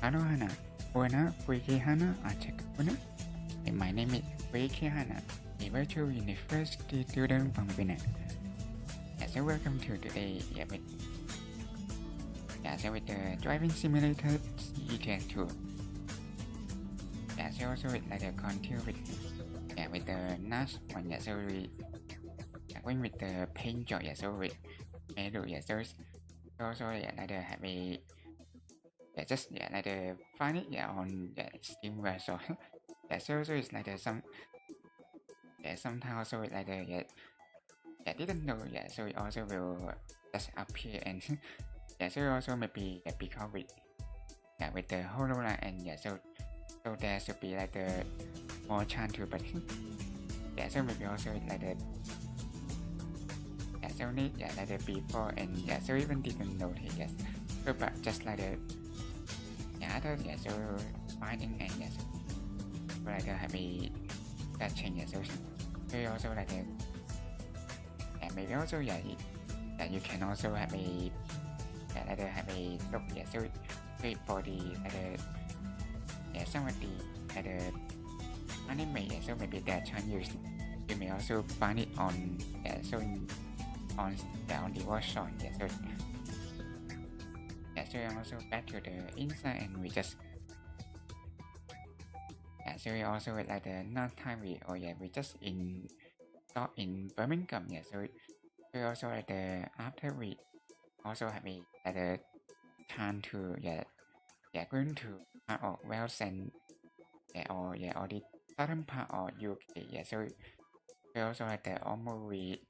Hello Hana, Buena, Fuyuki Hana, Acknowledgement. My name is Fuyuki Hana, a virtual university student from Greenland. So welcome to today with the driving simulator ETS2. So also with the continue with the last one. So we going with the paint job. So with Melo. So also have a just find it on Steam version. So it's some sometimes also didn't know. So it also will just appear and so also maybe because with the HoloLens and so there should be the more chance to, but so maybe also so need the before and so even didn't notice. So but just other so finding and so have a that change. So also maybe also you can also have a have a look. So for the some of the anime. So maybe that chance you may also find it on so on the workshop. So also back to the inside and we just so we also the last time we just in Birmingham. So we also the after we also have the time to going to part of Wales and or the southern part of UK. So we also the almost we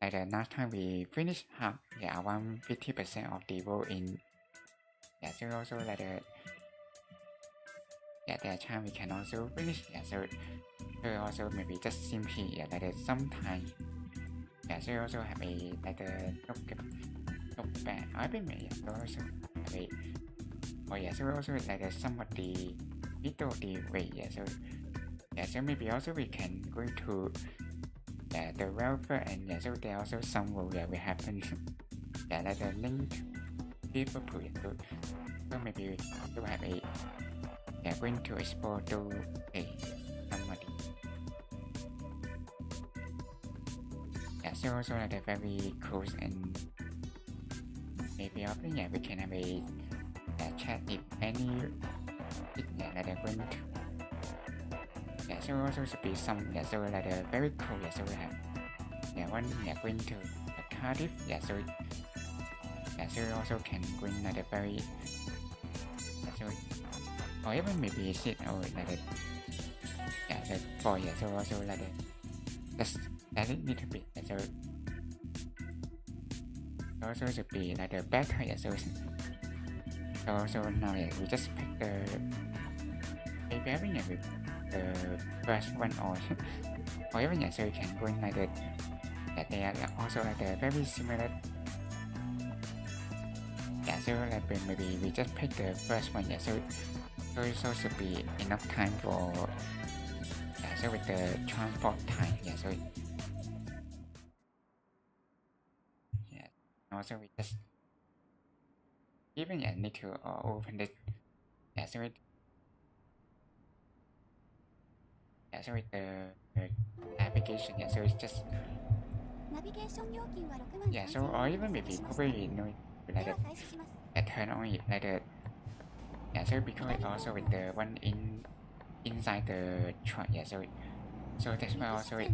the last time we finished half around 50% of the world in so also the time we can also finish. So also maybe just simply sometime. So also have a look back. I think so also have a so also some of the video the way. So maybe also we can go to the welfare and so there also some will we happen the link people put it. So maybe we also have a going to explore to somebody. So also very close and maybe often we can have a chat if any going to so also should be some so very cool. So we have one going to Cardiff. So also can go in very so or even maybe sit or for so also just a little bit. So also should be the better. So now we just pick the maybe having with the first one or even so you can go in they are also the very similar. So maybe we just pick the first one. So should be enough time for so with the transport time. So also we just even need to open it. So so with the application. So it's just so or even maybe probably know turn on it so because it also with the one inside the truck. So that's why also it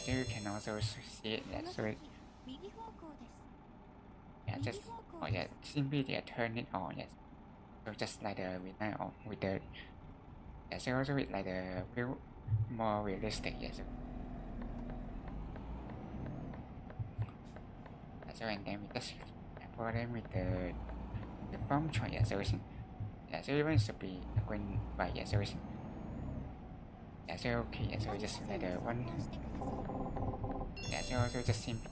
so you can also see it. So just simply turn it on. So just the midnight on with the so also with the real more realistic. So and then we just for them with the bomb truck. So so even should be going by. So so okay. So just the one. So also just simply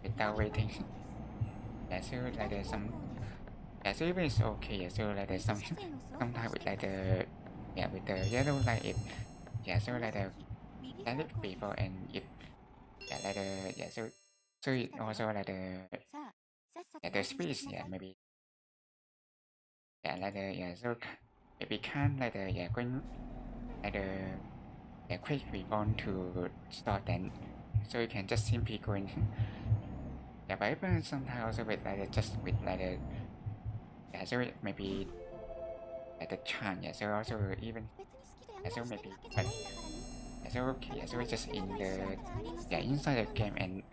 without waiting. So some so even it's okay. So sometimes with the with the yellow light it so the direct before and if so it also the speed maybe yeah like the yeah so maybe can't like the yeah going like the yeah quick response to start then so you can just simply go in yeah but even sometimes also with like the, just with like the yeah so maybe like the chance yeah so also even yeah so maybe but yeah so okay yeah so it's just in the yeah inside the game and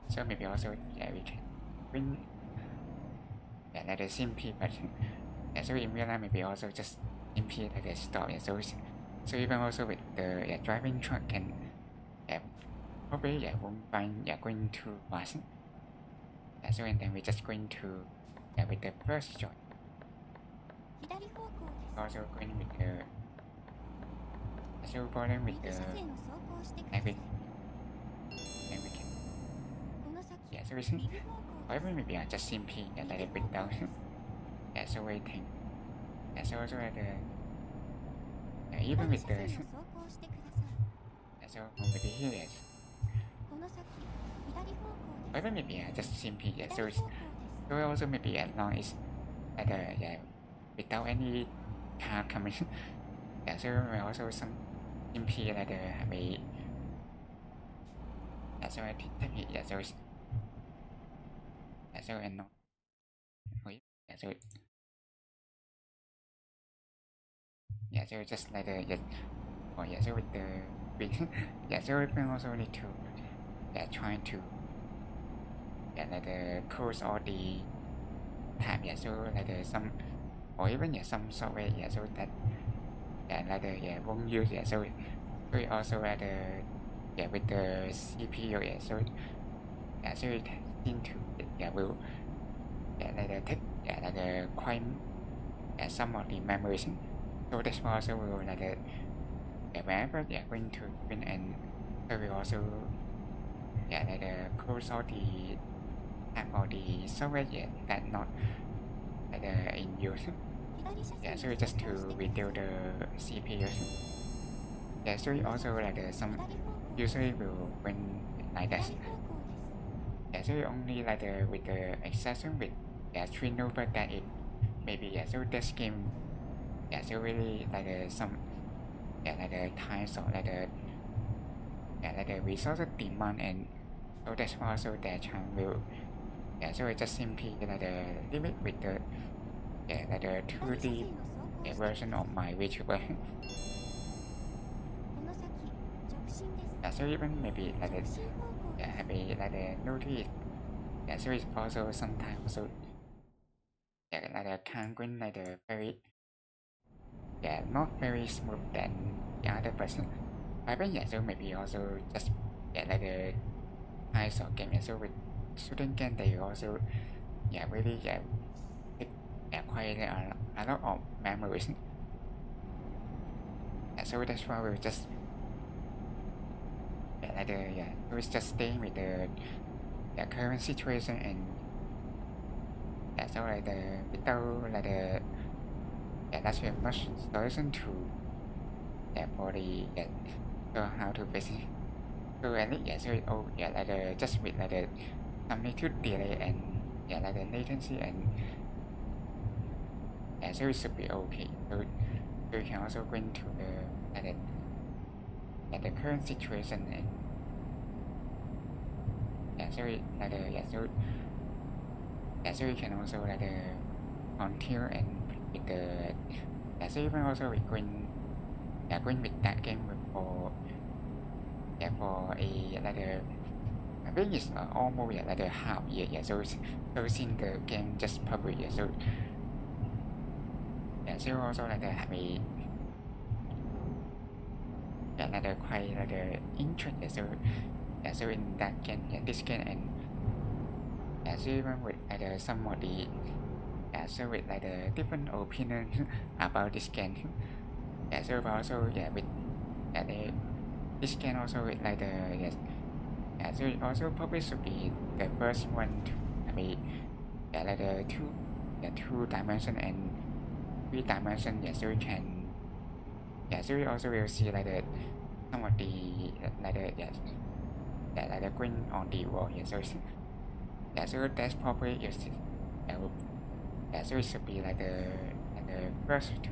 so maybe also yeah we can win yeah like the simply but yeah so in real life maybe also just simply like the stop yeah so even also with the yeah, driving truck can yeah probably yeah won't find yeah going too fast yeah so and then we're just going to yeah with the first joint also going with the so problem with the like with then we can yeah so we see however maybe I just simply yeah let it without yeah so waiting yeah so also like the yeah, even with the yeah, so maybe here yes however maybe I just simply yeah so it's so also maybe as long as like yeah without any car coming yeah so also some simply like the maybe yeah so I think yeah so it's yeah so and not wait yeah so yeah so just like the yeah oh yeah so with the with yeah so we also need to yeah trying to yeah like the close all the tab yeah so like the some or even yeah some software yeah so that yeah like the yeah won't use yeah so we also like the yeah with the CPU yeah so yeah so it into yeah will yeah like the take yeah like the quite yeah some of the memories so that's why also will like the yeah whenever yeah going to win and so we also yeah like the close all the tab or the software yeah that not like the in use yeah so just to reduce the CPU yeah so also like the some usually will when like that yeah so only like the with the exception with yeah three nova that it maybe yeah so this game yeah so really like the some yeah like the times or like the yeah like the resource demand and so that's why also their chance will yeah so it just simply like the limit with the yeah like the 2D yeah, version of my VTuber yeah so even maybe like the yeah maybe like the notice yeah so it's also sometimes also yeah like the can't win like the very yeah not very smooth than the other person but yeah so maybe also just yeah like the eyes of game yeah so with student game they also yeah really yeah it, yeah quite a lot of memories yeah so that's why we just yeah like the yeah we just staying with the yeah, current situation and yeah so like the without like the yeah that's very much solution to yeah for the yeah so how to basically so and yeah so oh yeah like the just with like the magnitude delay and yeah like the latency and yeah so it should be okay so you can also go into the like the, yeah, the current situation and yeah so like the yeah so yeah so you can also like the continue and with the yeah so you can also be going yeah going with that game for yeah for a like the I think it's almost yeah, like a half year yeah so since the game just published yeah so yeah so also like the have a yeah like the quite like the interest yeah so in that game yeah this game and yeah so even with like the some of the yeah so with like the different opinions about this game yeah so also yeah with yeah this game also with like the yes yeah so it also probably should be the first one to I mean yeah like the two dimension and three dimension yeah so you can yeah so you also will see like the some of the like the yeah like the green on the wall yeah so yeah so that's probably is yeah, yeah so it should be like the the first to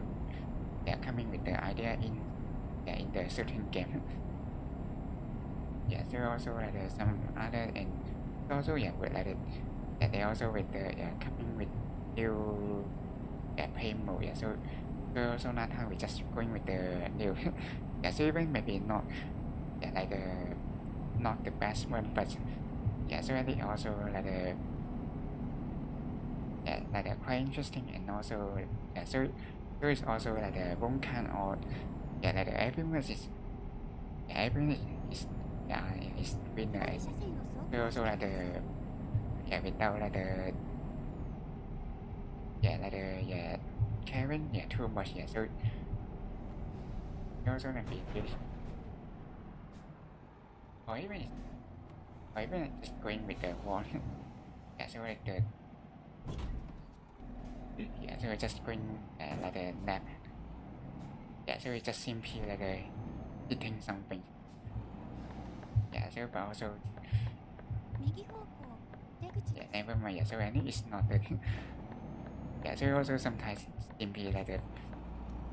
coming with the idea in the certain game. So also like some other and also related that they also with the coming with new payme. So also not how we just going with the new so even maybe not like the not the best one, but so I think also like the quite interesting, and also so it's also like the one kind or like the everyone is is winner, and so also like the without like the like the caring too much so also like be really or even just going with the one so like the so just going like the nap so it's just simply like the eating something so but also never mind so I think it's not the so also sometimes simply like the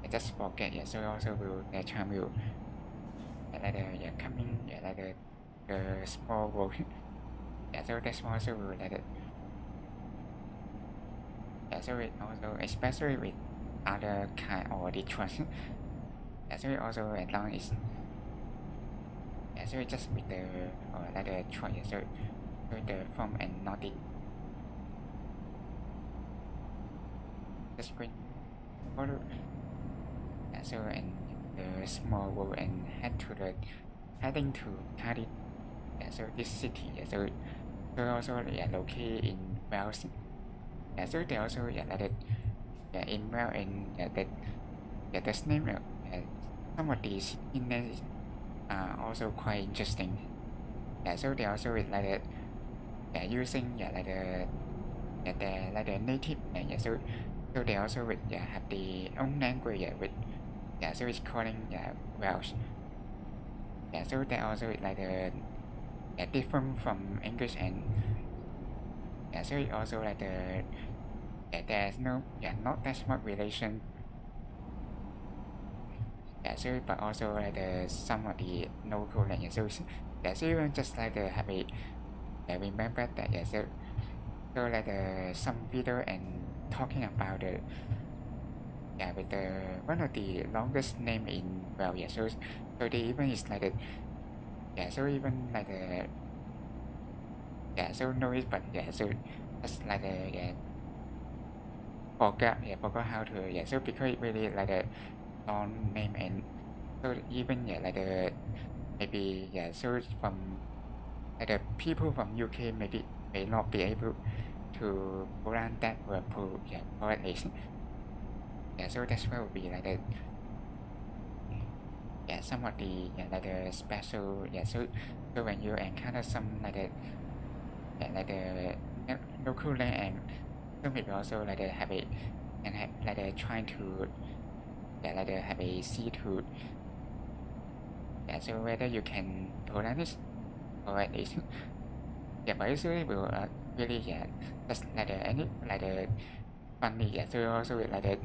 I just forget so also will time will like the coming like the small world so that's also will like the so it also especially with other kind or the trust so it also as long as so it just with the like the choice so the form and not it just going follow so and the small world and heading to Cardiff so this city so also located in Wales so they also like in Wales and the name some of these in names are also quite interesting so they also like using like the native so they also with have the own language with so it's calling Welsh so they also like the different from English, and so it also like the there's no not that much relation so but also like the some of the local language so even just like the have a remember that so like the some video and talking about the with the one of the longest name in so they even is like the so even like the so know it, but so just like the forgot how to so because it really like the long name, and so even like the maybe so from like the people from UK maybe may not be able to pronounce that word correctly so that's why would be like the some of the like the special so when you encounter some like the local language, so maybe also like the have a and have like the trying to like the have a see to so whether you can pronounce it correctly but usually will really just like the any like the funny so also like the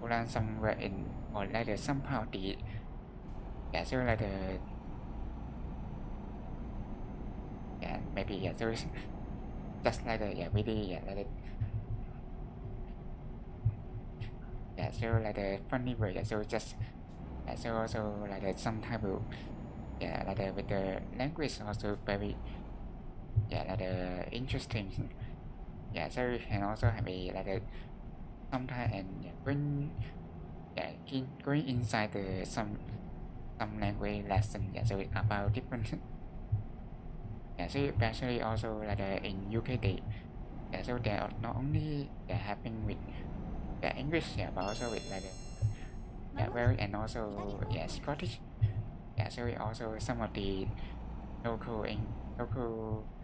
pronounce somewhere in or like the somehow the so like the maybe so it's just like the really like the so like the funny word so just so also like the sometimes will like the with the language also very like the interesting so you can also have a like the sometimes and going inside the some language lesson so about different so especially also like in UK they so they are not only happening with English but also with like very and also Scottish so also some of the local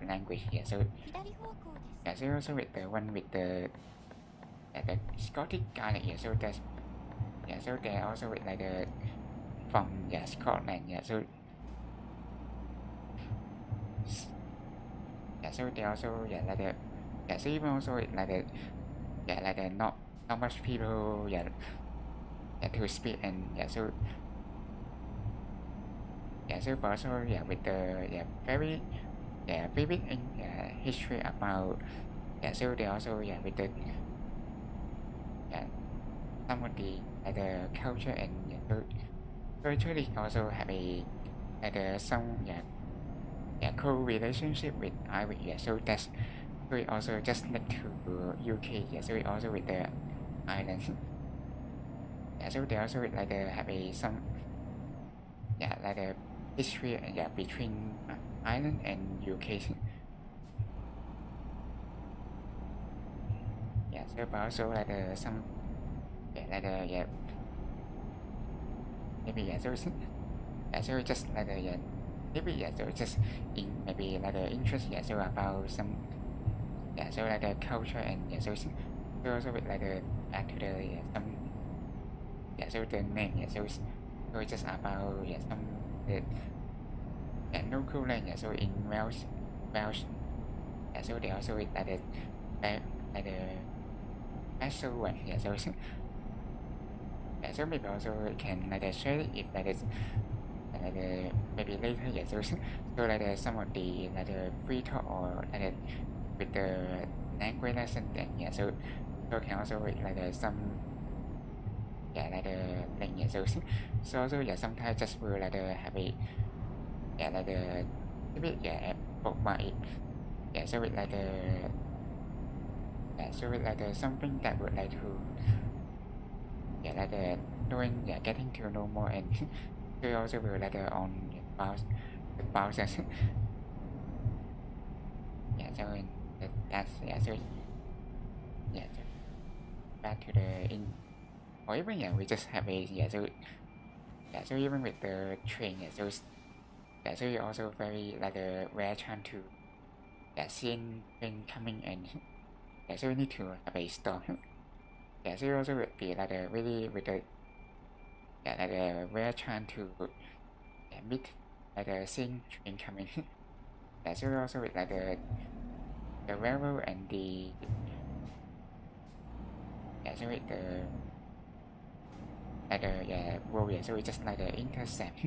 language so so also with the one with the Scottish dialect so that's so they also with like the from Scotland so so they also like the so even also like the like the not not much people to speak, and so but also with the very vivid in history about so they also with the some of the culture, and so virtually also have a some cool relationship with Irish. So that's so it also just next to UK. So it also with the islands. So they also have a some history between Ireland and UK. So but also some maybe so so just maybe so just in maybe interest so about some so the culture, and so also with back to the some so the name so just about some the local language so in Welsh so they also with the special one so so maybe also can share if is maybe later so some of the Freetalk or with the language lesson, then so can also with some language so also sometimes just will have a maybe book by so with so with something that would to doing getting to know more, and so also will on browsers. So that's so so back to the in, or even we just have a so even with the train so so you also very a rare chance to seeing train coming, and so we need to have a stop. So you also would be a really with a rare chance to meet seeing train coming. So you also with the railroad and the so with the road so we just intercept.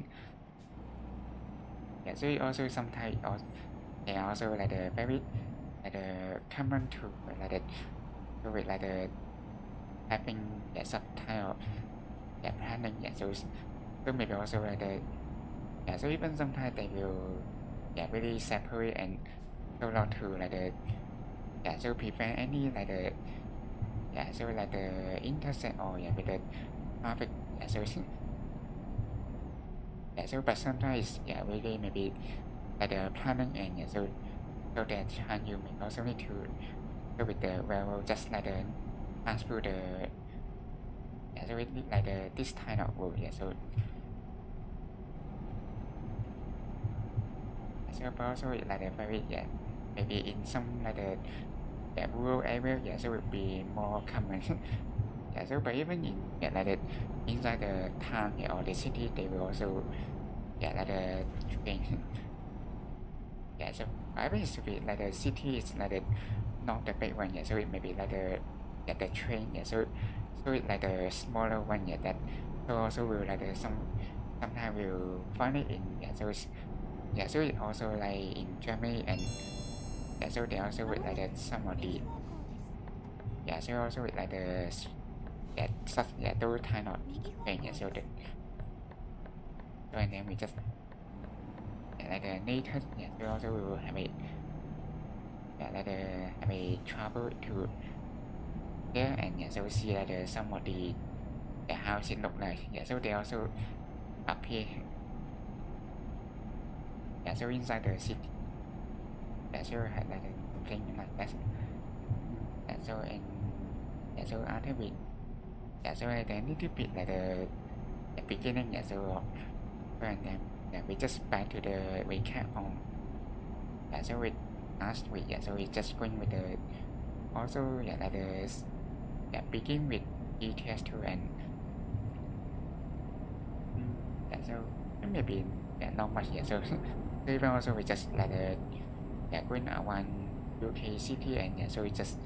So you also sometimes they also the very common to so with having subtitle planning so maybe also so even sometimes they will really separate and so not to so prevent any so the intercept or with the traffic so so but sometimes really maybe the planning, and so that you may also need to go with the railroad just pass through the so it this kind of road so but also very maybe in some rural area so it would be more common. So but even in inside the town or the city they will also the train. So I think it should be the city is not the big one so it may be the train so it's the smaller one that so also will sometimes will find it in so it's, so it also in Germany, and so they also with some of the so also with the such those kind of thing so the so and then we just the nature so also we will have a have a travel to there, and so we see some of the house it look like so they also appear so inside the city so had thing like that, so and so after we so then little bit the beginning so and then we just back to the recap on so with last week so we just going with the also the begin with ETS2, and so maybe not much so even also we just going around UK city, and so we just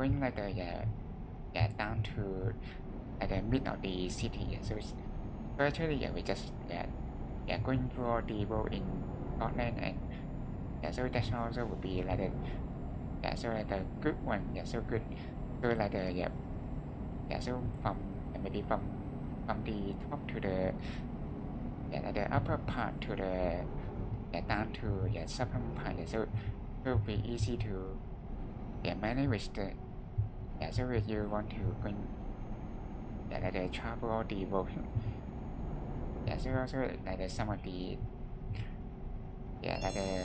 going like the down to like the mid of the city. So actually we just going for the road in Scotland, and so that also would be like the so like the good one. So good. So like the so from maybe from the top to the like the upper part to the down to southern part. So it will be easy to manage the so if you want to bring like the travel the road. So also like some of the like the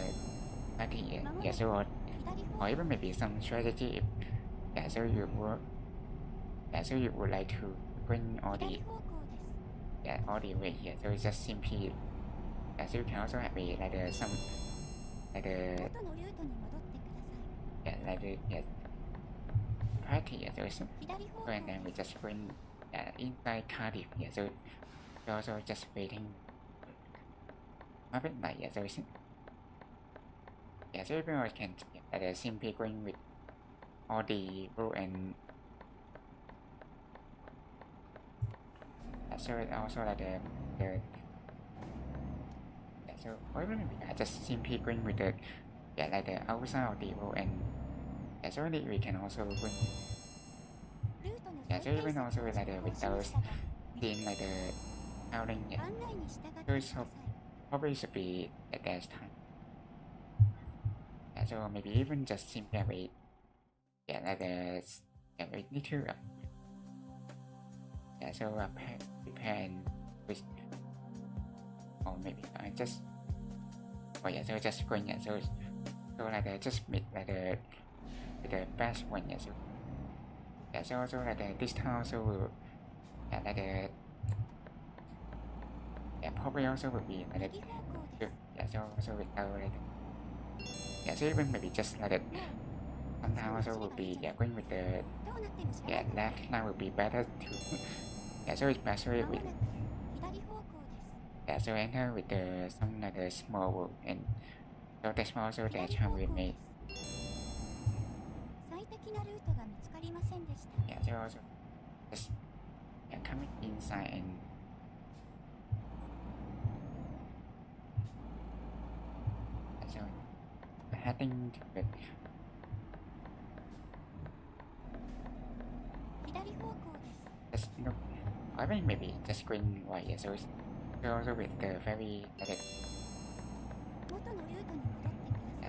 party so or even maybe some strategy if so you would so you would like to bring all the way here. So it's just simply so you can also have a like the some like the like the party. So and then we just bring inside Cardiff. So also just waiting a bit like so so everyone can simply going with all the rule, and so it also like the so or even maybe just simply going with the like the outside of the rule, and so we can also bring so even also like the with those seeing like the howling so probably should be at that time. So maybe even just simply wait like the we need to so prepare and with, or maybe I just so just going so like just meet like the best one. So so also like this time also will like probably also will be like so also without like so even maybe just like sometimes also will be going with the left line will be better to so especially with so enter with the some like the small world, and so the small also that time we made so also just coming inside and so heading to the just I think maybe just going right. So also with the very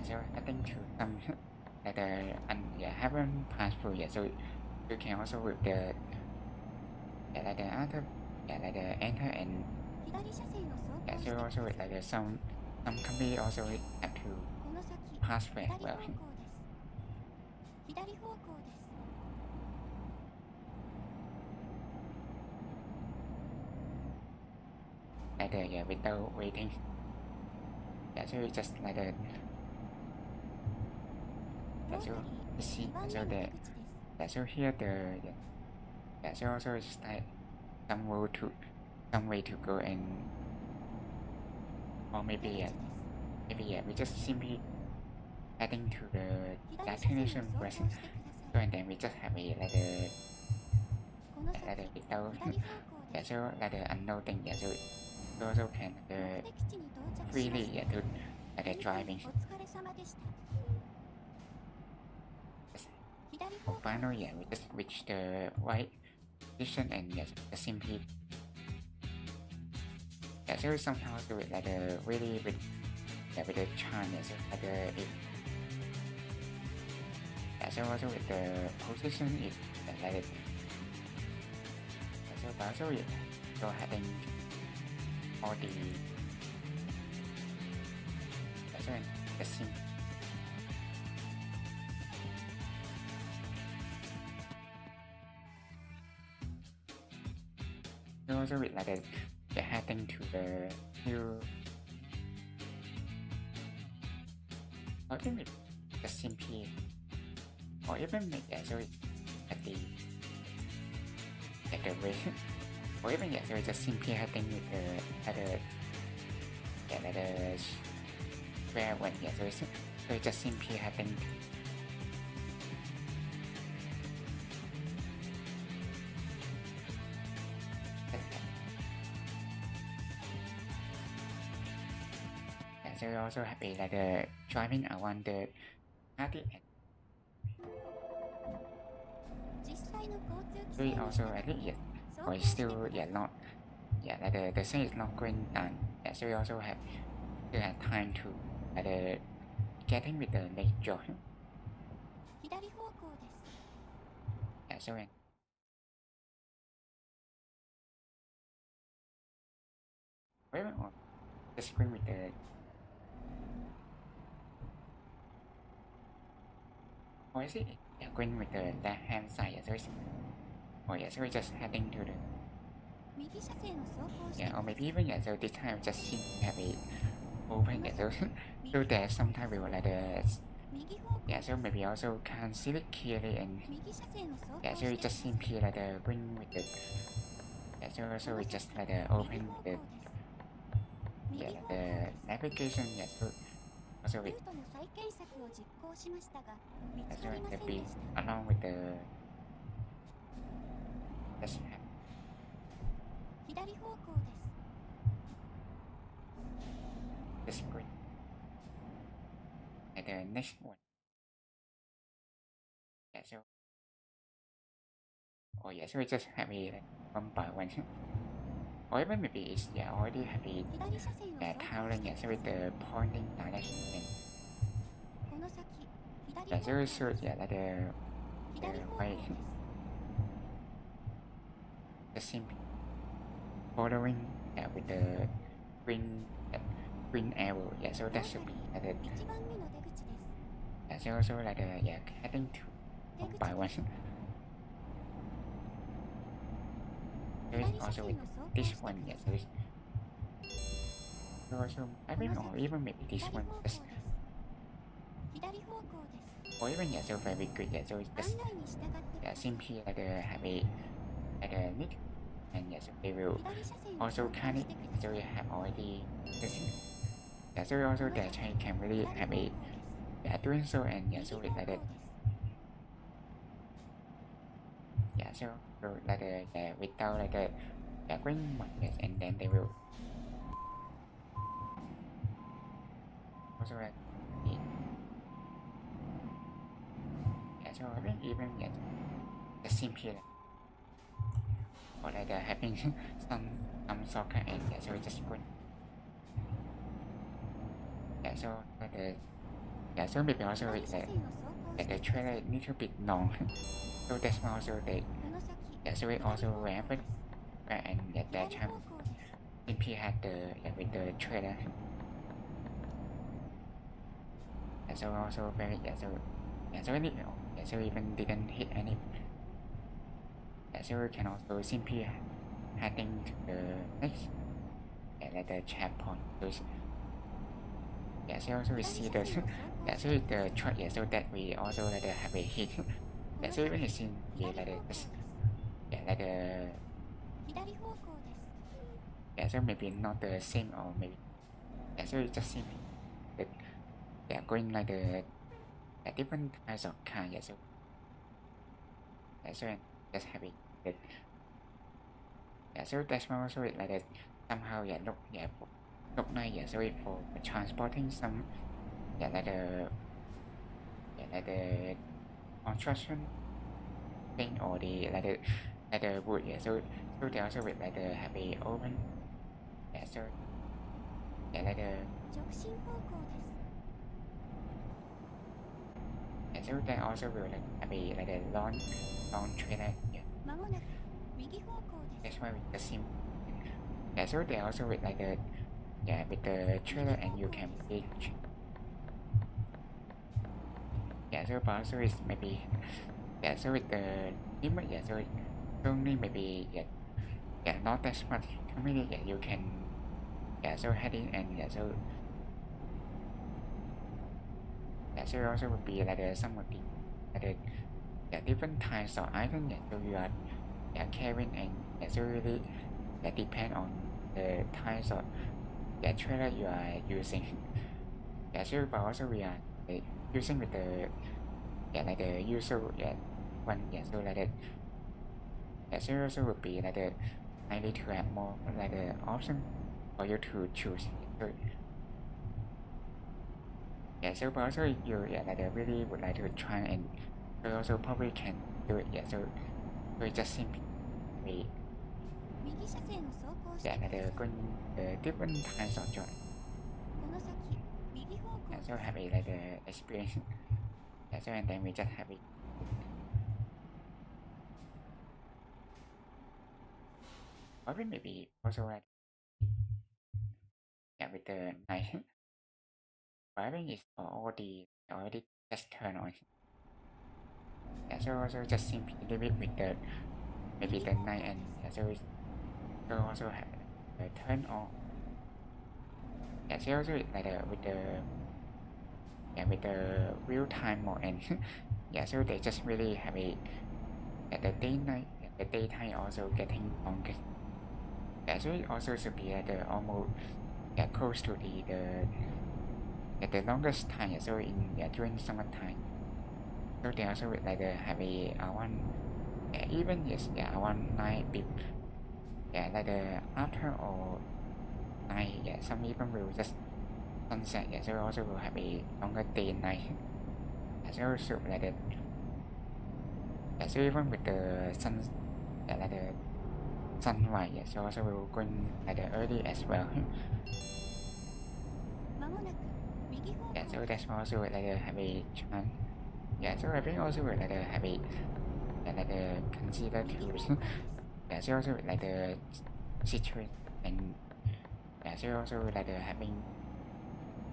so heading to some like the haven't passed through yet. So you can also with the like the other like the enter, and so also with like the some company also have to pass through as well. Like the without waiting. So it's just like the so see so the so here the so also it's like some way to go, and or maybe we just simply adding to the destination present. So and then we just have a like the without so like the unknown thing. So you also can freely to like driving. Finally we just reach the right position, and just simply so somehow do it like the really with the charm. So like the so also with the position it like so also it so having all the so the sim so also with like the heading to the new or even the simply or even so at the way or even so just simply heading with the square one. So just simply heading so we also have like the driving around the party and we also I think or still not like the sun is not going down. So we also have still have time to like getting with the nature. So when just going with the or is it going with the left hand side? So it's so we're just heading to the or maybe even so this time just seem to have it open so there sometimes we will like the so maybe also can't see it clearly and so we just simply like the bring with the so we just like the open the like the navigation so also with so the be along with the just the screen and the next one so so we just have a like, one by one or even maybe it's already have a towering so with the pointing direction and so like the way just simply following with the green arrow so that should be like the so also like the heading to one by one also with this one so also I mean or even maybe this one just or even so very good so it's just simply like have a like a nick and so they will also kind of so we have already this so also the child can really have a doing so and so with like that so like without like the green one and then they will also like so I mean even the simply or like having some soccer and so we just put so like so maybe also with the trailer a little bit long so that's why also they so we also wrap it and that time simply had the with the trailer so also very so even didn't hit any so we can also simply heading to the next like the checkpoint so also we see the so the truck so that we also like have a hit so even it's in like this like the so maybe not the same or maybe so it just simply that they are going like the different kinds of car so just having that so that's why also it like that somehow look nice so it for transporting some like the construction thing or the like the wood so they also with like the have a open so like the so they also will like have a like a long trailer that's why with the sim so they also with like the with the trailer and you can reach so but also is maybe so with the image so only maybe not that much community you can so heading and so so also would be like some of the different types of items so you are carrying and so really depend on the types of trailer you are using so but also we are using with the like the usual one so like that so also would be like the I need to have more like the option for you to choose so Yeah, so but also if you like really would like to try and you also probably can do it. Yeah, so it just simply we 右車線を走行して yeah くだ like さい。 going the different kinds of joy. この先、右方向 Yeah, です。 so have a like the experience. Yeah, so and then we just have it. Or maybe also like yeah with the night driving is already just turn on. Yeah, so also just simply leave it with the maybe the night and yeah, so also have turn on. Yeah, so also like with the yeah with the real time mode and yeah, so they just really have a the day night the daytime also getting longer. Yeah, so it also should be at the almost yeah close to the at the longest time. Yeah, so in yeah during summertime. So they also would like have a one yeah, even yes yeah one night yeah like after or night yeah some even will just sunset. Yeah, so also will have a longer day and night. Yeah, so also like yeah, so even with the sun yeah, like the sunrise. Yeah, so also will going like early as well. まもなく右方 Yeah, 向 so です。 that's also like have a chance. Yeah, so I think also like have a yeah, like consider 右 to 方向です。 yeah, so also like the situation and yeah, so also like having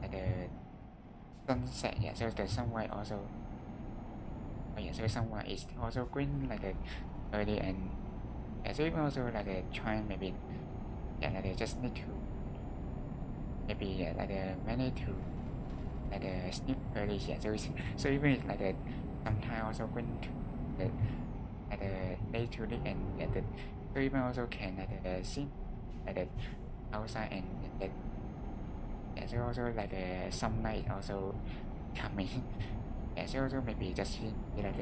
like the sunset. Yeah, so the sunlight also. Oh yeah, so sunlight is also green like early and yeah, so even also like try maybe yeah, like just need to maybe yeah, like manage to like sleep early. Yeah, so so even it's like sometimes also going to the like late to the end. Yeah, so even also can like sleep like outside and that yeah, so also like some night also coming. Yeah, so also maybe just like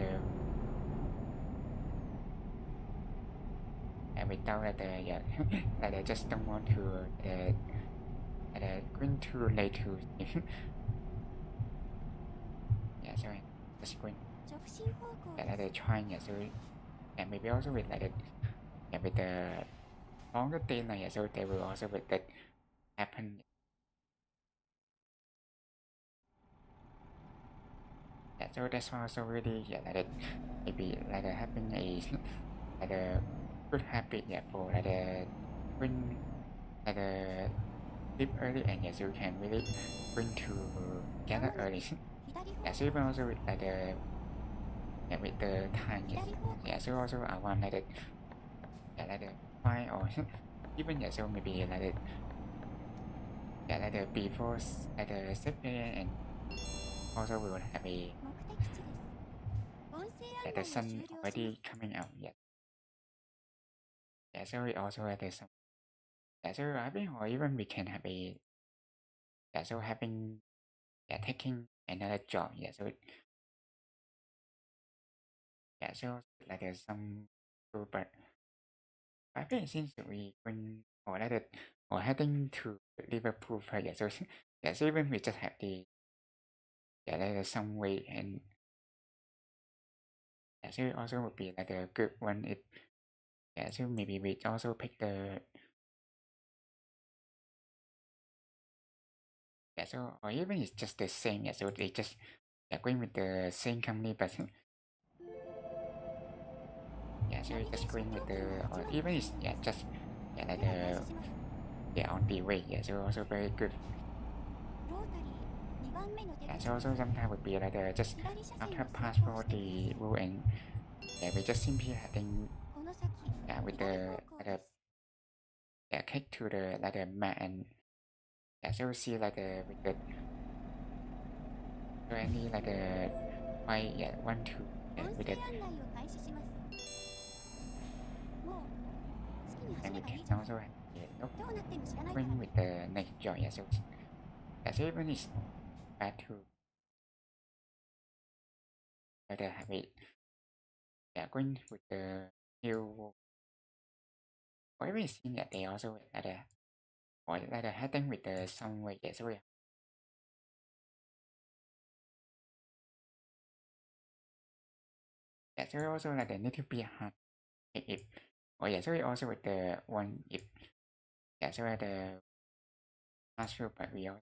without like yeah like I just don't want to going too late to sleep. Yeah, so just going 直進方向 yeah です。 like trying. Yeah, so yeah maybe also with like yeah with the longer day night. Yeah, so they will also with that happen. Yeah, so that's also really yeah like maybe like having a like a good habit. Yeah, for like when like sleep early and yes you can really bring to ま gather もなく early. 左 Yeah, 方 so 向 even です。 also with like yeah with the time. Yes. 左方向 Yeah, so also I want like yeah like fine or even yeah so maybe like yeah like before like 7 a.m. and also we will have a 目的地です。音声 like 案 the 内を終 sun 了します。 already coming out. Yeah. Yeah, so we also have the some. Yeah, so I think or even we can have a yeah so having yeah taking another job. Yeah, so yeah so like some but I think since we going or like or heading to Liverpool first. Yeah, so yeah so even we just have the yeah like some way and yeah so it also would be like a good one if yeah so maybe we also pick the yeah so or even it's just the same. Yeah, so they just yeah going with the same company but yeah so ナビ it's ゲー just ション going ト with ークン the が or 始まり even ます。 it's yeah just yeah like では開始します。 yeah on the way. Yeah, so also very good. ロータリー2番目の出 Yeah, 口 so です。 also sometimes would be like just 左車線 after を走 pass 行 for してくださ the い。 rule and yeah we just simply heading この先 yeah with 左 the 方向です。 yeah click to the like the map and yeah so we see like with the so any like why yeah want to yeah 音 with 声 the 案内を開始します。もう好きに走 and れ we ばい can いじゃない。 also yeah, look どうなっても知らないから going ね。 with the next job. Yeah, so yeah so even it's bad to like have it yeah going with the new or even it's seen that they also like or like heading with the some way. Yeah, so yeah yeah, so also like the need to be hard if oh yeah, so also with the one if yeah, so the not sure but we also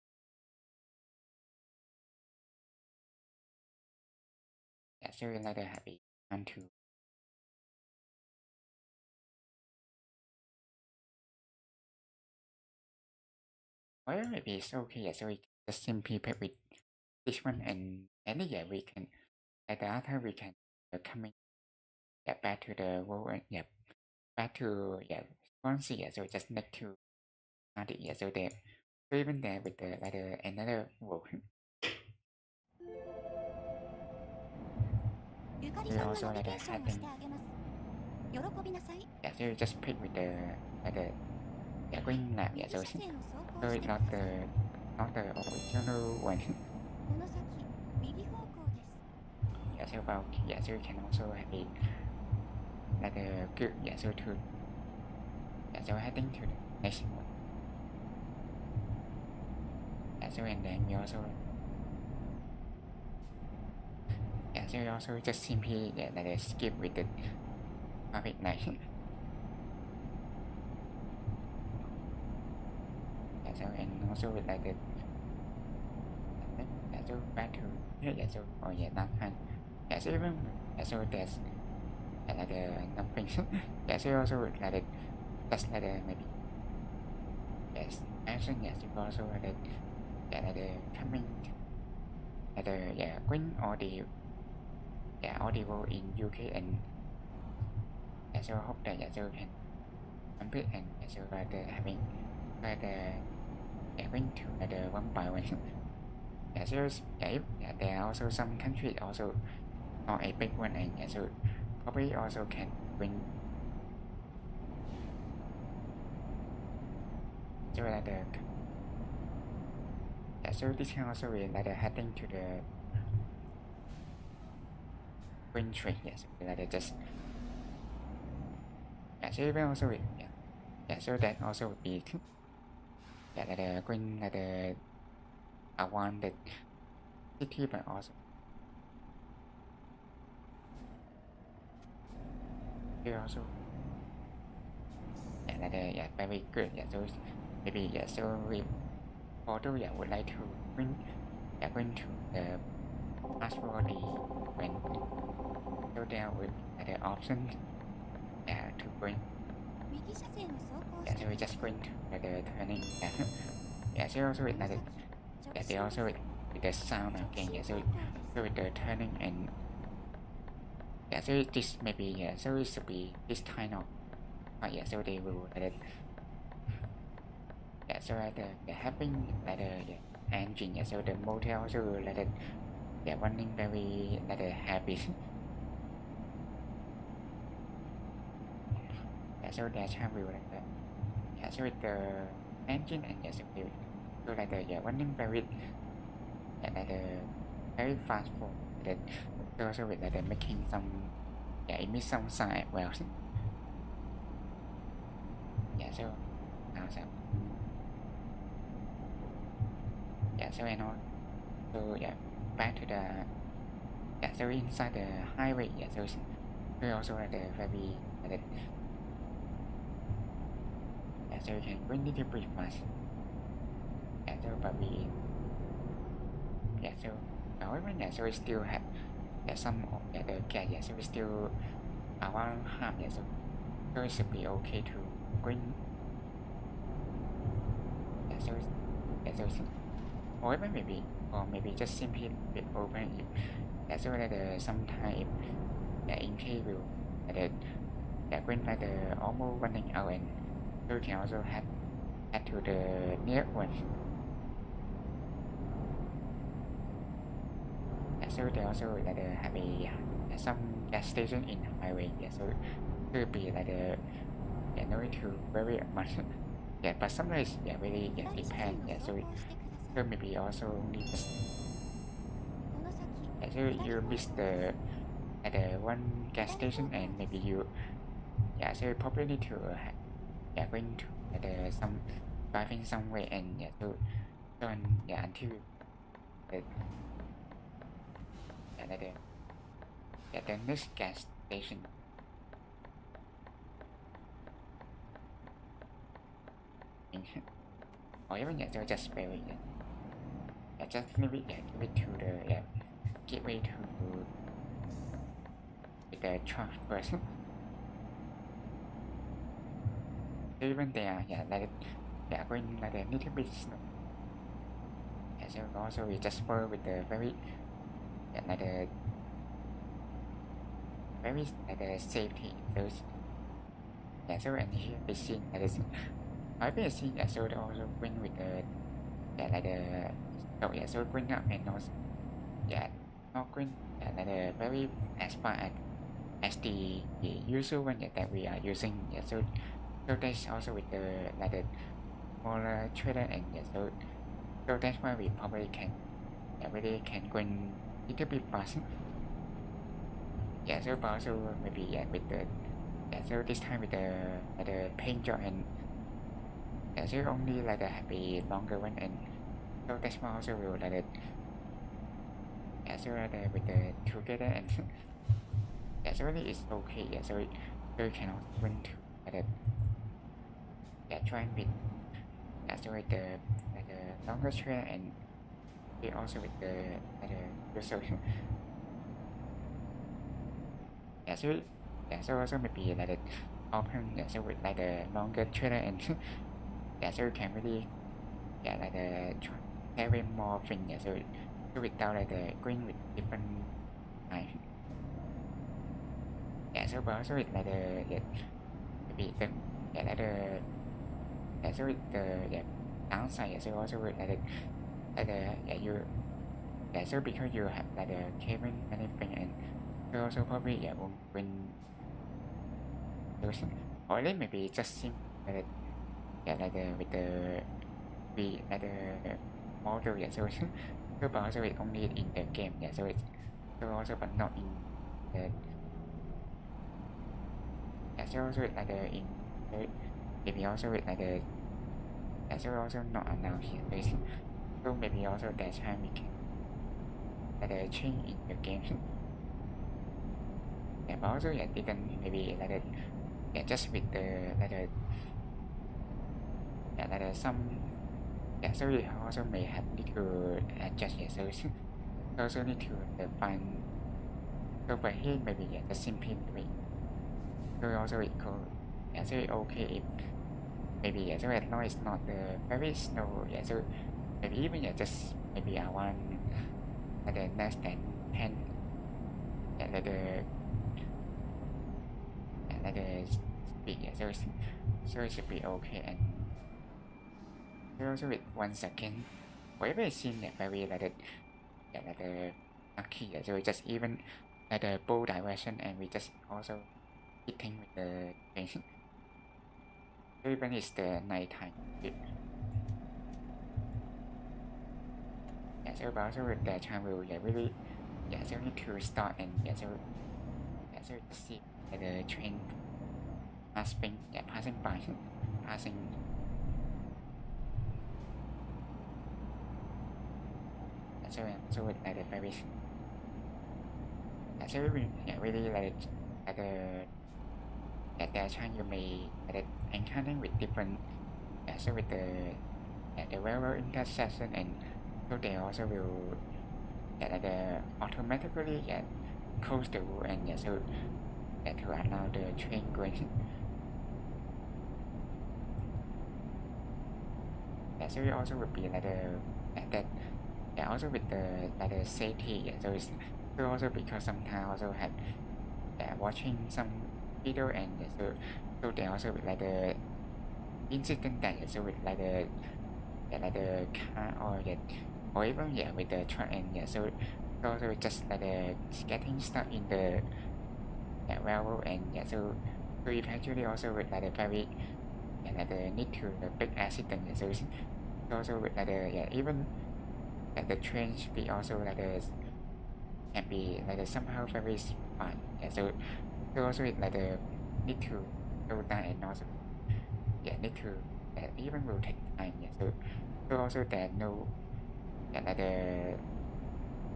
yeah, so like the happy one to well maybe it's okay, yeah, so we just simply pick with this one and yeah we can like the other we can coming yeah, back to the world and yeah back to yeah Swansea, yeah, so just next to yeah, so there so even there with the like the another world ゆかり we さんが also ナビ like ゲ the ーションをして heading あげます。喜びなさい。 yeah, so you just pick with the like the yeah Greenland, 右 yeah, 車 so 線を走 so 行し it's てくだ not さい。 not the original one この先、右方向です。 yeah, so about yeah, so you can also have it like the good yeah, so to yeah, so heading to the next one yeah, so and then we also yeah, so you also just simply yeah, like skip with the traffic light yeah, so and also with like the yeah, so back to here yeah, so oh yeah not time yeah, so even yeah, so there's yeah, like the nothing yeah, so also with like the just like the maybe yes action yes, you also like the yeah, like the coming like the yeah green or the yeah audible in UK and yeah, so I hope that yeah, so you can complete and yeah, so like the having like the yeah going to like the one by one yeah, so yeah, if, yeah there are also some countries also not a big one and yeah, so probably also can win so like the yeah, so this can also be like the heading to the green tree yes like the just yeah, so even also yeah, yeah, so that also would be yeah, like the green like the one the city but also here also yeah, like the yeah very good yeah, so maybe yeah, so we although yeah would like to bring yeah going to the Marshmallow when so there will be the option yeah to bring 右車線を走行 yeah, して so く we ださ just い。 going to the turning yeah, yeah, so also こ with の like 先、 yeah, 直 they 進 also です。 with the sound 直 again 進 yeah, 方 so 向です。 so with the turning and yeah, so this maybe yeah, so it should be this kind of yeah, so they will like yeah, so like the having like the yeah, engine yeah, so the motor also like the yeah running very like the happy yeah, so that time we will like that yeah, so with the engine and yeah, so like the yeah running very yeah, like the very fast for the so also with like the making some yeah emit some sound as well yeah, so now so yeah, so I know so yeah back to the yeah, so inside the highway yeah, so we also like the very like the, yeah, so you can bring it pretty fast yeah, so but we yeah, so however yeah, so we still have yeah, some of yeah, the cat yeah, so we still around half yeah, so it should be okay to bring yeah, so yeah, so or even maybe or maybe just simply be open it yeah, so that the sometime if yeah, in case will the yeah, when like the almost running out and so you can also head to the near one yeah, so they also like the have a yeah, some gas station in highway yeah, so it will be like the yeah no need to very much yeah, but sometimes yeah really yeah 左車 depend 線を yeah, 走 so 行してくださ so い。 maybe also need この先、 yeah, so 左 you 方 miss 向 the at the one gas 左方 station 向 and で maybe す。 you yeah, so you probably need to yeah going to the some driving somewhere and yeah, so yeah until yeah, like the at the next gas station. Or even so just spell it. Just give it to the give it to the truck person. Even there, like they are going like a little bit slow. So also we just follow with the very like the very like the safety those. So and here we see like this. I will see so also going with the like the so going up and also not going like the very as far as the usual one that we are using. So that's also with the like the smaller trader and so that's why we probably can really can go in little bit faster. So but also maybe with the so this time with the paint job and so only like the happy longer one and so that's why also will like the so with the together and so really it's okay. So you cannot win to like the trying with so with the like the longer trail and we also with the like the result. So also maybe like the open so with like the longer trail and so you can really like the having more things so without like the green with different type. So but also with like the maybe the like the so with the downside so also with like the you so because you have like the cabin anything and so also probably when or maybe just sim like like the with the we like the model so but also it only in the game so it's so also but not in the so also like the in maybe also with like the so also not announced yet so maybe also that time we can like the change in the game but also didn't maybe like the just with the like the like the some so we also may have need to adjust so also need to find so for here maybe the simply so also it could so okay if maybe so as long as not the very snow so maybe even just maybe I want the less than 10 like the speed so it should be okay and also with 1 second whenever I seen very like the lucky so we just even like the bow direction and we just also hitting with the thing even it's the night time so but also with the time will really so need to start and so see the train passing passing by passing so with like the very so really like the at that time you may encounter with different so with the railroad intersection and so they also will the automatically close the wall and so to allow the train going so it also would be like the that also with the like the safety so also because sometimes also have watching some video and so they also with like the incident that so with like the car or even with the truck and so also just like the getting stuck in the railroad and so it actually also with like the very like the need to the big accident so also with like the even like the train speed also like the can be like the somehow very fast so also it like the need to slow down and also need to even will take time so also there no like the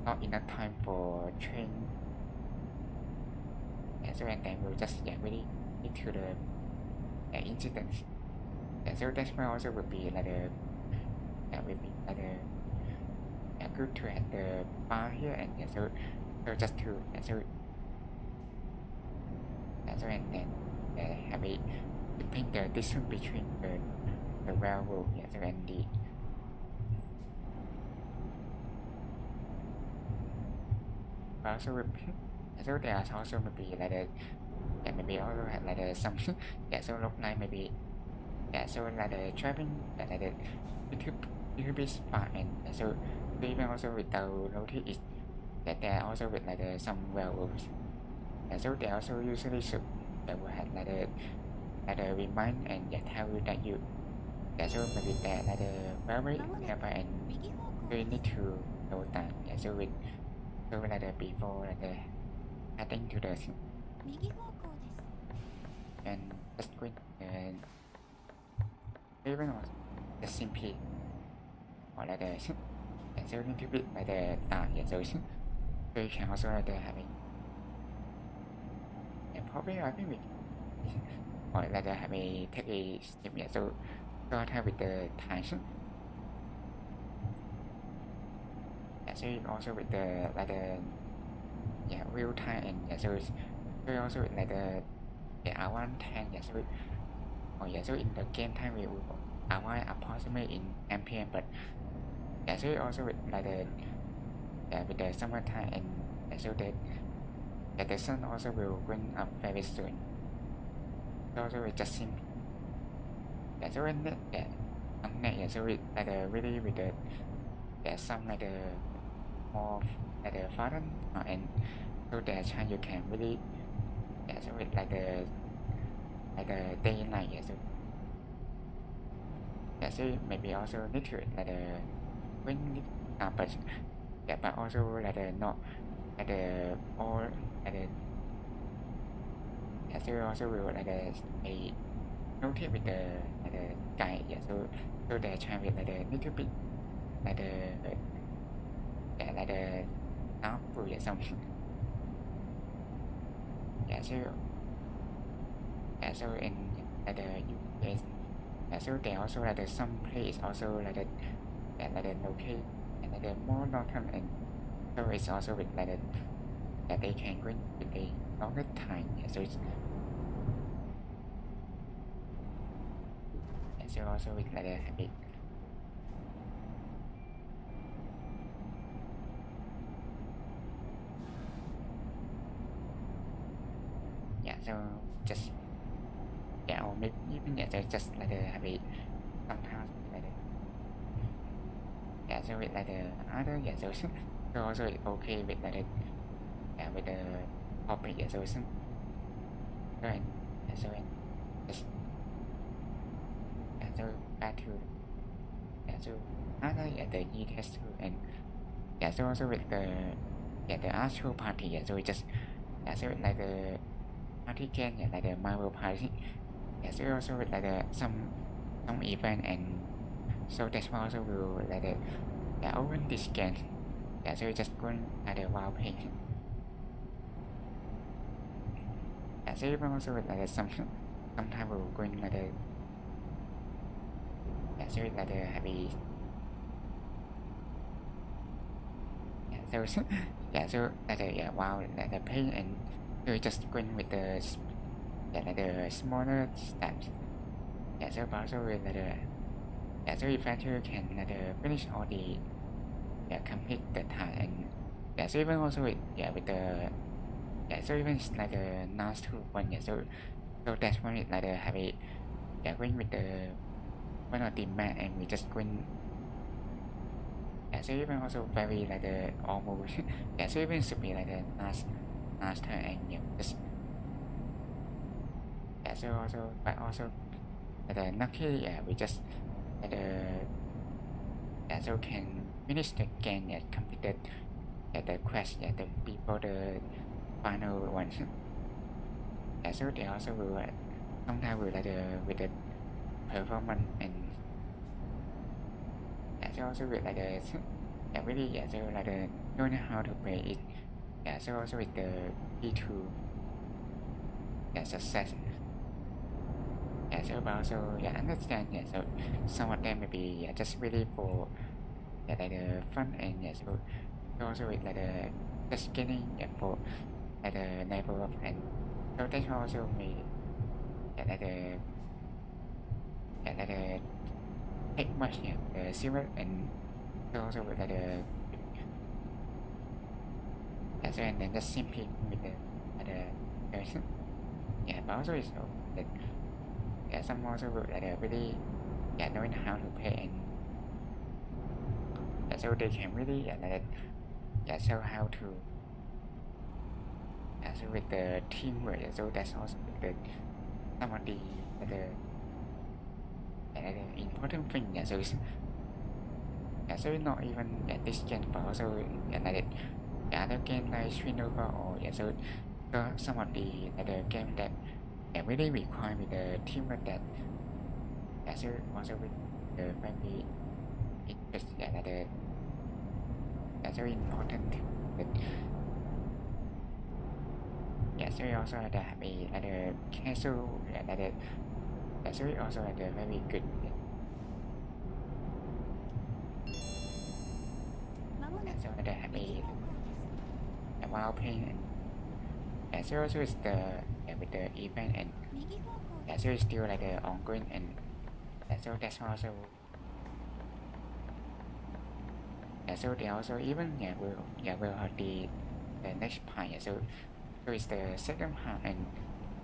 not enough time for train Yeah, so and then we'll just really into the incidents. Yeah, so that's why also will be like the will be like the good to have the bar here and yeah, so just to so and then have a keeping the distance between the werewolf and the also so there's also maybe like the maybe also have like the some so look like maybe so like the trapping like the YouTube spot and so even also without notice is that there are also with like the some werewolves so they also usually should that will have like the remind and tell you that you so maybe that like the very nearby and you need to know that so with so like the before like the adding to the 右方向です。 and just going and even was the simply or like the so need to be like the so you can also like the having and probably I think we or like the have a take a step so start with the time so also with the like the real time and so also with like the R110 so so in the game time we will R1 approximately in ampere but so also with like the with the summertime and so the sun also will going up very soon so we just simply so when so with like the really with the some like the more like the fountain and so that time you can really so with like the day and night so so maybe also need to like the when but also like the not like the all like the so also will like the a notice with the like the guy so they try with like the little bit like the like the output or something so in like the US so they also like the some place also like the locate and like the more long term and so it's also with like the that they can go with the longer time so it's so also with like the habit so just or maybe even just like the habit sometimes like the so with like the other so also okay with like the with the topic so and so just so back to so other the ETS2 and so also with the actual party so we just so like the party can like the Marvel party so also with like the some event and so that's why also will like the open this game so we just going like the wow page so even also with like the sometimes we'll going like the so like the happy so so like the wow like the pay and so just going with the like the smaller steps so also with like the so if you can like the finish all the complete the time and so even also with with the so even like the last two one so that's when it like the have a going with the one of the map and we just going so even also very like the almost so even should be like the last time and just so also but also the lucky we just so can finish the game completed the quest the before the final one so they also will sometimes will like the with the performance and so also with like the really so like the knowing how to play it so also with the P2 success. So but also understand so some of them maybe just really for like the front end so also with like the just getting for like the level of and so that also may like the take much the silver and also with like the so and then just simply with the person but also is that some also with like really knowing how to pay and so they can really so how to so with the teamwork so that's also the some of the important thing so it's so not even this game but also like the other game like Shrinover or so some of the game that really require with the teamwork that so also with the maybe it's that's very important but so we also have a casual so we also have a very good まもなく so they have 右方向です。 a while paying and so also is the with the event and 右方向です。 so it's still like the ongoing and so that's also so they also even will have the next part so it's the second part and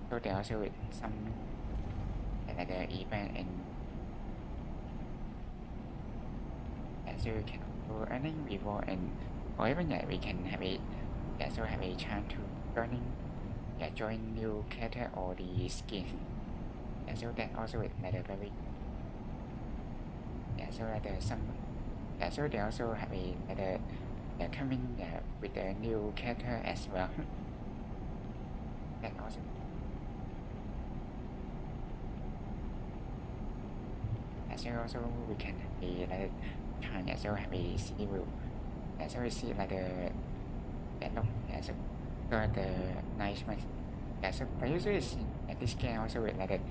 so they also with some like the event and so we can do any reward and or even we can have a so have a chance to join new character or the skin so that also with like a very so like some so they also have a like coming with a new character as well that also so also we can have a like try so have a see will so we see like look so the nice one so I usually see this game also with like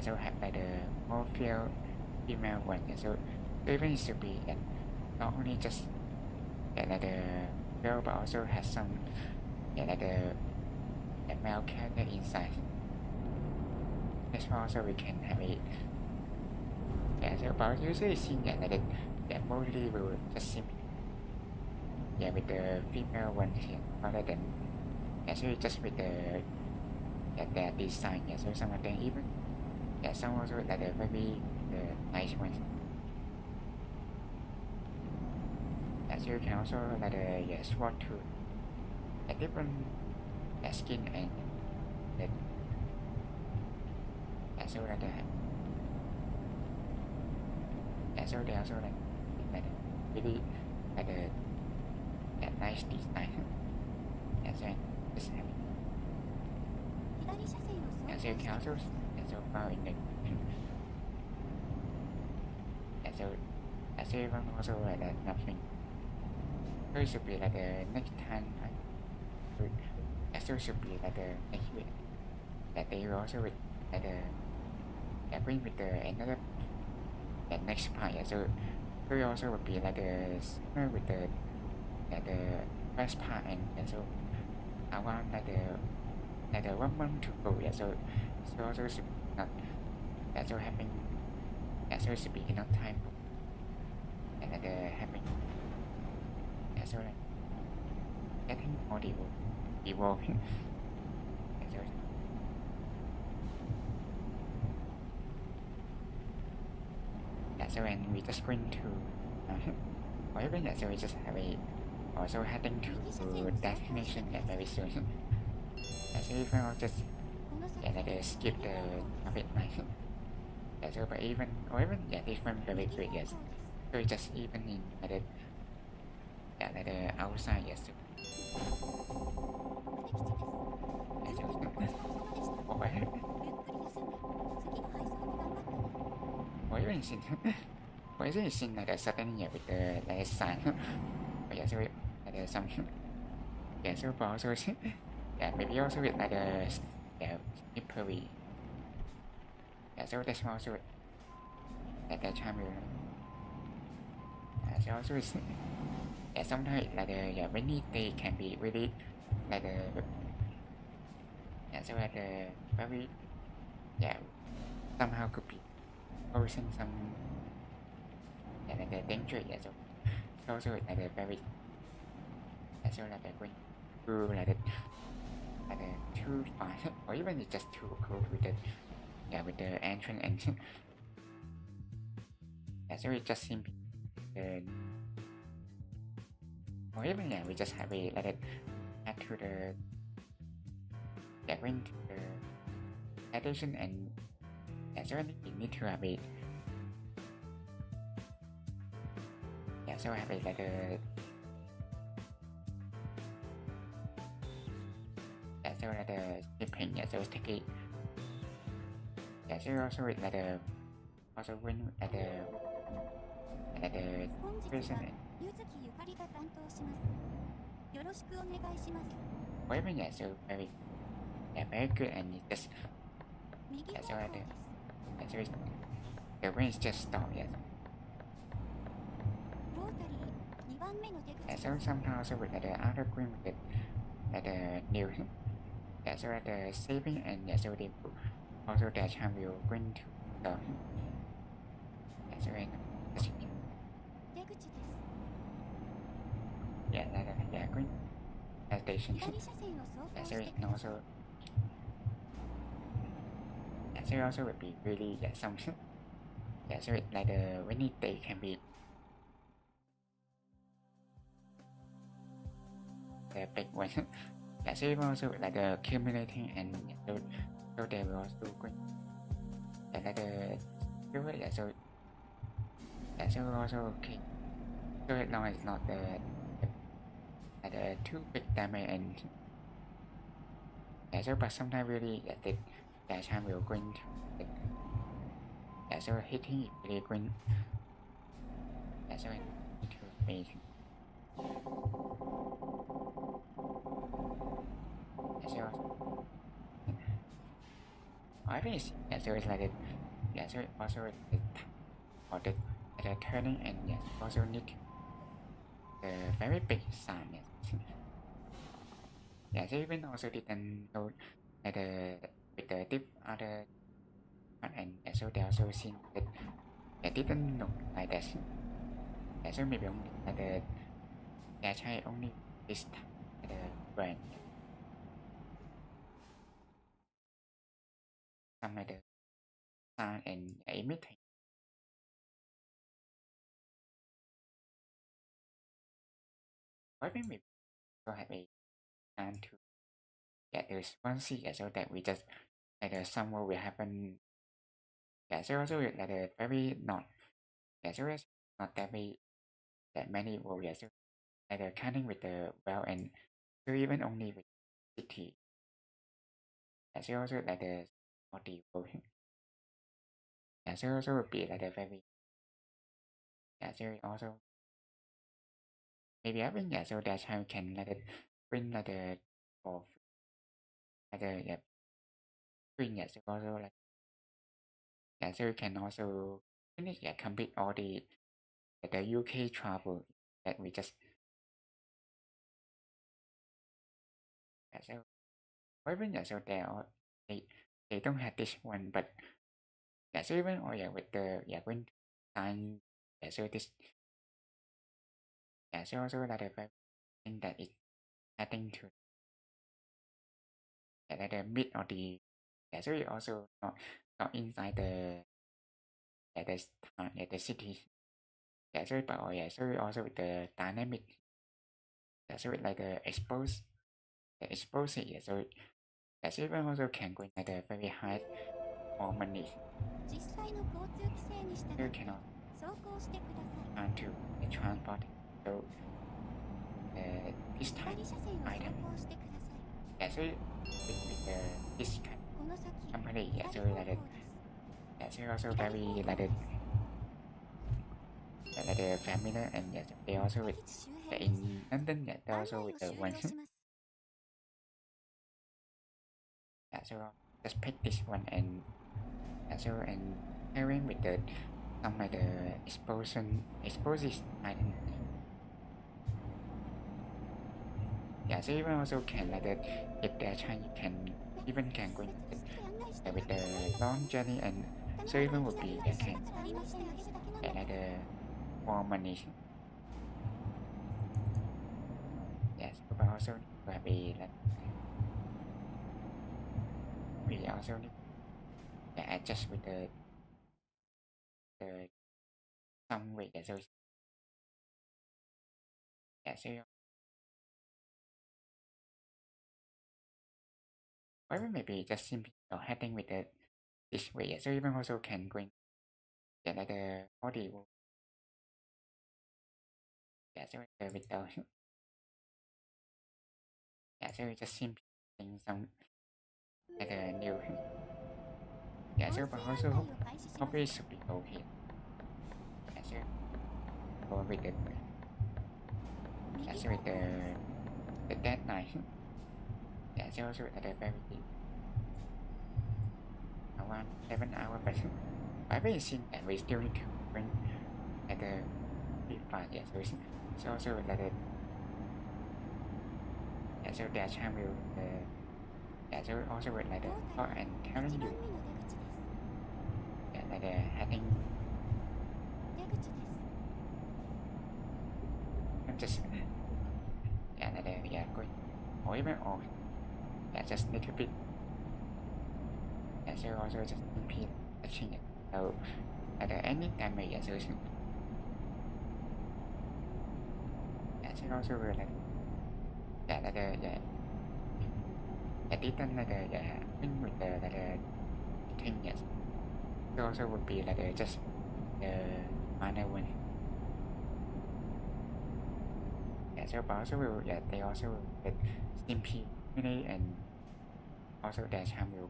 so have like the more female one so even it should be not only just like the girl but also has some like the male character inside that's also we can have it so but usually see like that mostly will just simply with the female one here rather than so just with the their design so some of them even some also like the very nice ones so you can also like swap to a different skin and so like so they also like really like nice design so just have 左車線を so you 走 can 行 also してください。 so found in so even also like nothing so it should be like the next time so it should be like the next week that they will also with like bring with the another next part so it also would be like with the first part and so around like the 1 month to go so also should not so having so it should be enough time and having so like getting more evolving so when we just going to or even so we just have a also heading to destination very soon so if I just この先 like skip the a bit nice so but even or even different very 右 good 方向 yes です。 so it's just even in like the outside yes 目的地です。ゆっくりお疲れ様でした。 or ゆっくり休んで、次の配送に頑張ってね。 or even sin or even sin like the sudden with the like sign but so like some so but also maybe also with like yeah, slippery. Yeah, so that's also at that time so also is yeah, sometimes like the yeah, rainy day can be really like the yeah, so at the very yeah, somehow could be posing some yeah, like the danger. Yeah, so also like the very yeah, so like the going through like the too fast or even it's just too close with the yeah, with the entrance and yeah, so it just seems or even yeah, we just have a like it add to the yeah, going to the addition and yeah, so I think we need to have a yeah, so I have a like a yeah, so like the shipping yeah, so take it yeah, so also with like the also when like the 本日 person は柚月ゆかりが担当します。よろしくお願いします。 or even yeah, so very yeah, very good and it just 右 yeah, 方 so 向 like です。 yeah, so it's, the rain is just stop yeah, ロータリー2番目の出口 yeah, です。 so sometimes also with like the outer green with the like the new yeah, so like the saving and yeah, so they also that time will bring to the yeah, so and出口です。 yeah, like yeah, green station 左車線を走 yeah, 行 so して it ください。 also yeah, so also would be really yeah, some yeah, so it like the rainy day can be the big one yeah, so it also like the accumulating and yeah, so they will also green yeah, like the yeah, so yeah, so also okay, so as long as it's not the like the too big damage and yeah, so but sometimes really yeah, the time will going to yeah, so hitting it really going yeah, so it need to be yeah, so I think it's yeah, so it's like it yeah, so it also the or the turning and yes also need the very big sound yes yeah, so even also didn't know like the with the deep other one and yeah, so they also seen that they didn't know like that yeah, so maybe only like the yeah, try only this time the brain some like the sound and yeah, imitate I think maybe so have a time to get the response yeah, so that we just like the somewhere will happen yeah, so also like the very not yeah, so it's not that very that many will yeah, so like the counting with the well and so even only with city yeah, so also like the body will yeah, so also would be like the very yeah, so also maybe having yeah, so that time can like the bring like the of like the yeah, bring yeah, so also like yeah, so you can also finish yeah, complete all the UK travel that we just yeah, so or even yeah, so they they don't have this one but yeah, so even or yeah with the yeah when time yeah, so this yeah, so also like the very thing that is adding to yeah, like the mid or the yeah, so it also not inside the yeah, yeah, the city yeah, so but oh yeah, so also with the dynamic yeah, so it like the expose it yeah, so yeah, so even also can go like the very high more money 実際の交通規制に従 so you って cannot 走行してください。 turn to the transport so this 左 time 車線を走 item 行してください。 yeah, so with the this kind この先 company yeah, 左 so 方 like the 向です。 yeah, so also 左 very 方向 like で the す。 like the familiar and yeah, they also with 出口周 yeah, 辺です。 in London yeah, they 案内 also を with the 終 one 了します。yeah, so just pick this one and yeah, so and pairing with the some like the exposes item. Yeah, so even also can like that if they're trying you can even can go with the long journey and so even would be that can like the more money. Yes, but also will be like we also need to adjust with the some way so yeah so or maybe just simply heading with the this way so even also can go in yeah like the audio yeah so with the yeah so just simply some like the new yeah so but also hopefully should be okay yeah so go with the yeah so with the deadline yeah so also at the very around 7 hours but I really think that we still need to bring at the big part yeah so also like the yeah so their time will yeah so also with like the thought and telling you yeah like the heading not just yeah like the yeah going or even or yeah just a little bit yeah so also just repeat touching it so at the any damage yeah so yeah so also will like yeah like the yeah didn't like the yeah with the like the thing yes so also would be like the just the minor one yeah so but also will yeah they also will get simply and also their time will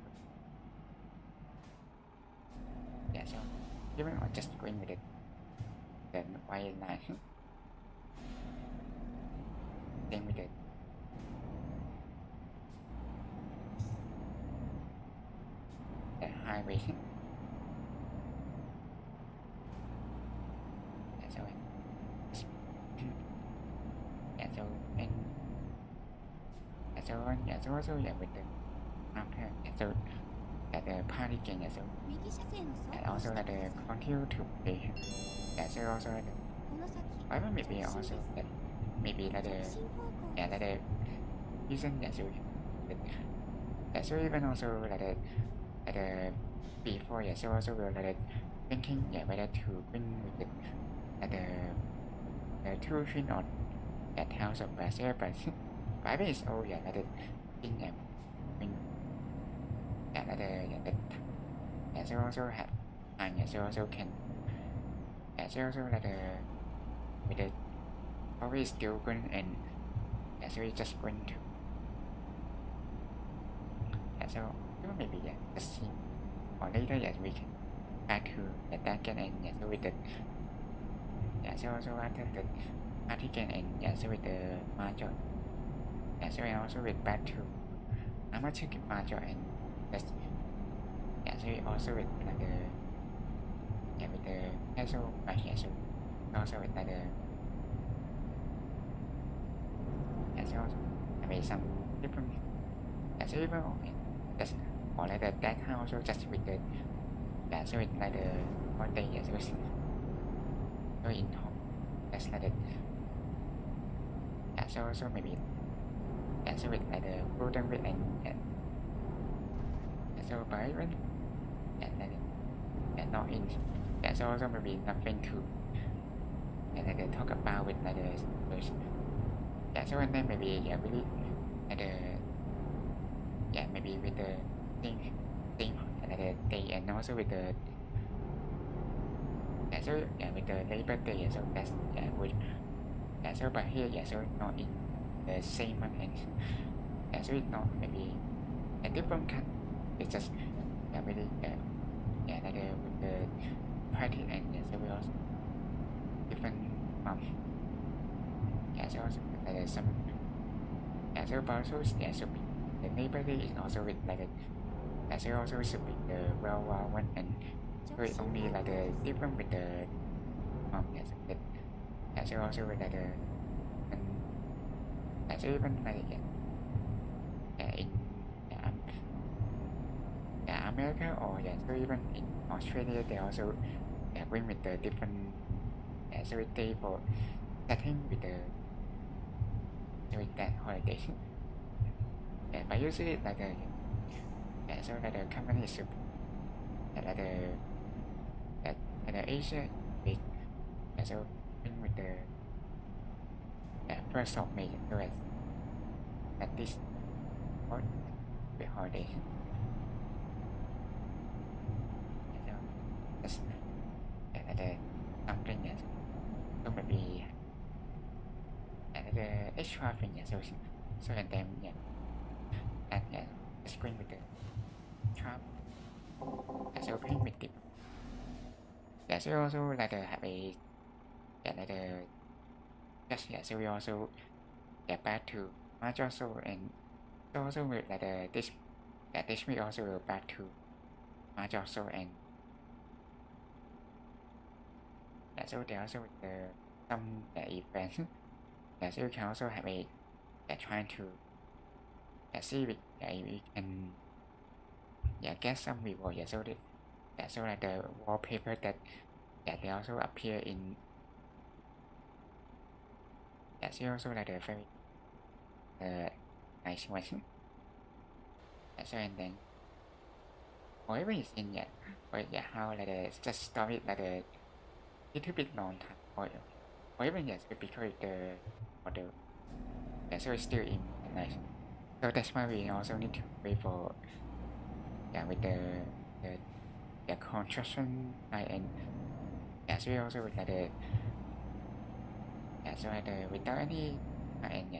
yeah so even or just going with it then why not then with it the highway yeah so yeah so and yeah so also yeah with the after yeah so at the party game yeah so 右車線を and 走 also 行 like してく the ださい continue to play yeah so also like the この先 I mean maybe 直進 also です that maybe like 直 the 進方向 yeah like the reason yeah so yeah so even also like the before yeah so also will like the thinking yeah whether to bring with it like the two thing on that house of Brazil but I think it's all yeah like the thing yeah bring yeah like the yeah the yeah so also have and yeah so also can yeah so also like the with the probably still going and yeah so it's just going to yeah so maybe yeah just see or later yeah we can back to the target and yeah so with the yeah so also after the article and yeah so with the major yeah so and also with back to amateur major and just yeah so also with like the yeah with the casual yeah so also with like the yeah so also maybe some different yeah so even just or like the that also just with the yeah so with like the one day yeah so in home just like the yeah so also maybe yeah so with like the golden with and yeah so but even yeah like yeah not in yeah so also maybe nothing to yeah like the talk about with like the yeah so and then maybe yeah really like the yeah maybe with the thing like the day and also with the yeah so yeah with the labor day yeah so that's yeah with yeah so but here yeah so not in the same month and yeah so it's not maybe a different kind it's just yeah really yeah like the with the party and yeah so we also different month yeah so also like some yeah so but also yeah so the labor day is also with like as I also speak the World War One and so it only like the different with the yes, but as I also with like the and as even like in America or so even in Australia they also bring with the different activity for setting with the with that holiday. But usually like the so like the company is like the Asia big so bring with the first of May so as at this for the holiday. So that's the something yes. So maybe the extra thing yes. So and then and screen with the trap so bring with it. So also like have a like the just so we also get back to March also and also with like this week also will back to March also and so they also with the some events so you can also have a trying to see with we can get some reward so that so like the wallpaper that they also appear in so also like the very nice one so and then or even is in or how like the just story like a little bit long time or even because the or the so it's still in nice so that's why we also need to wait for with the construction and so we also with like the so like the without any and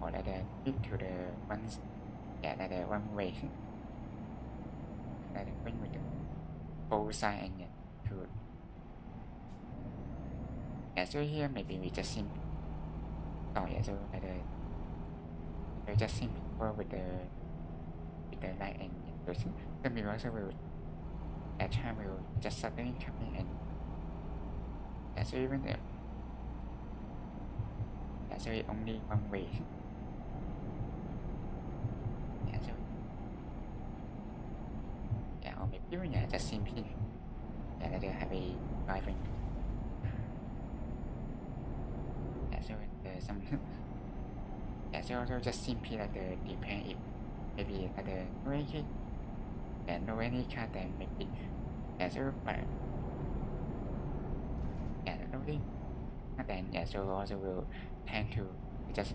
or like the give to the ones like the one way like the bring with the both side and to so here maybe we just simple so like the we just simple with the light and then we also will at time will just suddenly coming and so even if so it only one way so or maybe we just simply like they have a driving so there's some so also just simply like the depend if maybe like the no and no any car then maybe so but loading and then so also will tend to just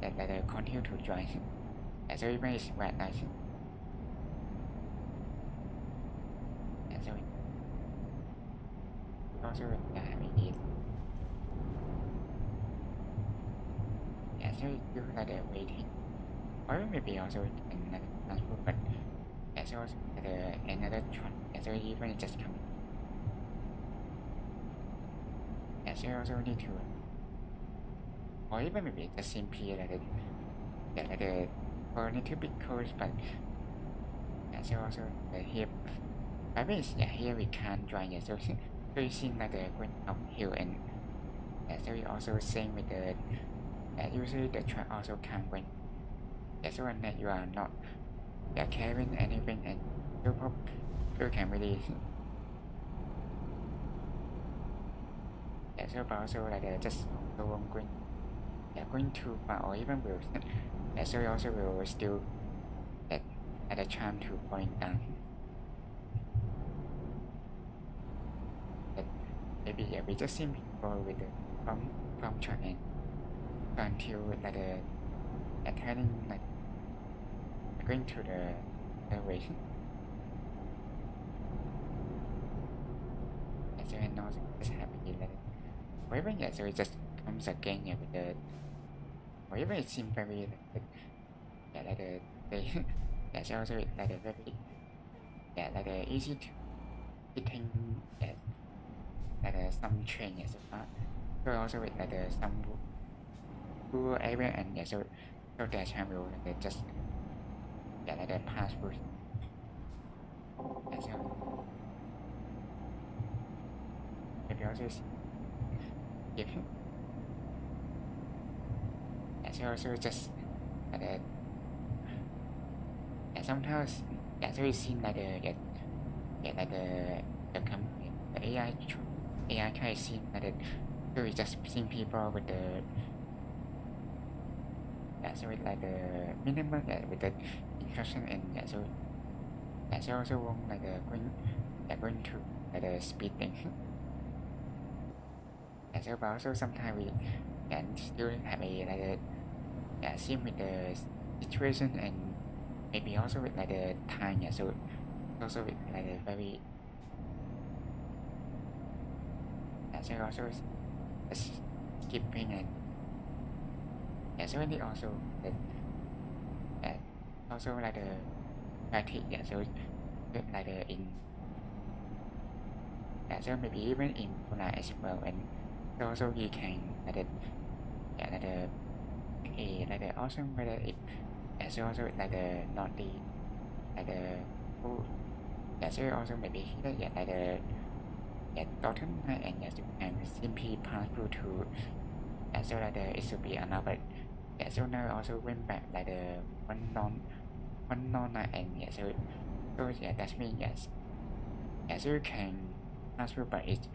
like continue to join so even is quite nice so also maybe so you like waiting or maybe also another transport but so also another truck so even just coming so also need to or even maybe just simply like the for a little bit close but so also here I mean here we can't join so you see like the going uphill and so we also same with the usually the truck also can when so when you are not carrying anything and you can really so but also like just going too far or even will so we also will still at a chance to falling down but maybe we just simply go with the from truck and until like the turning like going to the way so and also just happy like or even so it just comes again with the or even it seems very like the they so also like the very like the easy to hitting like some train so also with like the some rural area and so that time will just like the pass through maybe also give so also just sometimes so it seems like the AI try to see that so we just seeing people with the so with like the minimum with the instruction and so also won't like going to the speed thing. So but also sometimes we can still have a same with the situation and maybe also with like the time so also with like the very so also skipping and so it also also like the practice so like the in so maybe even in Fanart as well and so also you can like the awesome whether it so also like the not the like the food so also maybe here like the total and you can simply pass through to so like the it should be another so now also went back like the one non and so that means so you can pass through but it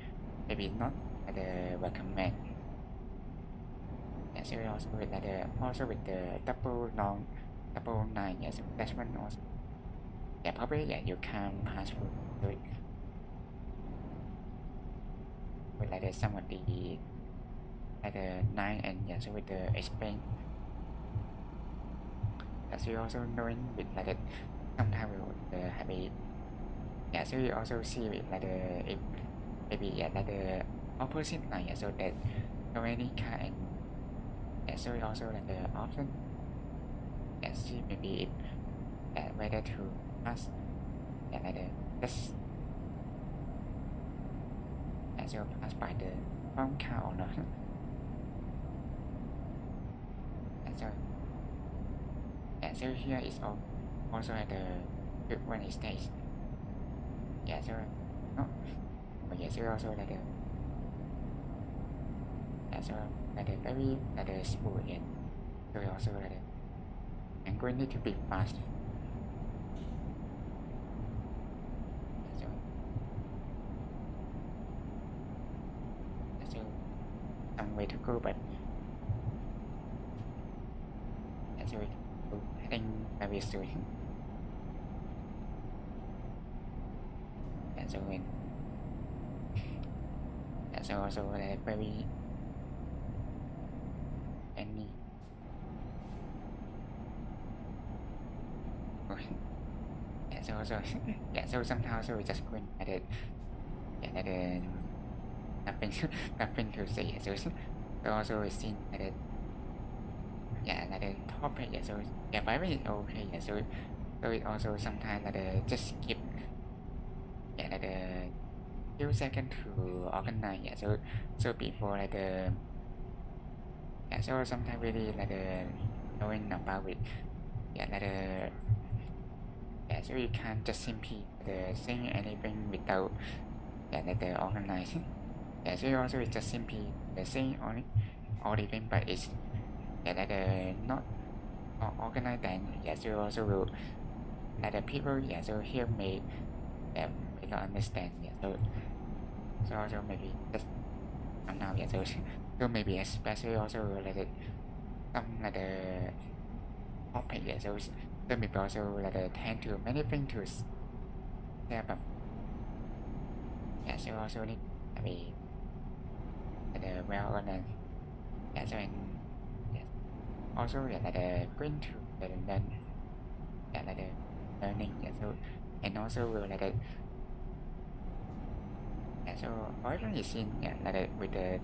maybe not like the recommend so also with like the also with the double nine so that's one also probably you can pass through it with like the some of the like the 9 and so with the explain so you also knowing with like the sometimes we would have a so you also see with like the if maybe like the opposite line so that so any car and so you also like the option see maybe if whether to pass like the just so pass by the front car or not so so here is also at the good one is stage so no so also like the so like the very like the smooth and so also like the and going need to be fast so some way to go but so I think very soon so when so also like very any so also so somehow so we just going at it at the nothing nothing to say so also we seen at it like the topic so very okay so it also sometimes like the just skip like the few seconds to organize so before like the so sometimes really like the knowing about it like the so you can't just simply saying anything without like the organizing so you also just simply saying only all the thing but it's like the not organized then so you also will like the people so here may not understand so also maybe just now so maybe especially also like some like the topic so maybe also like the tend to many things to say about so also need maybe the well organized so and also like the going to the learn like the learning so and also will like the so already seen like with the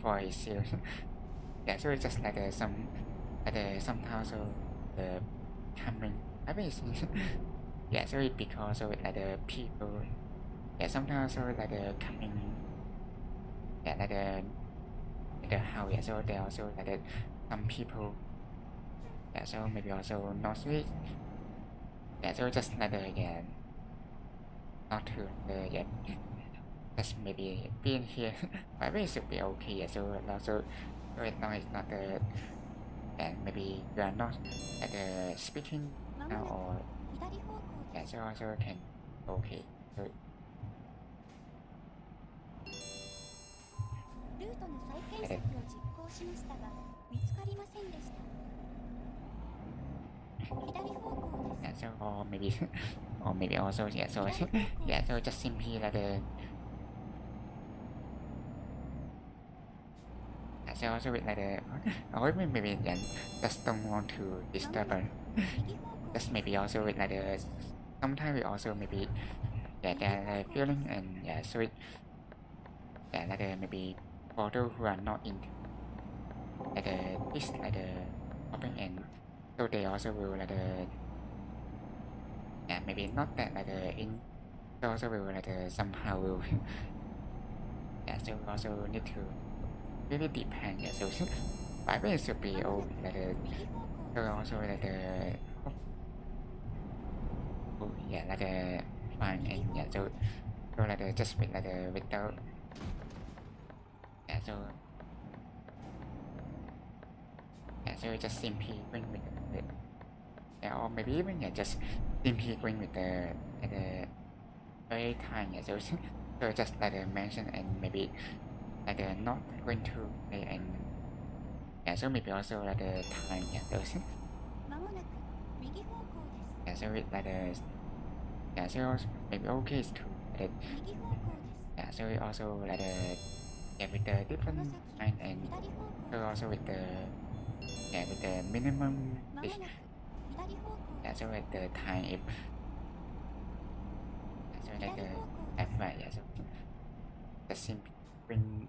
voice series so it's just like some somehow so the coming I mean so it because so like the people sometimes so like the coming like the how so they also like the some people so maybe also not sweet so just like the not to the just maybe being here probably should be okay. Yeah, so also so as long as not the and maybe you are not at the speaking ま now もなく or 左方向 yeah, です so also can okay. So ルートの再建策を実行しましたが見つかりませんでした左方向です yeah, so or maybe or maybe also yeah, so 左方向 yeah, so just simply like the yeah, so also with like the or maybe yeah, just don't want to disturb her. 右方向 Just maybe also with like the sometimes we also maybe yeah, the feeling and yeah, so it yeah, like the maybe for those who are not in like the this like the open end, so they also will like the yeah, maybe not that like the in, so also will like the somehow will yeah, so we also need to really depend yeah, so Bible should be まも all なく like the 右方 so 向 also like the oh, yeah, like the fine and yeah, so like the just with like the without yeah, so yeah, so just simply going with the yeah, or maybe even yeah, just simply going with the very time yeah, so so just like I mentioned and maybe like not going to and yeah, so maybe also like the time yeah, those まもなく右方向です yeah, so it like the yeah, so also maybe okay is to like 右方向です yeah, so it also like the yeah with the この different 先 time and 左方向 so also with the yeah with the minimum ま is もなく左方向 yeah, so at the time if yeah, so like 左 the 方向 advice yeah, so the simply bring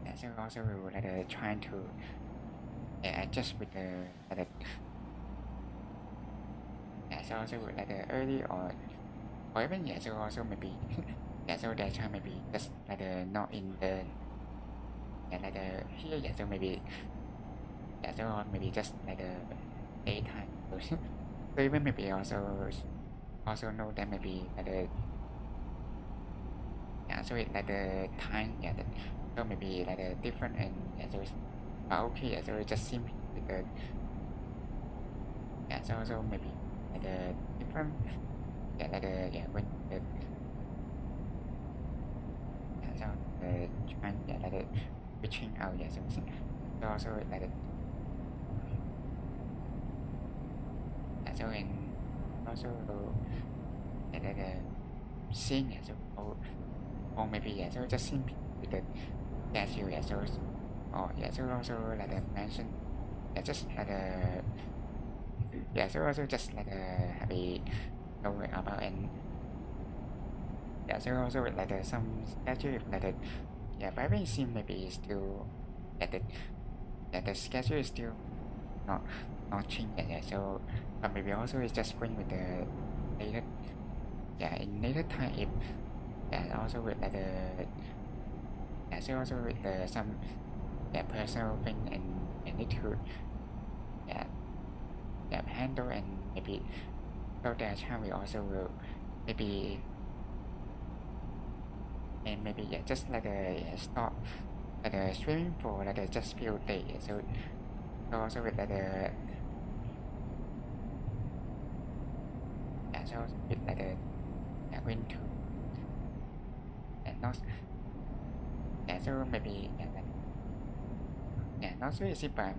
yeah, so also we will like trying to yeah, adjust with the like yeah, so also with like the early or even yeah, so also maybe yeah, so that time maybe just like the not in the yeah, like the here yeah, so maybe yeah, so maybe just like the daytime so even maybe also know that maybe like the yeah, so it like the time yeah, so maybe like the different and yeah, so it's but okay yeah, so it just seems with the yeah, so also maybe like the different yeah, like the yeah when the yeah, so the trying yeah, like the reaching out yeah, so also like the yeah, so and also yeah, like the seeing yeah, so or maybe yeah, so just simply with the statue yeah, so or yeah, so also like the mention yeah, just like the yeah, so also just like happy knowing about and yeah, so also with like some statue like the yeah, very seem maybe still yeah, the schedule is still not changed yeah, so but maybe also it's just going with the later yeah in later time if yeah also with like the yeah, so also with the some yeah personal thing and need to yeah yeah handle and maybe so that time we also will maybe and maybe yeah just like the yeah, stop like the swimming for like the just few days yeah, so also with like the yeah, so also with like the yeah going to and not yeah, so maybe yeah, like, yeah not so easy but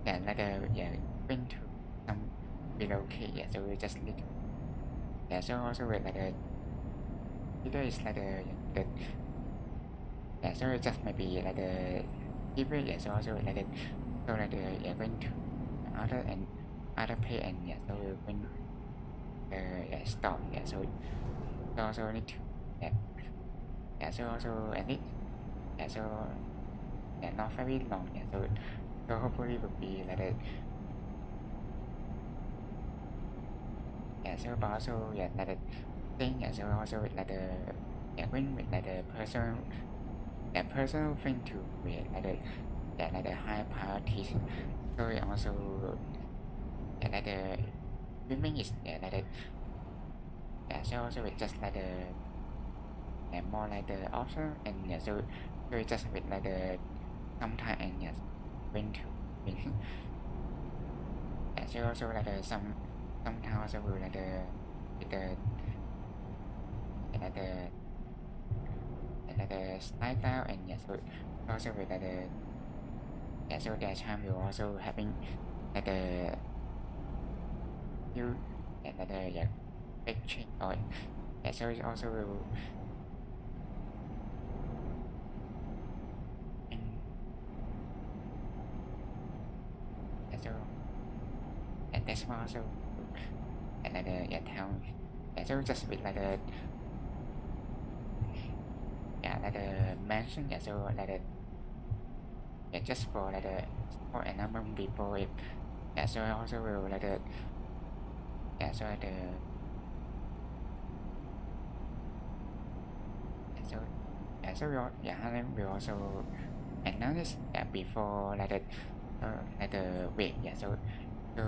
yeah like the yeah going to some relocate yeah, so we just little yeah, so also with like the either is like the yeah, so it just maybe like the people yeah, so also like the so like the yeah going to other and other pay and yeah, so when yeah stop yeah, so also need to yeah, yeah, so also at least yeah, so yeah not very long yeah, so hopefully will be like the yeah, so but also yeah like the thing yeah, so also like the yeah when with like the personal thing to create like the yeah like the high priorities so it also yeah like the swimming is yeah like the yeah, so also it's just like the more like the option, and yeah, so it's just with like the sometime and yes when to when yeah, so also like the sometimes also will like the with the like the style and yes, so also with like the yeah, so that time you also having like the you and like the yeah big change or yeah, so it also will and yeah, so and that's why also and like the yeah town yeah, so just with like the yeah like the mention yeah, so like the yeah just for like the for a number of people if yeah, so I also will like the yeah, so like the yeah, so yeah, so yeah, Hana will also acknowledge that before like the wait yeah, so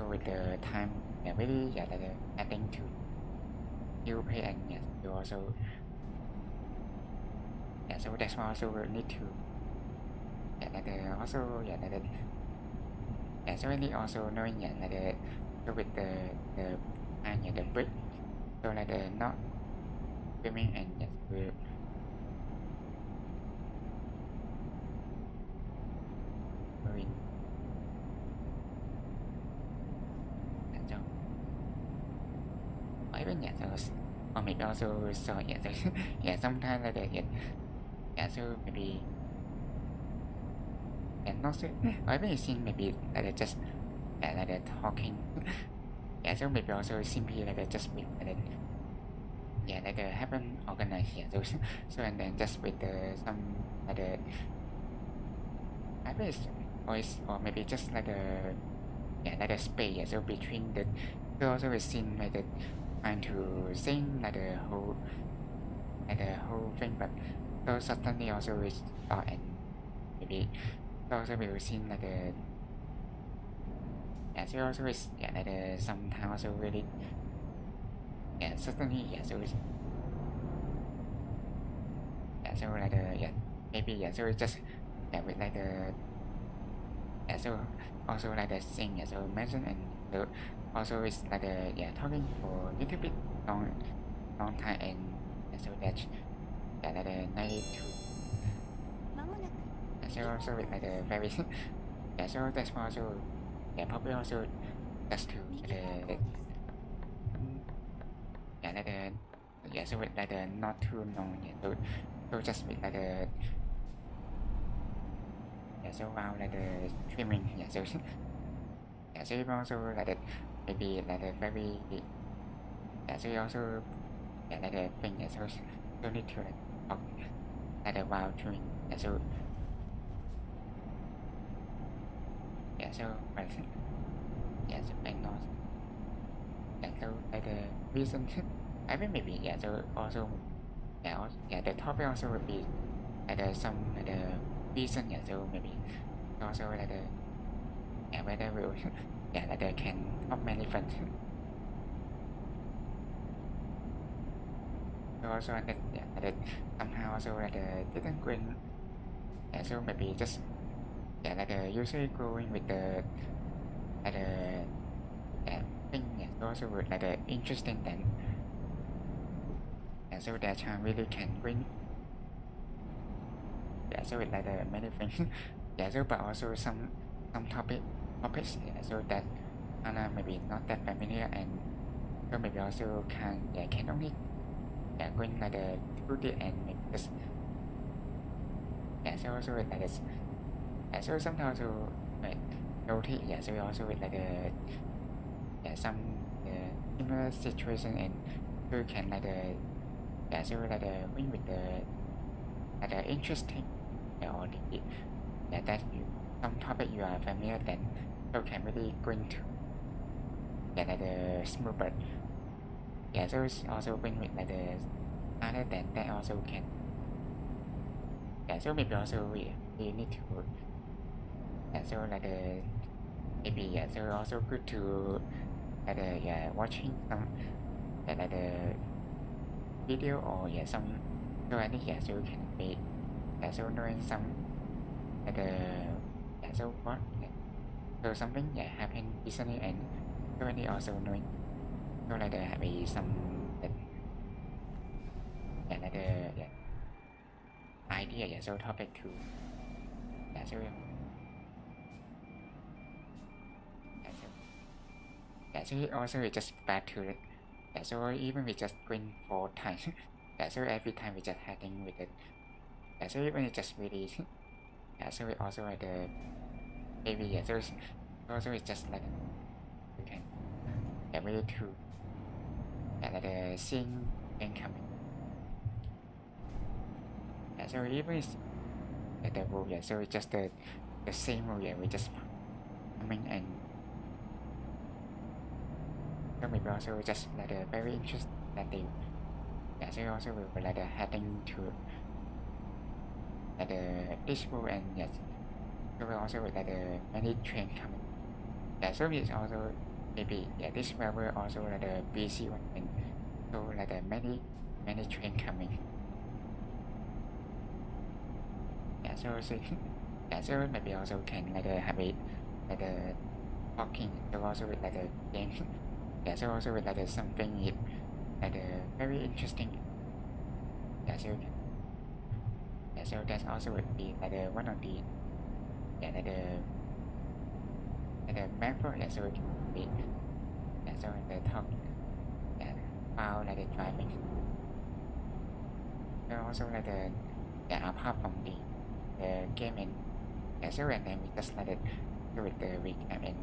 with the time yeah really yeah like the adding to you pay and yes you also yeah, so that's why also will need to yeah like the also yeah like the yeah, so I need also knowing yeah like the so with the and yeah the break so like the not swimming and yes will marine and so even yeah so or maybe also so yeah so yeah sometimes like the yeah so maybe and not so or even it seems maybe like the just yeah like the talking yeah so maybe also simply like the just with like the yeah like the happen organized yeah so so and then just with the some like the I think it's or maybe just like a yeah like a space yeah, so between the so also we seen like the trying to sing like the whole thing but so suddenly also we start and maybe so also we will see like the yeah so also is yeah like the sometimes also really yeah suddenly yeah so it's yeah so like the yeah maybe yeah so it's just yeah with like the yeah so also like the sing yeah so mention and so also it's like the yeah talking for a little bit long time and yeah, so that yeah like the need to まもなく yeah, so also with like the very yeah so that's why also yeah probably also just to 右 like 方向 the です yeah like the yeah so with like the not too long yeah so just with like the yeah so while like the streaming yeah so yeah so also like the maybe like the very yeah so also yeah like the thing yeah so need to like talk like the while streaming yeah so yeah so but yeah so I know yeah so like the reason I mean maybe yeah so also yeah yeah the topic also would be like the some like the reason yeah so maybe also like the yeah whether will yeah like the can have many friends so also like yeah like the somehow also like the didn't green yeah so maybe just yeah like the usually going with the like the yeah thing yeah so also with like the interesting then yeah so that time really can bring yeah so with like the many things yeah so but also some topics yeah so that Anna maybe not that familiar and so maybe also can only yeah going like the through the end maybe just yeah so also with like this yeah so sometimes also like notice yeah so we also with like the yeah some similar situation and so you can like the yeah so like the win with the like the interesting yeah, or the yeah that you some topic you are familiar then so can really go into yeah like the smooth but yeah so it's also win with like the other than that also can yeah so maybe also we need to yeah so like the maybe yeah so also good to like the yeah watching some yeah like the video or yeah some so I think yeah so you can be yeah so knowing some yeah so what yeah, so something yeah happen recently and so I think also knowing so have a some yeah yeah idea yeah so topic to yeah so yeah so also we just back to it yeah so even we just going for time yeah so every time we just heading with it yeah so even it just really yeah so we also maybe yeah so also it's just you can yeah really to yeah seeing incoming yeah so even it's the rule yeah so it's just the same rule yeah we just coming and so maybe also just very interesting that they yeah so also will be heading to this rule and yes so we also with many train coming yeah so it's also maybe yeah this will also the busy one and so many train coming yeah so yeah so maybe also can have it talking so also with game yeah so also with something it very interesting yeah so yeah so that's also would be one of the yeah macro yeah so it can be yeah so talk yeah about driving so also yeah apart from the game and yeah so and then we just do with the recap and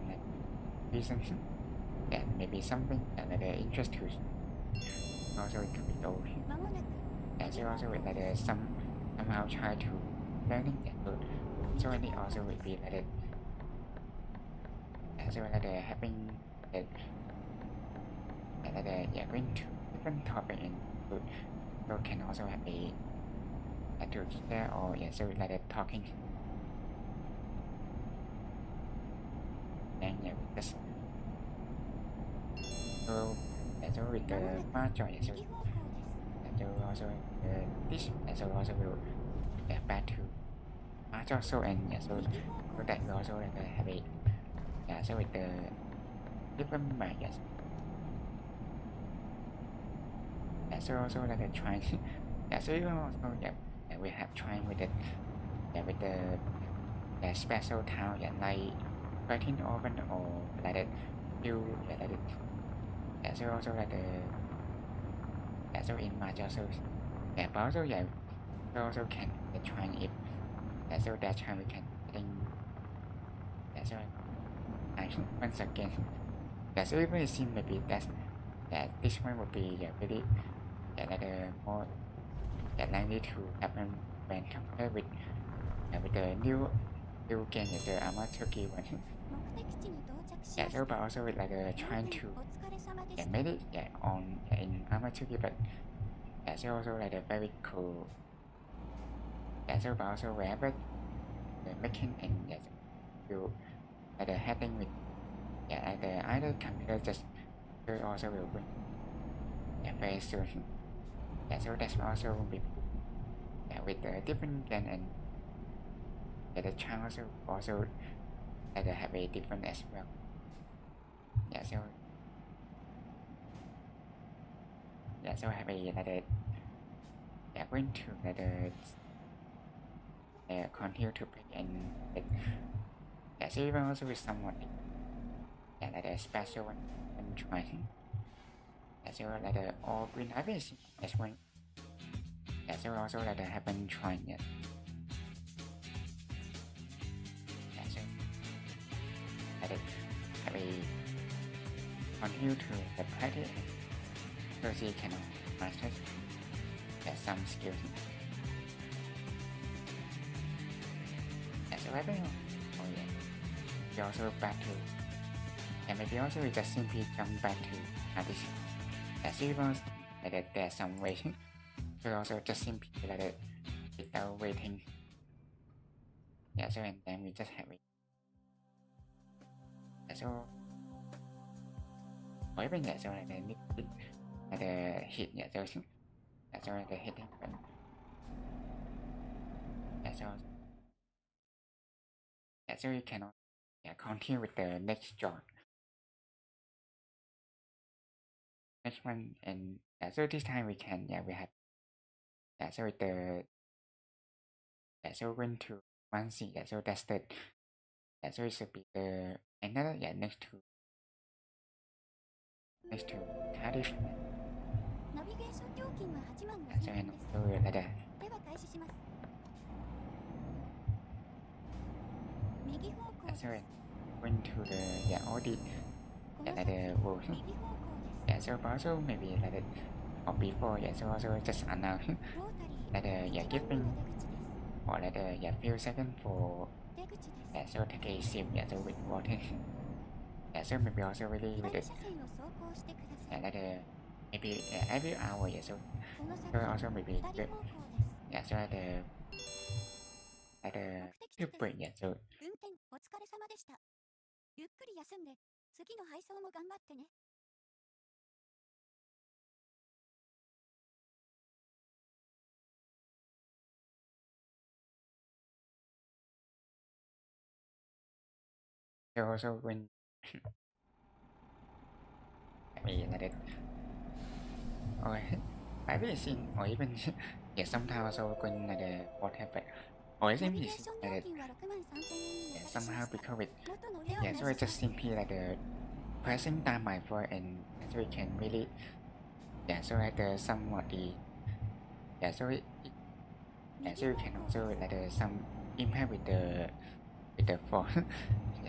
reason yeah maybe something interest to also it could be over here まもなく yeah so also with somehow try to learning yeah so and it also would be yeah so having yeah going to different topic and so can also have a to share or yeah so talking and yeah just so yeah so with the margin yeah so 右方向です so also this yeah so also will yeah back to margin also and yeah so 右方 so 向 that we also have a yeah so with the different yes yeah so also trying yeah so even also yeah we have trying with it yeah with the special town yeah like 13 open or you yeah yeah so also yeah so in March also yeah but also yeah we also can try it yeah so that time we can think yeah so once again yeah so even it seems maybe that's yeah this one would be yeah really yeah more yeah likely to happen when compared with the new game yeah the amateur game one 目的地に到着し yeah まし so た but also with 両 trying 名 to お疲れ様で yeah した made it yeah on yeah, in amateur game but yeah so also very cool yeah so but also wherever the making and yeah you heading with yeah either computer just so also will bring yeah very soon yeah so that's also will be yeah with the different game and yeah, the channel also have a different as well yeah so yeah so have a yeah going to continue to play and yeah so even also with someone yeah special one and trying yeah so all green habits as well yeah so also haven't trying yet yeah so have a continue to practice so she can master some skills as well oh yeah we also back to and maybe also we just simply jump back to this as even there's some way so also just simply without waiting yeah so and then we just have it yeah, so or even yeah so the hit yeah so Yeah, so the heading button. Yeah, so you can continue with the next job. Next one, and so this time we can we have so with the so going to one C, so that's the so it should be the another next to Cardiff. ナビゲーション料金は8万5 So 千 and 円です。 so like that. では開始します。右方向です。 So going to the all the この like 先 the world. 右方向です。 So also maybe like that or before so also just announce ロータリー like the 1番目 giving の出口です。 or like the few seconds for 出口です。 so take a sip so with water. So maybe also really with 左 it 車線を走行してください。 like the maybe every hour so この先 so also maybe 左 the 方向です。 so like the super so 運転お疲れ様でした。ゆっくり休んで、次の配送も頑張ってね。 so also when maybe like that or maybe seen or even sometimes also when like the what happened or ナ even ビゲー is ション like 料金は6万3千円に値下げし somehow ました。 because it 元のレオ so を it's 直 just します。 simply like the pressing down my voice and so we can really so like the somewhat the so so you can also like the some impact with the phone.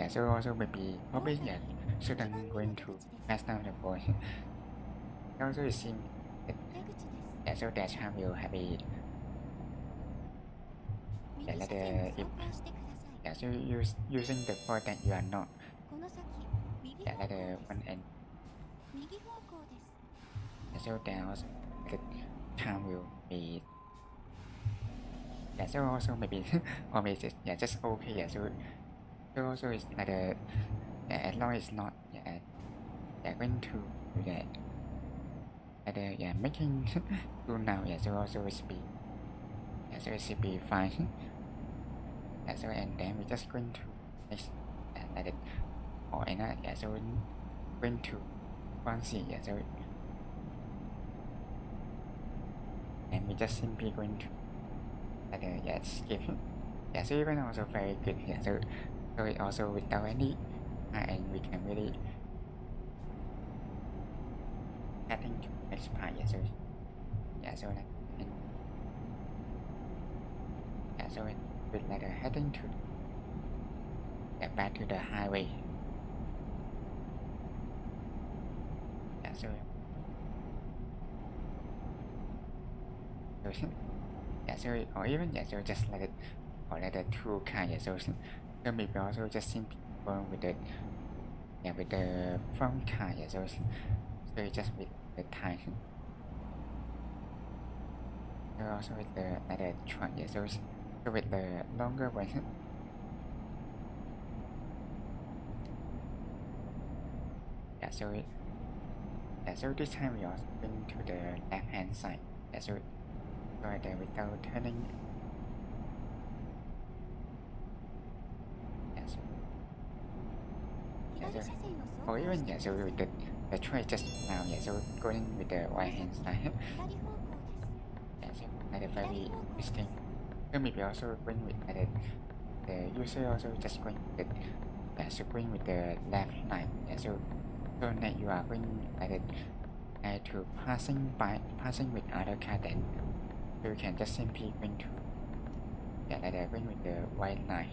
So also maybe probably shouldn't going to pass down the voice. Also it seems 出口です。 so that time will have a 右車 like 線を the 走 if 行してください。 so using the voice that you are not この先、右 like 方向 the です。 one and 右方向です。 so then also the time will be so also maybe or maybe just okay so also it's like the as long as it's not going to like the making do now so also it should be so it should be fine. So and then we just going to next like that or another so going to one C so and we just simply going to skip so even also very good so it also without any and we can really heading to next part so like and so it with like heading to back to the highway so so or even so just like it or like the two car so maybe also just simply going with the with the front car so just with the time so also with the like the truck so with the longer one so this time we also going to the left hand side so right there without turning so 左車線を走 or 行 even してくださ so い。 with the try just now so going with the この right 先 hand side 左方向です。 so like the very distinct so maybe also going with like the user also just going with the so going with the left line so that you are going like to passing with other car then so you can just simply going to like going with the white line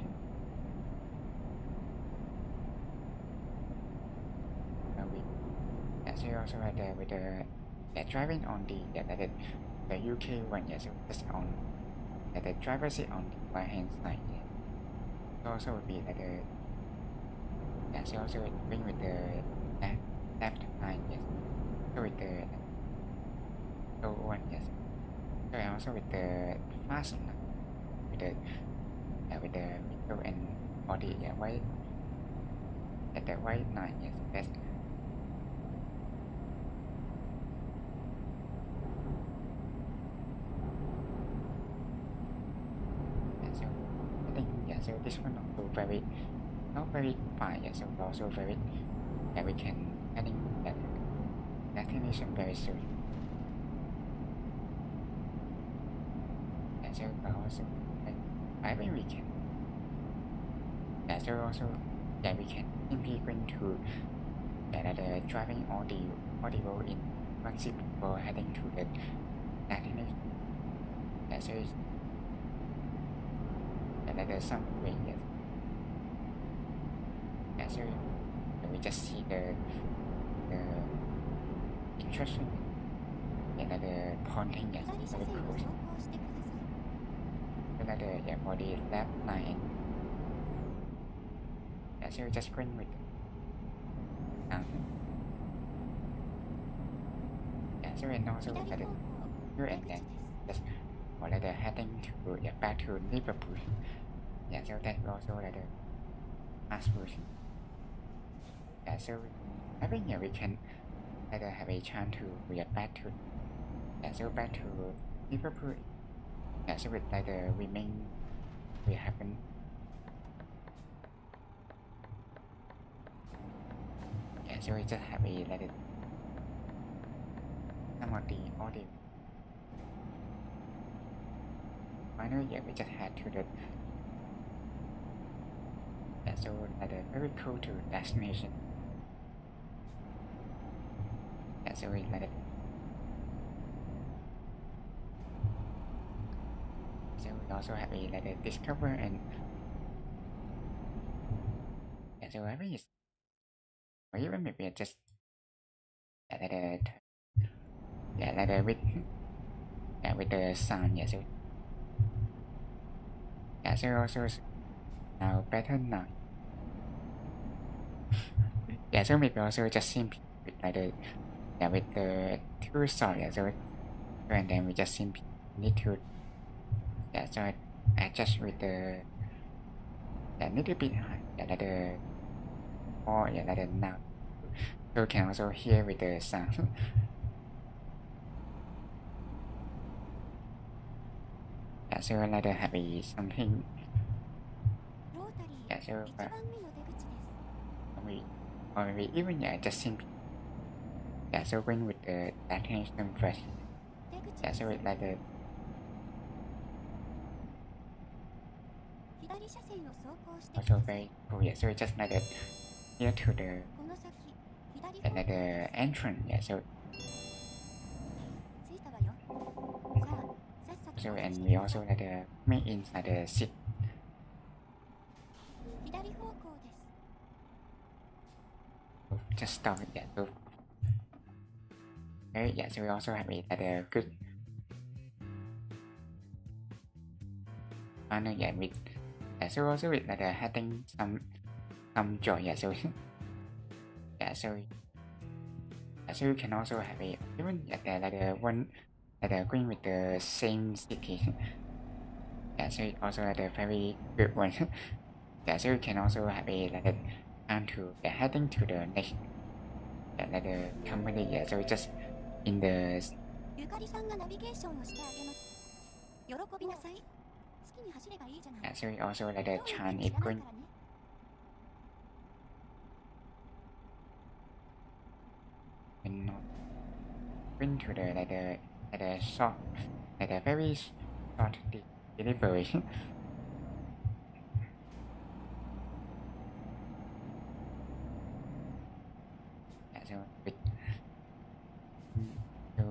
so you also like with the driving on the UK one so just on the driver seat on the right hand side so also would be like the so also going with the left line so with the low one so also with the fast one with the middle and body white at the white line that's so this one also very not very fine. Yeah, so also very yeah, we can adding that definition very soon. Yeah, so also I think we can. Yeah, so also yeah, we can simply going to the driving audio in worship before heading to the destination. Yeah, so it's there's some way. Yes. Yeah, so we just see the interesting and the pointing. Yes, 左車 very 線を cool. 走行してください。 Another yeah, for the left line. Yeah, so just going with yeah, so and also 左 like 方向 here 出 and 口 then です。 just or like heading to yeah back to Liverpool. Yeah, so that also like the fast food. Yeah, so I think yeah we can like have a chance to get back to yeah so back to Liverpool. Yeah, so with like the remain will happen. Yeah, so we just have a like the some of the audio. Finally, yeah, we just had to the yeah, so like the very cool to destination. Yeah, so we like so we also have a like a discover and yeah, so I think it's or even maybe just yeah, like the yeah like the with the sound. Yeah, so yeah, so also now better now. Yeah, so maybe also just simply with like the yeah with the two song. Yeah, so and then we just simply need to yeah so adjust with the yeah little bit high yeah like the or yeah like the now so you can also hear with the sound. Yeah, so like the have a something ロータリー yeah so 1番目の出口です。 we or maybe even yeah just simply yeah so going with the destination first. 出口 Yeah, so it like the 左車線を走行してく also ださい。 very cool. Yeah, so it just like the near to the この先左 yeah, 方 like 向 the entrance. Yeah, so 着いたわよ。さあ、さっさと so 降り and して we くださ also い。 like the make inside the seat. 左方向です。 So just stop it. Yeah, so very yeah. So we also have a like a good partner. Yeah, with yeah. So also with like the having some joy. Yeah, so yeah. So yeah, so you can also have a even like the one like the going with the same city. Yeah, so it also like a very good one. Yeah, so you can also have a like a time to yeah, heading to the next yeah, like the company. Yeah, so just in the ゆかりさんがナビゲーションをしてあげます。喜びなさい。好きに走ればいいじゃない。 yeah, so we also like ど the ういう chance 意 if 味知らない going からね。 when not going to the like the short like the very short delivery. Yeah, so with so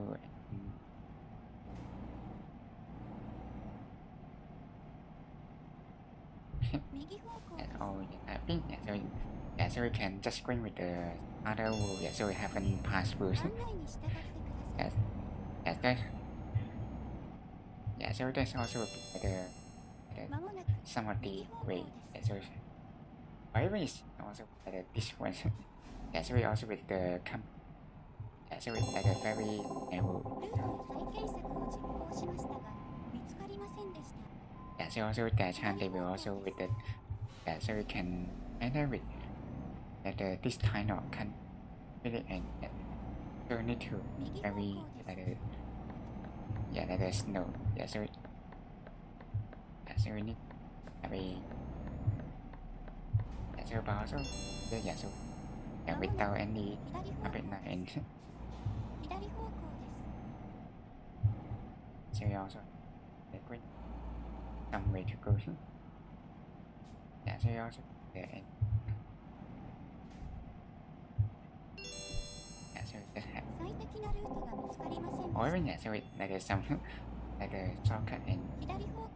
右方向 and です。 all yeah, I think yeah, so we can just going with the other rule. Yeah, so we haven't passed rules. 案内に従ってください。 Yes, yes, that yeah, so there's also the まもなく some of the 右方向 way. で Yeah, す。 so however is also this one. Yeah, so we also with the yeah, so it's like a very narrow. ルートの再検索を実行しましたが、見つかりませんでした。 Yeah, so also with the chance they will also with the yeah, so we can enter with this kind of can really and so we need to 右方 very 向です。 like the yeah like the snow. Yeah, so yeah, so we need to have a so but also yeah, so yeah, without any 左方 habit 向 and 左方向です so you also going some way to go yeah, so you also and yeah, so just have 最適なルートが見つかりませんで or し even yeah, so like there's some like a shortcut and た左方向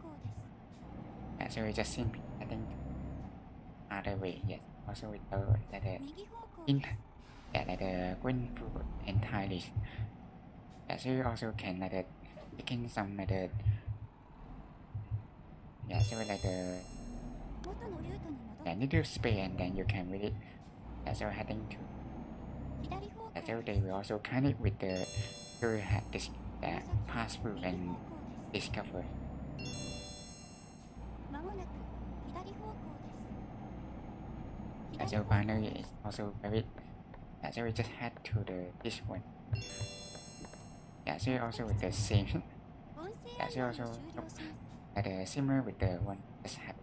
です yeah, so we just simply I think other way yes also with the like the 右方向 in です yeah, like the going through entirely yeah, so you also can like the taking some like the yeah, so like the 元のルートに戻 yeah, って little space and then you can really yeah, so heading to 左方 yeah, 向 so で they will also connect with the so you had this yeah, pass through 右方 and 向です discover まもなく左方向です yeah, 左 so 方向 finally で it's す also very yeah, so we just head to the this one yeah, so also with the same 音声 yeah, 案 so 内を also 終了します like similar with the one just happened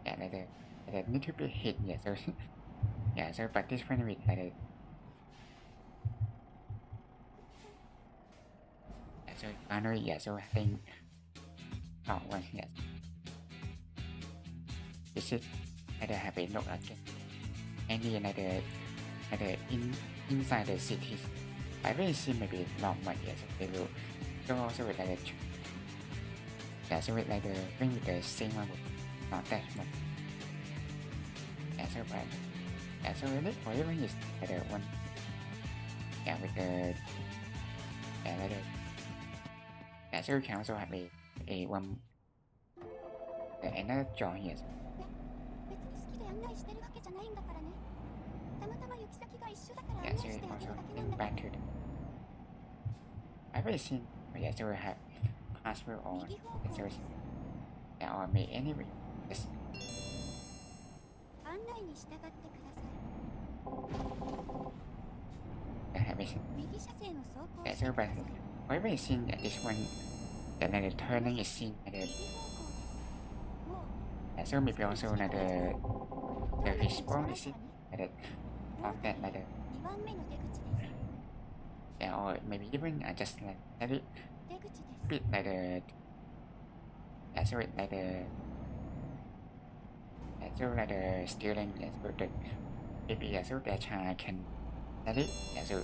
yeah, like little bit hit yeah, so yeah, so but this one with like yeah, so finally yeah, so I think oh one yes this is like have a look again and then like the inside the cities I really see maybe long one yes they will so also with like the yeah, so with like the bring with the same one with not that much yeah, so but yeah, so really or even is like the one yeah with the yeah like the yeah, so you can also have a one another job here 別に好きで案内してるわけじゃないんだからねたまたま行き先が一緒だから案 yeah, 内 so し you てあげ also るだけなん bring だから back to the I've really seen yeah, so we have password or 右方 yeah, 向 so です yeah, or may anyway just 案内に従ってください have it 右車線を走行 yeah, して so くだ but さい I've really seen that this one that like the turning is seen like the 右方向ですもう yeah, so maybe also like the どうなっても知ら respawn ない is か it らね like the of that like the 2番目の出口です yeah, or maybe even just like a little 出口です bit like the yeah, so it like the yeah, so like the steering yeah, so the maybe yeah, so the child can let it yeah, so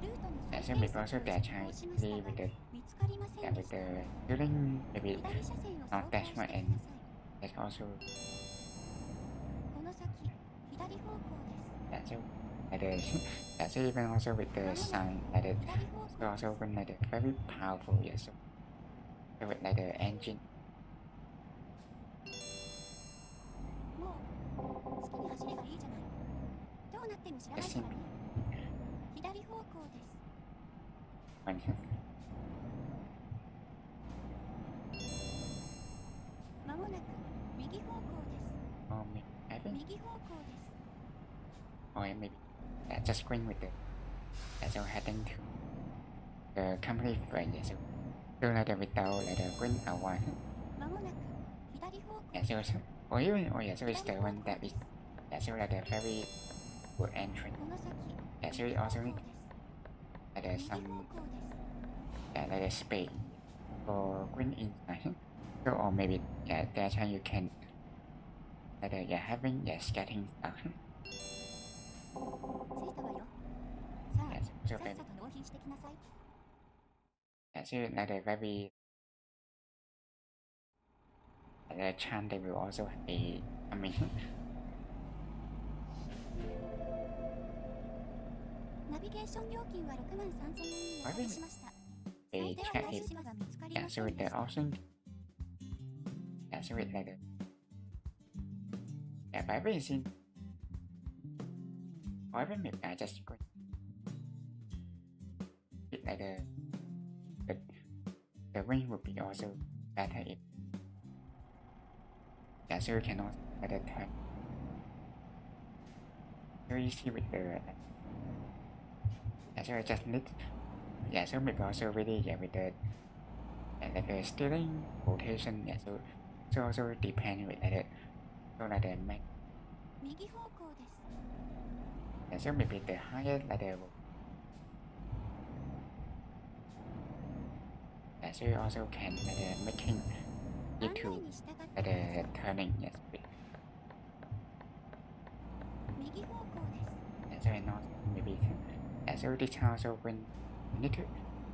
ルートの yeah, 最 so 低 maybe 速 also を the 実 child 行しました really が with the 見つかりませ yeah, んで with した the steering maybe 左車線を not 走 that 行して much くだ and さい that's also この先左方向です yeah, so like the yeah, so even also with the sound like the 左方 so 向 also when like the very powerful yeah, so with like the engine もう好きに走ればいいじゃないどうなっても知らない just から simply ね左方向です one まもなく右方向です or maybe I think 右方向です or maybe yeah, just going with the yeah, so heading to the company right yeah, so like the without like the going away まもなく左方向 yeah, so or even or yeah, so it's the one that is yeah, so like the very good entrance この先 yeah, so 右 it 方 also 向 need です like the 右方 some 向です yeah, like the space for going inside so or maybe yeah that time you can like the, yeah having yeah skating stuff 着いたわよさあ yeah, so さっ very さと納品してきなさい yeah, so like the very the chance they will also have a I mean ナビゲーション料金は6万3000円に値下げしました a では chat 開 if 始時が見つかり yeah, ませ so ん with で the した option yeah, so with like the yeah, but I've seen or even maybe I just go with like the ring would be also better if yeah, so you can also at the time very easy with the yeah, so I just need yeah, so maybe also really yeah with the like the steering rotation yeah, so also depend with like the so like the max. 右方向です。 Yeah, so maybe the highest like the yeah, so you also can like the making 案 it 内 to に従って like くださ the い。 turning yes. 右方向です。 Yeah, so and also maybe yeah, so this also when need to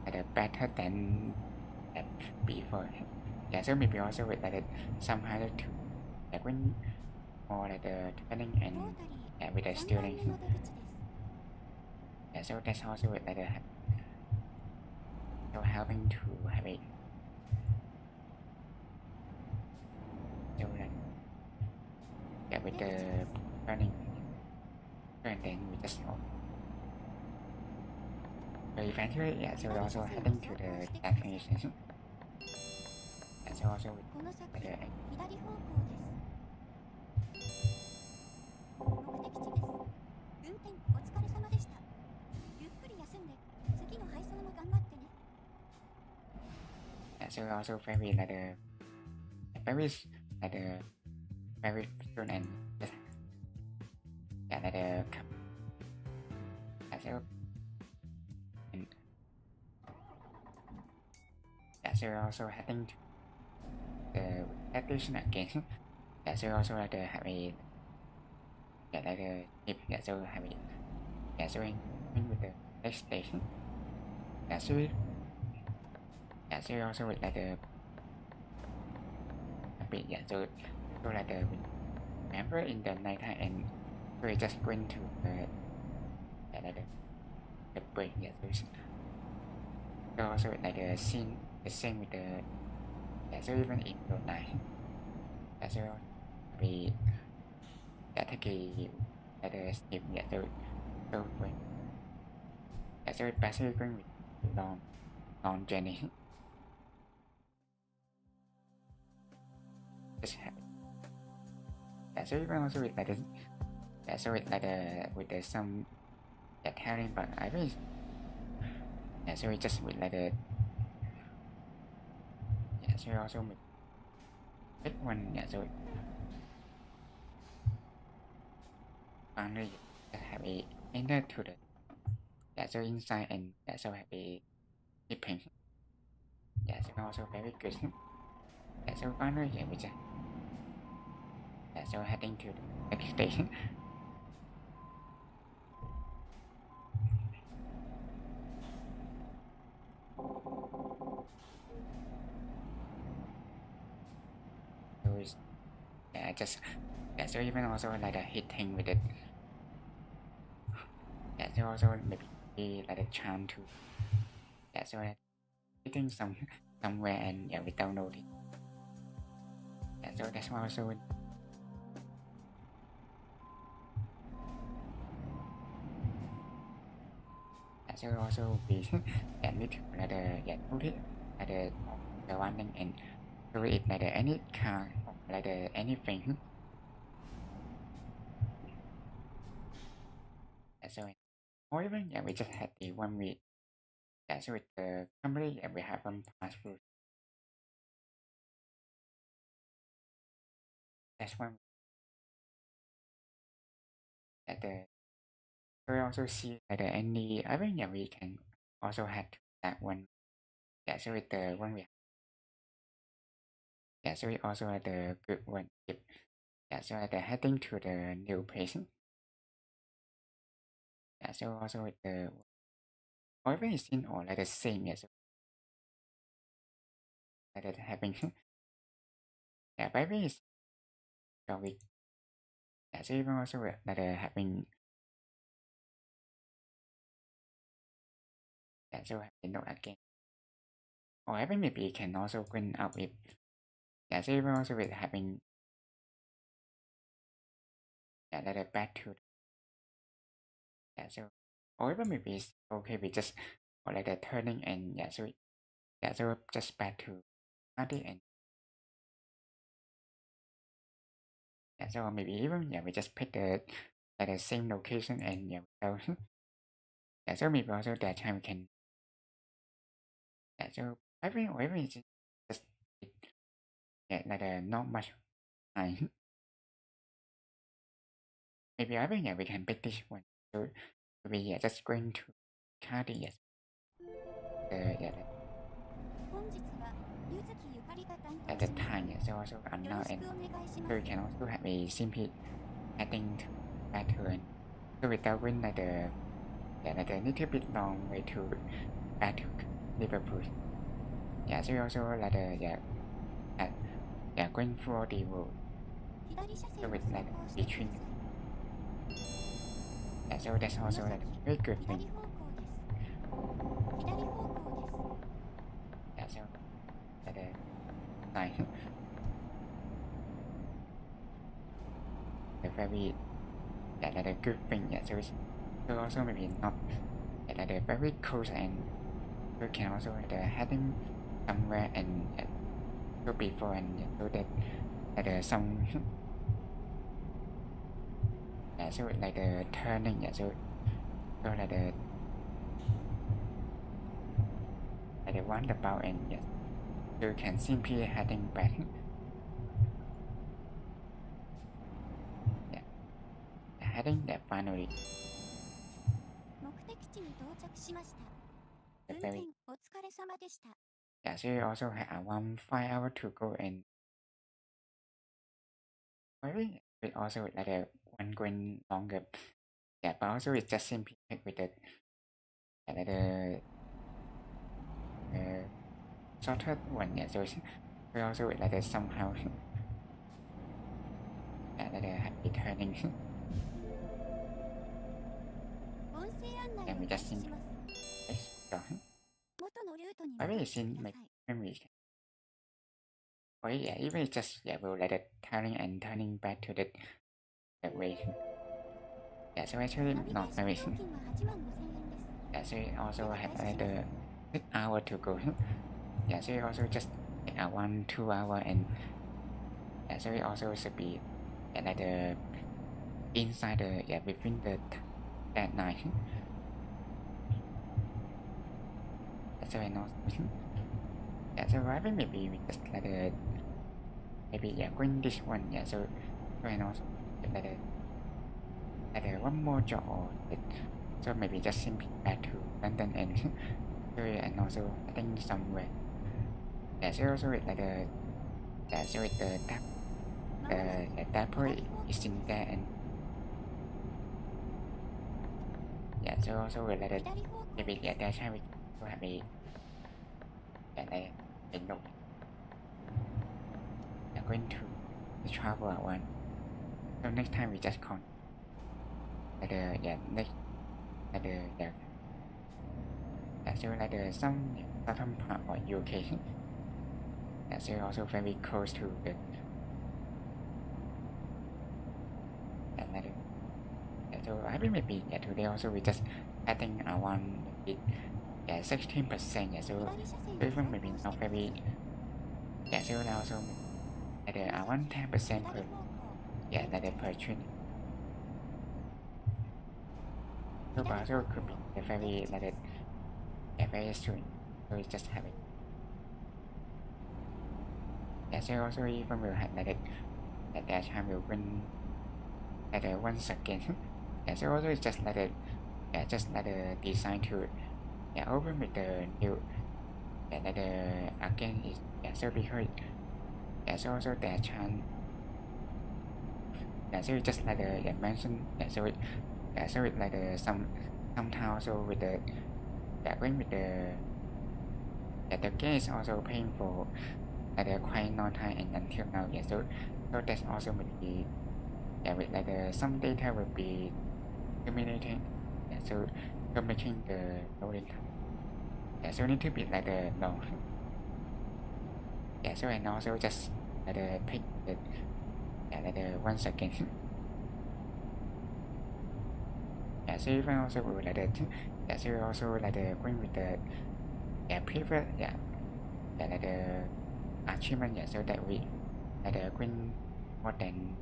like the better than before. Yeah, so maybe also with like the some higher to like when or like the turning ロー and タリ yeah, with the ー3番 steering. 目の出口です。 Yeah, so that's also with like the so helping to have it. So like yeah, with the turning and then we just so eventually yeah, so we're also heading to the destination. Yeah, so also with この先 like the 左方向です。目的地です。運転お疲れ様でした。ゆっくり休んで次の配送も頑張ってね。 yeah, so also very like the very like the very soon and just yeah like the yeah, so and yeah, so we're also heading to the destination again. Yeah, so also like the have a yeah like the if yeah so have a yeah so in with the next station. Yeah, so yeah, so also with like the bit yeah so like the remember in the nighttime and we're just going to yeah, like the break yeah so also like the scene the same with the yeah so even in the night yeah so we yeah take a like the sleep yeah so when yeah so basically going with long journey just have yeah so even also with like the yeah so with like the with the some yeah telling but I think yeah so we just with like the yeah so also with big one yeah so finally just have a enter to the yeah so inside and yeah so have a dipping yeah so also very good yeah so finally yeah we just yeah so heading to the next station so it's, yeah just yeah so even also like the hitting with it yeah so also maybe like a chance to yeah so hitting somewhere and yeah without notice yeah so that's why also yeah, so also we yeah need to like the yeah notice like the one thing and so it like the any car or like the anything yeah so or even yeah we just had the one week yeah so with the company yeah we have one passport that's one at the we also see like the any I think yeah we can also had that one yeah so with the one we yeah so we also had the good one yeah so at the heading to the new place yeah so also with the or even it's in or like the same yeah so like that having yeah maybe it's so we yeah so even also with like the having yeah so having no again or even maybe you can also bring up with yeah so even also with having yeah like the back to yeah so or even maybe it's okay we just or like the turning and yeah so just back to party and yeah so maybe even yeah we just pick the like the same location and yeah so yeah so maybe also that time we can yeah so I think or even it's just yeah like not much time maybe I think yeah, we can pick this one. So we yeah, just going to card yes. Yeah, 本日は柚木ゆかりが担当 at the します time yes, so also よ unknown ろし and くお願いしま so we す can also have a simply adding to pattern. So without win like the yeah, like a little bit long way to back to Liverpool. Yeah, so also like the yeah, going for the road. 左車 So 線を with 走 like 行してくだ between さい yeah, so that's この also 先 like very good 左 thing. 方向です左方向です Yeah, so like the nice. The very yeah, like a good thing. Yeah, so it's so also maybe not yeah, like a very close and we can also like heading somewhere and go before and yeah, so that like some yeah, so like the turning yeah, so like the roundabout and yes, so you can simply heading back. Yeah, heading there finally. 目的地に到着しました The 運 very 転お疲れ様でした yeah, so you also have around 5 hours to go and maybe it also like a one going longer. Yeah, but also it's just simply with the like the shorter one. Yeah, so we also like the somehow yeah, like the happy turning. 音声案内 And を we 開 just 始し simply ます explore. 元のルートに Maybe 戻っ it's てく in だ like さい when we or yeah, even it's just yeah, we'll let it turning and turning back to that way. Yeah, so actually ナビゲ not ーション very 料金は8万5千円です yeah, so it also have another 6 hours to go. Yeah, so it also just take 1-2 hours and yeah, so it also should be another inside the yeah within the that night. Yeah, so I know. Yeah, so I think maybe we just like the maybe yeah going this one yeah so I know like the one more job or so maybe just simply back to London and so and also I think somewhere yeah so also with like the yeah so with the tap まもなく that 左 point 方向 is で in す there and yeah so also with like the 左方向 maybe です yeah that time we will have a yeah like a note yeah going to the travel one so next time we just con like the yeah next like the yeah so like the some southern part of UK yeah, so also very close to the yeah, like the, yeah, so I think maybe yeah today also we just adding one maybe yeah 16% yeah so 左車線を even 走 maybe 行して not くださ very い yeah so now also like the この one 先 10% 左 per 方向 yeah like the per train so but also could be the very like the yeah very soon so it's just having yeah so also even will have like the at that time will win like the once again yeah so also it's just like the yeah just like the design to yeah open with the new yeah like the again is yeah so because yeah so also their chance yeah so it's just like the yeah mentioned yeah so it yeah so it like the somehow also with the yeah going with the yeah the game is also paying for like the quite long time and until now yeah so that's also would be yeah with like the some data will be accumulating yeah so making the loading time yeah so need to be like the long yeah so and also just like the pick the yeah like the 1 second yeah so even also will like the yeah so also like the going with the yeah previous yeah like the achievement yeah so that we like the going more than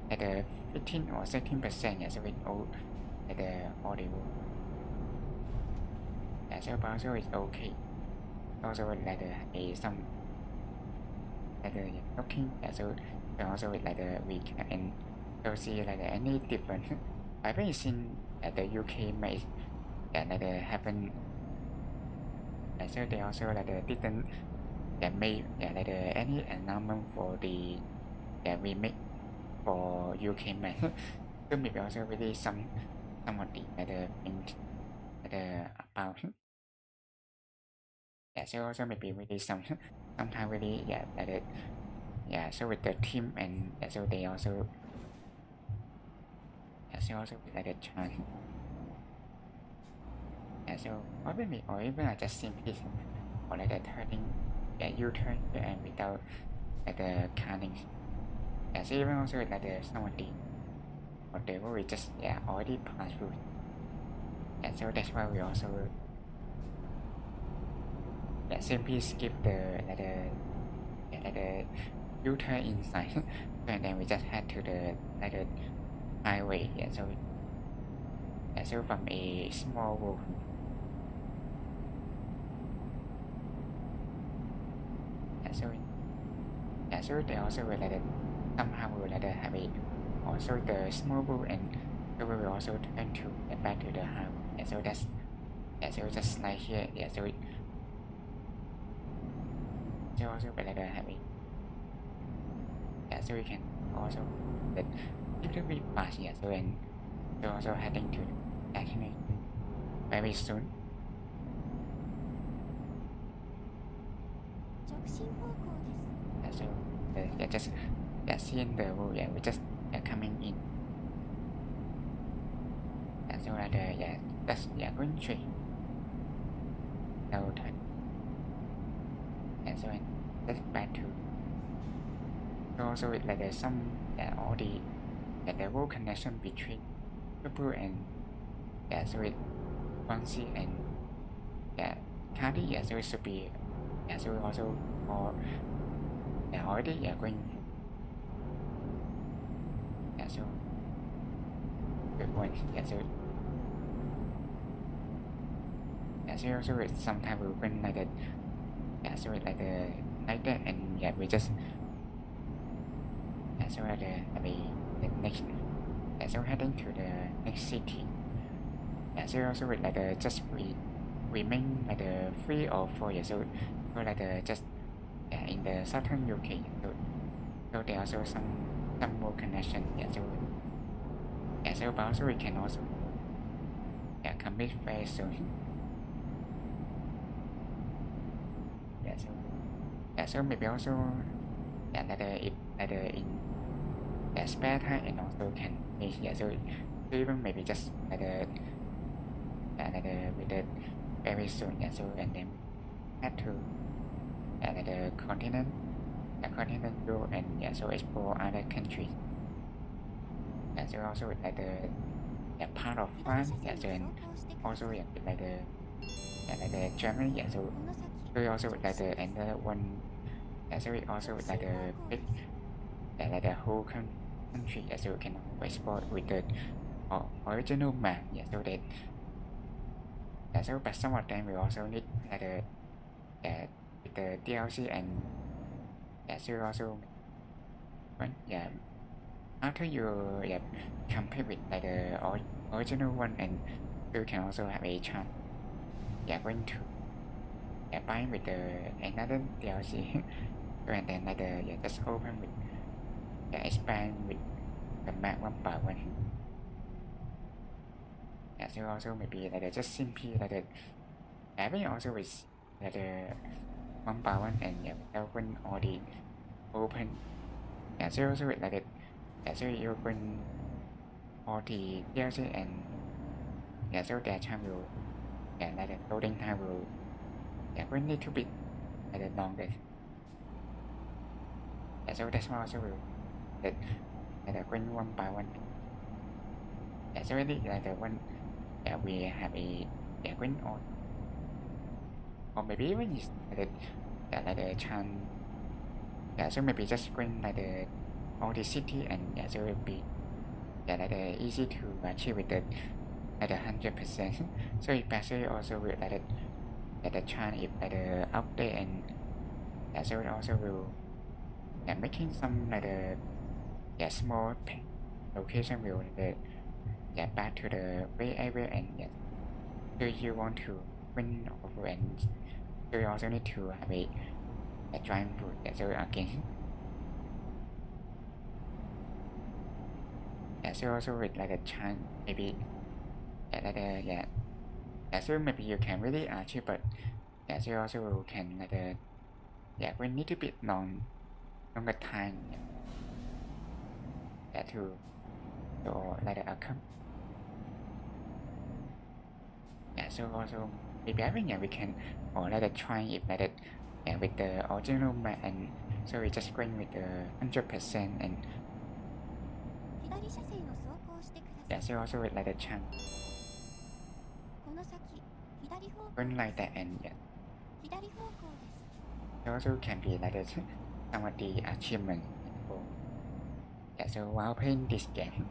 like the 15 or 16% yeah so it all like the audio yeah so but also it's okay also like the a some like the yeah, talking yeah so also with like the recap and So see like any different. I think in the UK may like happen. So they also like didn't make like any announcement for the remake for UK may. So maybe also really somewhat the thing about. So also maybe really sometimes really so with the team and so they also so also with like the chance so or maybe or even just simply or like the turning U-turn and without the canning so even also like the somebody or they will just already pass through so that's why we also simply skip the U-turn inside and then we just head to the highway so from a small road so they also will somehow will have a also the small road and so we will also turn to get back to the highway so that's so just like here so also will have a so we can also that little bit fast so and so also heading to actually very soon 直進方向です so just seeing the road we just coming in so just going straight no turn so and just back to so also with some all the road connection between Liverpool and so with Swansea and Cardiff so it should be so also for already going so good point so so also with sometimes we when like that so with like that and we just so the next so heading to the next city so also with just remain 3 or 4 years so just in the southern UK so there are also some more connection so but also we can also commit very soon so maybe also if in spare time and also can so even maybe just with the very soon so and then head to the continent go and so explore other countries so also with the part of France so and also with the Germany so we also with another one so we also with the big the whole country so we can explore with the original map so that so but some of them we also need with the DLC and so also when after you compare with the original one and you can also have a chance going to buy with the another DLC and then just open with expand with the map one by one so also maybe just simply having also with one by one and open already open so also with so you open all the DLC and so that time will loading time will going a little bit longer so that's why also will going one by one so really the one we have a going on or maybe even is the chance so maybe just going all the city and so it will be easy to achieve with the 100% so it basically also will the chance if the update and so it also will making some small location will get back to the way area and yes. So you want to win over and so you also need to have a giant root. Yeah, so again. Yeah, so also with like a chance maybe yeah. Yeah, so maybe you can really achieve, but yeah, so you also can yeah, we need to be longer time yeah, to outcome. Yeah, so also maybe I think yeah we can or try it yeah, with the original map and so we just going with the 100% and 左車線を走行してくださ yeah, い。 so also with a chance この先左方向 going で like す。 that and yeah, 左方向です。 so also can be some of the achievement for yeah, so while playing this game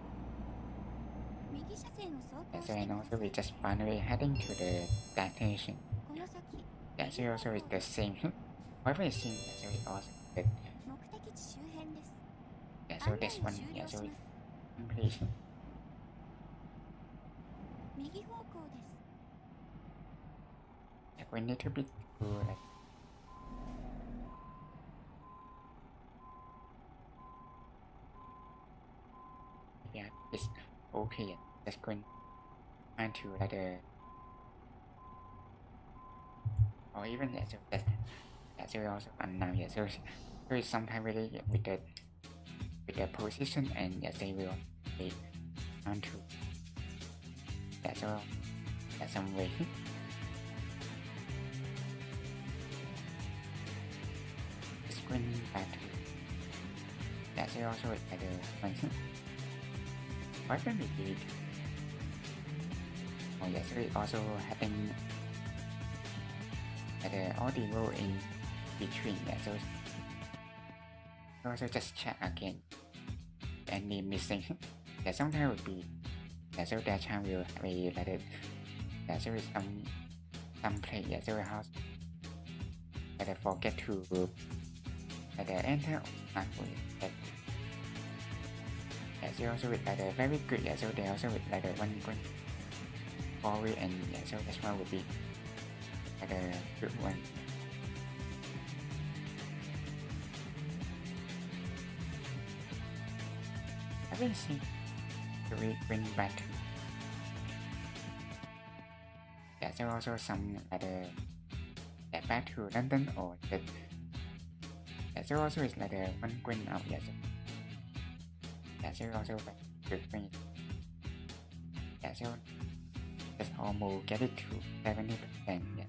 右車線を走 yeah, 行 so して and くだ also さ we い。 just finally heading to the destination この先 yeah, so also it's the same whatever it seems yeah, so it also the 目的地周辺です。 yeah, so 案内 this を one 終 yeah, 了し so ま it す。 completion 右方向です。 yeah, we need to be to yeah, it's okay yeah, just going trying to or even yeah, so that yeah, so we also unknown yeah, so it's sometimes really yeah, with the position and yeah, they will be on to yeah, so yeah, some way it's going back to yeah, so also one why can we do it oh yeah, so it also happen all the row in between yeah, so also just check again any missing yeah, sometimes would be yeah, so that time will be yeah, so with some play yeah, so how forget to enter that yeah, so also with very good yeah, so they also with one forward and yeah, so this one would be a good one. I will see we bring back to yeah, so also some yeah, back to London or that yeah, so also is one going out yeah, so yeah, so also good thing yeah, so just almost get it to 70% yeah,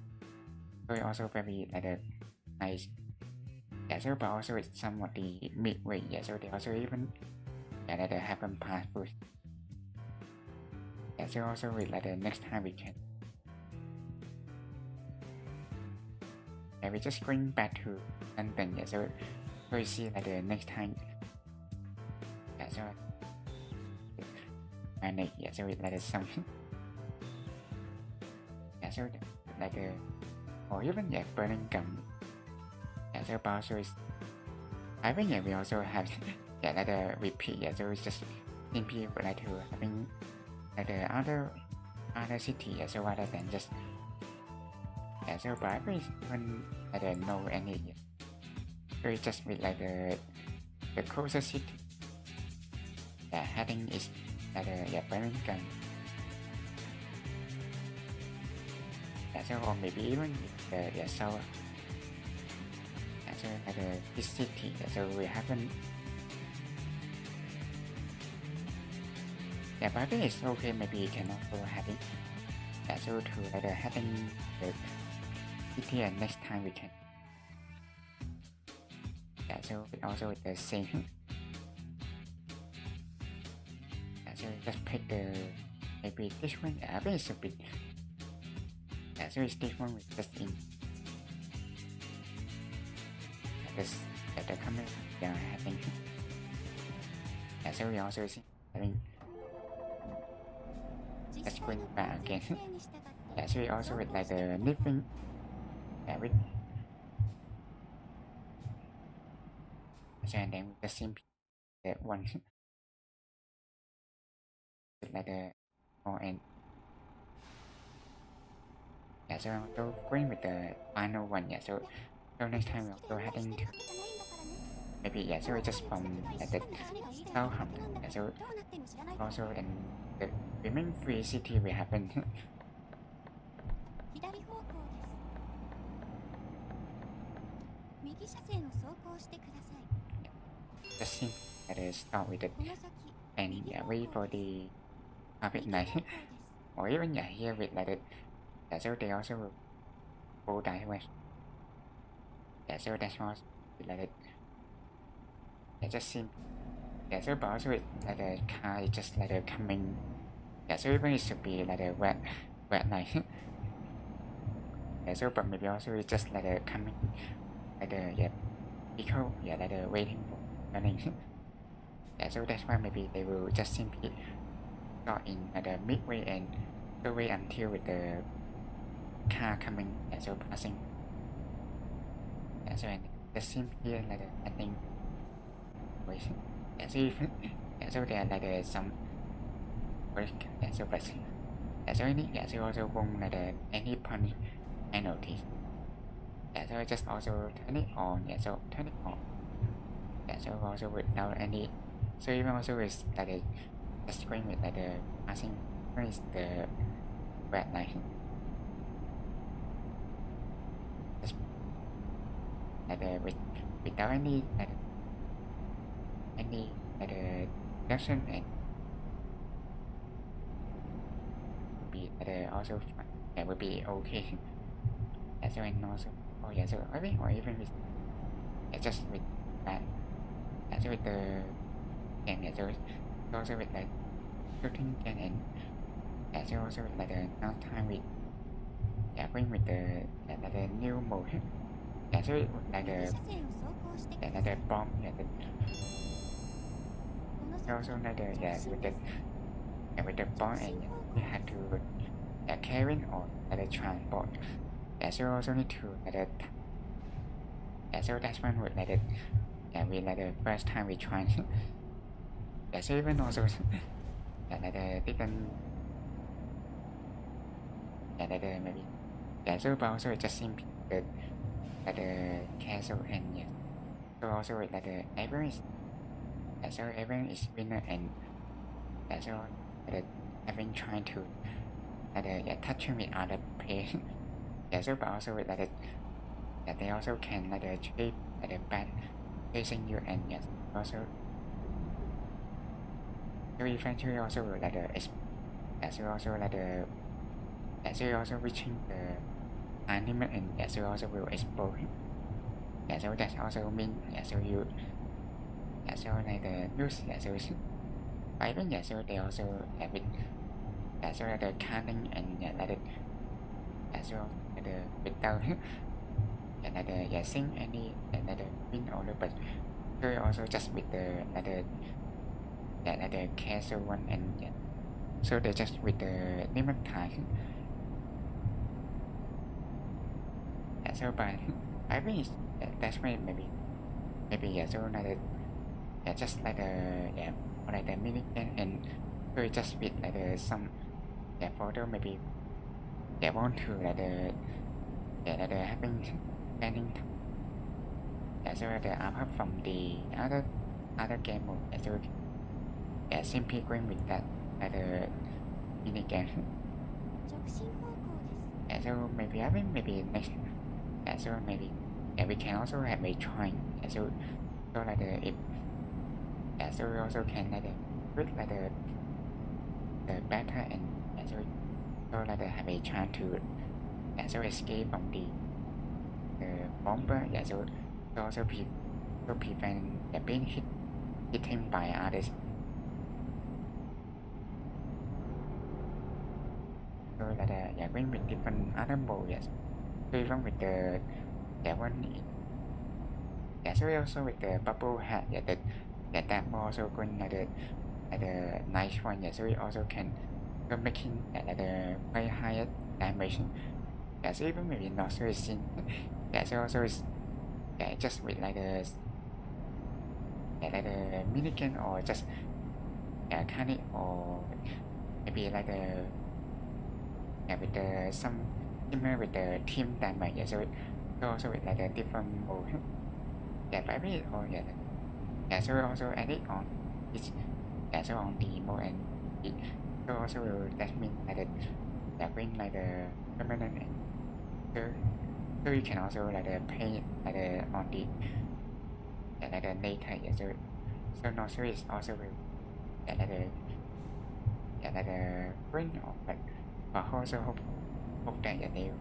so also very nice yeah, so but also it's somewhat the midway yeah, so they also even yeah, have a pass food yeah, so also with the next time we can yeah, we just going back to London yeah, so we see the next time yeah, so manage yeah, so it's some yeah, so or even yeah, Birmingham yeah, so also is I think yeah, we also have yeah, repeat yeah, so it's just simply to having the other city yeah, so rather than just yeah, so but I think even know any yeah. So it's just with the closest city yeah, heading is yeah, Birmingham yeah, so or maybe even the south yeah, so this city yeah, so we haven't yeah, but I think it's okay, maybe you can also have it yeah, so to having the city and next time we can yeah, so also with the same yeah, so just pick the maybe this one yeah, I think it's a bit yeah, so it's this one with just in this the camera yeah, having yeah, so we also see having 実 let's 際 going の back 交 again 通規制に従って yeah, so we also 走 with 行してく the ださい。 living yeah, with so and then we just simply that one like the more and yeah, so I'm also going with the final one. Yeah, so next time we're also heading to maybe yeah, so just from like the Southampton. Yeah, so also then the remaining free city we haven't 左方向です。右車線を走行してください。 just seem that is start with it この先 and yeah, wait for the traffic 右 light 方向です。 or even yeah here with like it. Yeah, so they also will go direct. Yeah, so that's also like it. Yeah, just seem yeah, so but also it like the car is just like a coming. Yeah, so even it should be like a wet night. Yeah, so but maybe also it's just like a coming like the yeah vehicle yeah like the waiting for running. Yeah, so that's why maybe they will just simply start in at the midway and so wait until with the car coming. Yeah, so passing. Yeah, so and just simply like the I think wait. Yeah, so if yeah, so there like the some break. Yeah, so but yeah, so any yeah, so also won't like the any punch penalties. Yeah, so just also turn it on. Yeah, so turn it on. Yeah, so also without any. So even also is like the screen with like the passing is the red light. Just like the without any like any like the reduction and be like the also yeah will be okay. Yeah, so and also oh yeah, so I mean or even with yeah, just with that yeah, so with the game yeah, so also with like shooting and yeah, so also with like the now time with yeah going with the yeah, like the new mode yeah, so like 右 the 車線を走行してく yeah, だ like さ the い。 bomb yeah, the, この also 先 like the 直 yeah 進 with で the す。 yeah, with the bomb and yeah, you had to yeah, carry or like the transport yeah, so also need to like the yeah, so that's one with like the yeah we like the first time we tried yeah, so even also yeah, like the didn't yeah, like the maybe yeah, so but also it just seems the like the castle and yeah, so also with like the everyone is yeah, so everyone is winner and yeah, so like the having trying to like the yeah touching with other players yeah, so but also with like the yeah, they also can like the shape like the bad facing you and yes also so eventually also will like the yeah, so also like the yeah, so also reaching the animate and yeah, so also will explode yeah, so that also mean yeah, so you yeah, so like the use yeah, so even yeah, so they also have it yeah, so like the cutting and yeah, like the yeah, so like the without yeah, like the yeah, sing any yeah, like the win order but so also just with the like the yeah, like the castle one and yeah, so they just with the limit time yeah, so but I think yeah, that's why maybe yeah, so like the yeah, just like the yeah, or like the mini game and so just with like the some yeah photo maybe they want to like the yeah, like the having planning yeah, so the apart from the other game mode yeah, so yeah, simply going with that like the mini game 直進方向です。 yeah, so maybe I mean maybe next yeah, so maybe yeah, we can also have a try yeah, so like the if yeah, so we also can like the with like the better and yeah, so like the have a chance to yeah, so escape from the bomber yeah, so also so prevent yeah, being hit by others so like the yeah going with different other mode yes so even with the yeah one yeah, so also with the bubble hat yeah yeah that also going like the nice one yeah, so we also can so making yeah, like the very higher dimension yeah, so even maybe not so seen yeah, so also is yeah just with like the yeah, like the minigun or just yeah kind of or maybe like the with the some similar with the team damage. Yeah, so also with like the different mode. Yeah, maybe or so also add it on it's so on the mode and it so also will that mean like the bring like the permanent so you can also like the pay like the on the like the later. Yeah, so no series also will like the like the bring or like but also hope that they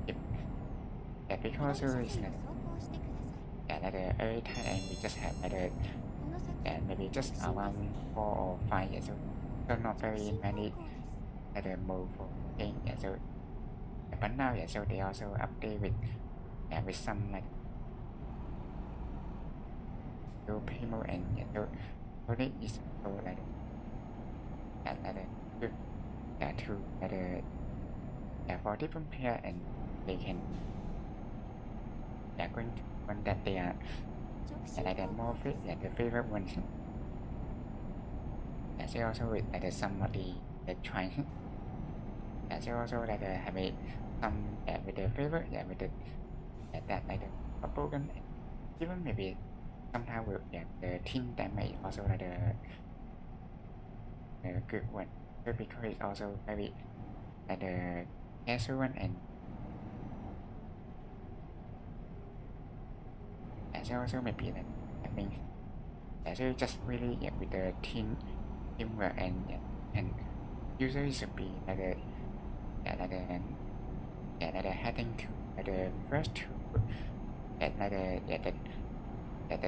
if because 左車 series 線を like 走行してください。 like the every time and we just have like the この先 maybe 直 just 進で around 4 or 5 years old. So not す。直 very 進方 many 向です。 other move for game. Yeah, so but now yeah, so they also update with some like new payment and yeah, so it is so like good to for different player and they can going to one that they are 直進 like the 方 more 向です。 the favorite one. So also with like some of the try. So also like have some with the favorite with the that like the bubble gun even maybe sometimes with the team damage also like the good one. So because it's also maybe like the casual one and so also maybe like I mean so just really with the teamwork and usually should be like the like the heading to like the first two like the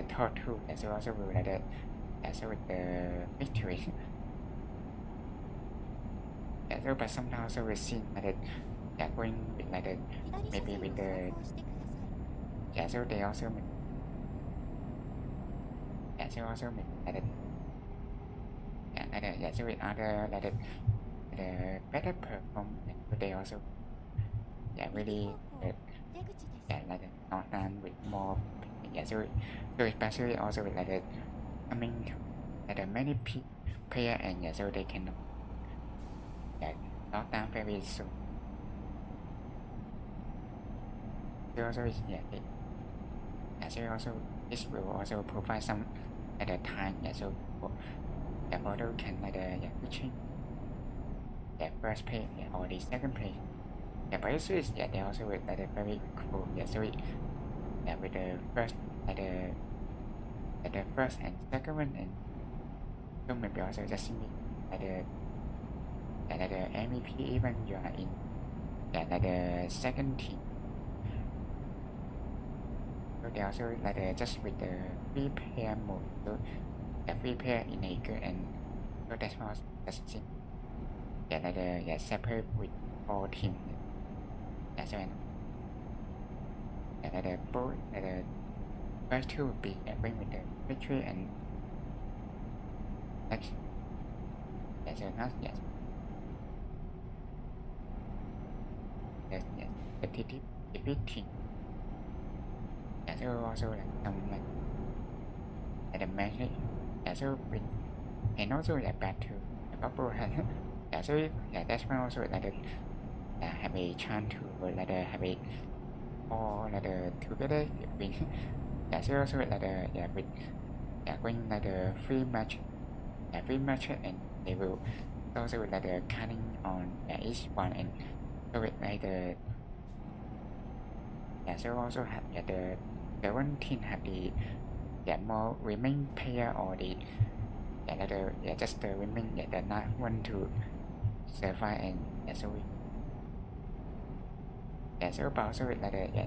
third two so also will like the so with the victory. So but sometimes also we see like the going with like the 左車 maybe 線を with 走 the 行してください。 so they also so also like the so with other like the better perform so they also 右 really 方向出口です。 like the northern with more so especially also with like the coming to like the many player and so they can knock down very soon. So also so also this will also provide some at the time so the model can like the reaching the first page or the second page. But it's they also with like the very cool so with the first like the first and second one and so maybe also just like the MVP even you are in like the second team. So they also like just with the free player mode. So the free player in a good and so that's what that's it. Like the separate with all team. That's when like the both the first two would be bring with the victory and next so not the defeat team. So also like some like the magic so with and also like back to the bubble hand. So that's why also like the have a chance to like the have a all like the together with so also like the with going like the free match and they will also like the cutting on each one and so with like the so also have the one team have the more remain player or the like the just the women the not want to survive and so we so but also like the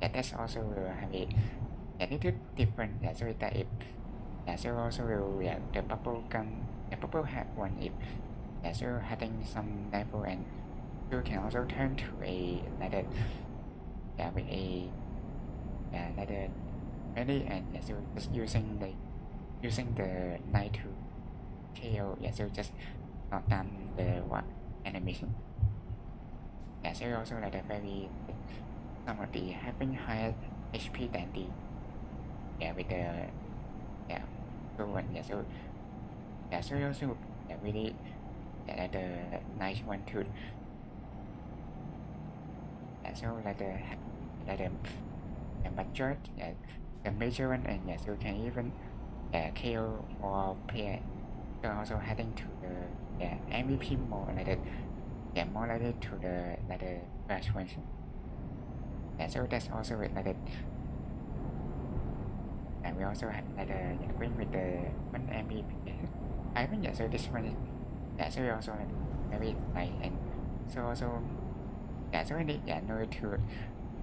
that's also will have a little different so that if so also will the bubble gun the bubble have one if so having some level and you can also turn to a like a with a like a ready and so just using the knight to kill so just not done the what animation so also like the very some of the having higher HP than the with the so one so so also really like the nice one too. So like the majority, the major one, and yes, you can even kill more player. So also heading to the MVP more like more related to the first one. So that's also with and we also have win with the one MVP. I think so this one is so we also have very nice, and so also so we need know to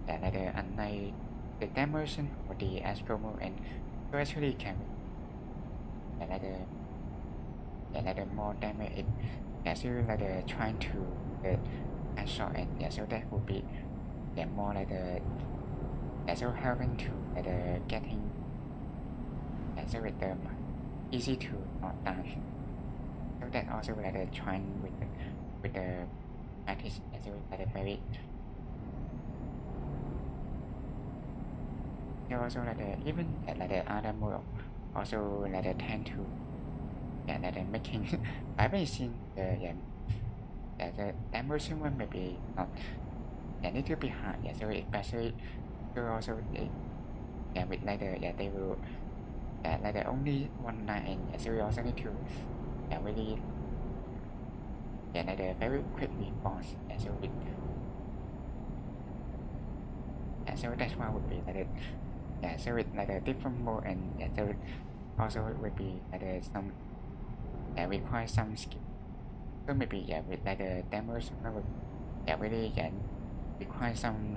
unlike the dimension or the astral move, and so actually can more damage it so trying to shot, and so that would be more so helping to getting so with them easy to not down. So that also trying with the practice, so very so also even the other move also tend to making I've been seeing the dimension one maybe not a little bit hard, so especially so also with they will only one night, and so we also need to really very quick response, so with so that's why would be so with a different mode, and so also it would be some require some skill. So maybe with the damage would really require some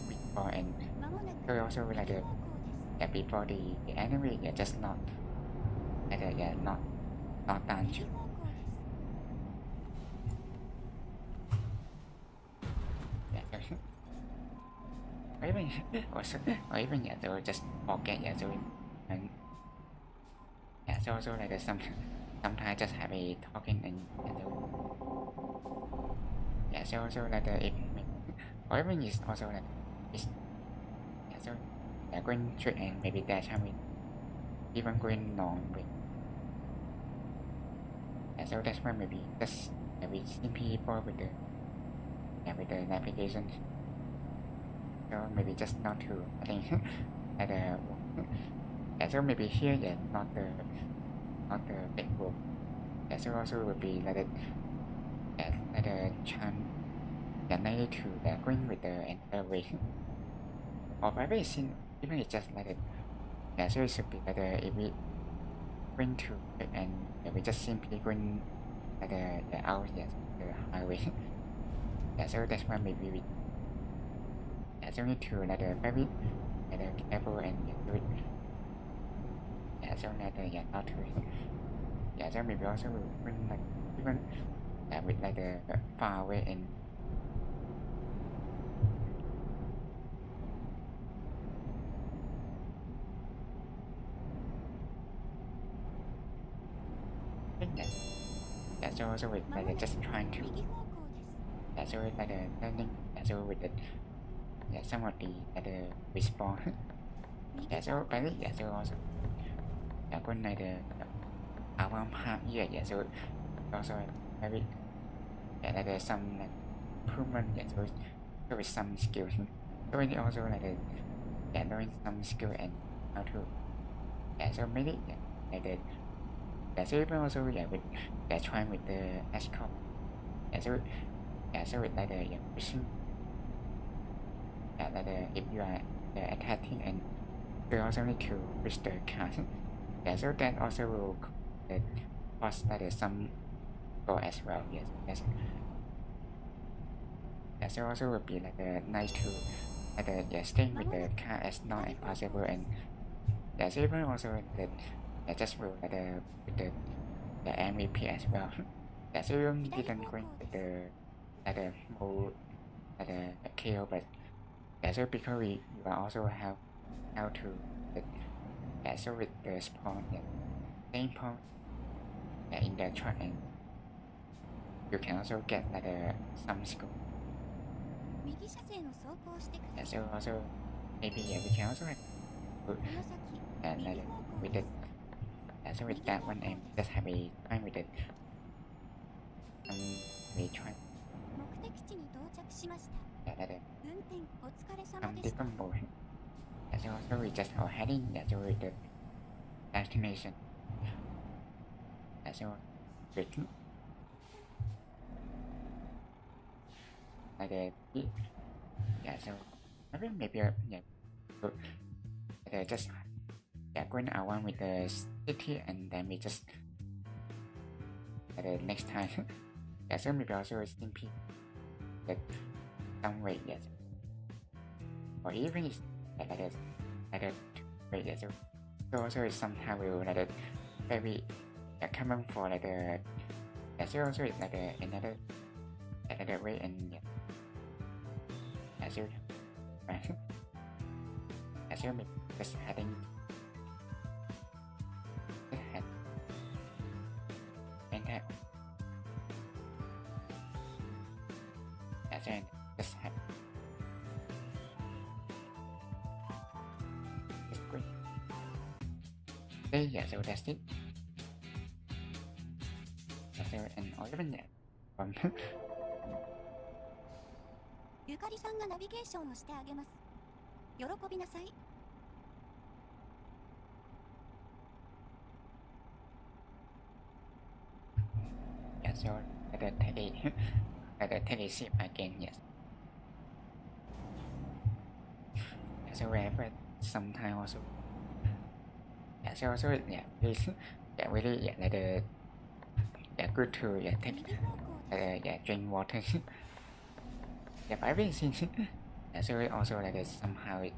before, and まもなく so also 右方向です before the enemy just not not down 右 to 方向です or even also or even so just forget so and so also sometimes just have a talking, and so also if or even is also is so going straight, and maybe that's how we even going long with so that's why maybe just we simply for with the navigation, so maybe just not to I think so maybe here not the big book, so also will be the chance needed to going with the entire way or vibration, even it's just so it should be if we going to and we just simply going out the highway. So that's why maybe we so need to very careful and do it. So not to so maybe also when even with far away, and I think that's also with まもなく just trying to 右方向です so learning so with some of the response 右 so 方向 by で the す so also when around half year, so also maybe some improvement, so with some skills, so it also knowing some skill and how to so maybe so even also with trying with the ASCOM, so with pushing if you are attacking, and you also need to push the card, so that also will cause some goal as well. Yes. So also will be nice to staying with the car as long as possible, and so even also just will with the MVP as well. So you didn't going with the mode kill, but so because you are also have how to so with the spawn same point in the track, and you can also get some score. 右車線を走行してください So also maybe we can also have この先 and 右方向 with で it す so with that one, and just have a time with it. we try 目的地に到着しました。 yeah, like 運転お疲れ様 some でした。 different mode. Yeah, so also we just are heading yeah, to the destination. Yeah, so with like yeah, so maybe yeah, so, just yeah, going around with the city and then we just the next time yeah, so maybe also simply like some way yes, or even is like a way yes, so also is somehow will like a very yeah, common for like a yeah, so also is like another way and yeah, so right. Yeah, so maybe just heading head and that yeah, so just head just quick okay, yeah, so that's it. Yeah, so and all even yeah, from ゆかりさんがナビゲーションをしてあげます。喜びなさい。 yeah, so take a sip again, yes. Yeah, so wherever sometimes also yeah, so also yeah, really, yeah, really yeah, like yeah, good to yeah, take 右方向です。 yeah, drink water. Yeah, but everything yeah, so it also like somehow it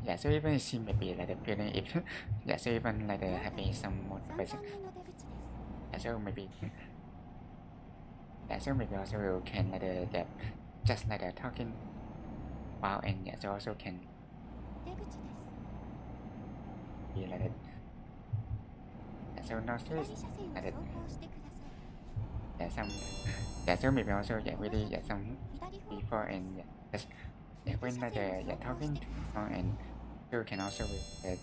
yeah, so even it seems maybe like the feeling if yeah, so even like having some 3 motivation 番目の出口です。 yeah, so maybe yeah, so maybe also you can like yeah, just like talking wow and yeah, so also can 出口です。 be like yeah, so not 左 just 車線を like 走行してください。 yeah, some yeah, so maybe also yeah, really yeah, some 左方 before 向で and す。 yeah, just yeah, when like yeah, talking to someone and you can also yeah,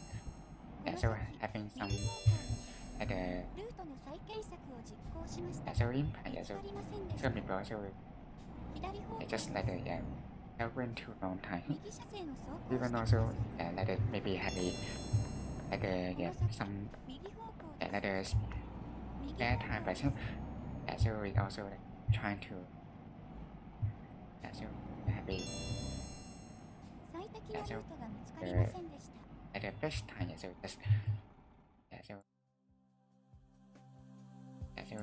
こ yeah, の so 先 having 右 some 方向です。 like ルートの再検索を実行しまし yeah, た。 so impact 見 yeah, つ so かりませんでし so た。 maybe also 左方向 yeah, で just す。 like yeah, that went too long time. 右車線を走行して Even くだ also さい。 yeah, like maybe have a like こ yeah, の先 some 右方向 yeah, です。 like 右 spare 方 time, 向 but です。 yeah, so it also like trying to yeah, so have a 最適なルートが見つかり yeah, ま so せんでした。 at the best time, yeah, so just yeah, so yeah, so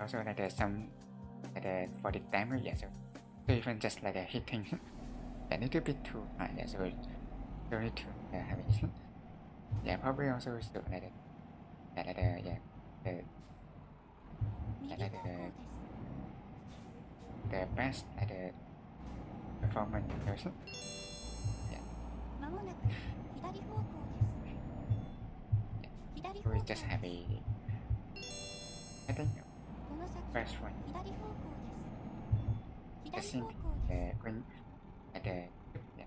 also like some like for the timer, yeah, so even just like hitting a little bit too high, yeah, so you need to have it. Yeah, probably also should like yeah, like yeah, the 右 like 方向です。 the best like performance, also. まもなく左方向です。左 So 方 we 向で just す。 have a I think この先 first one 左方向です。 just 左 think 方向です。 when at the yeah,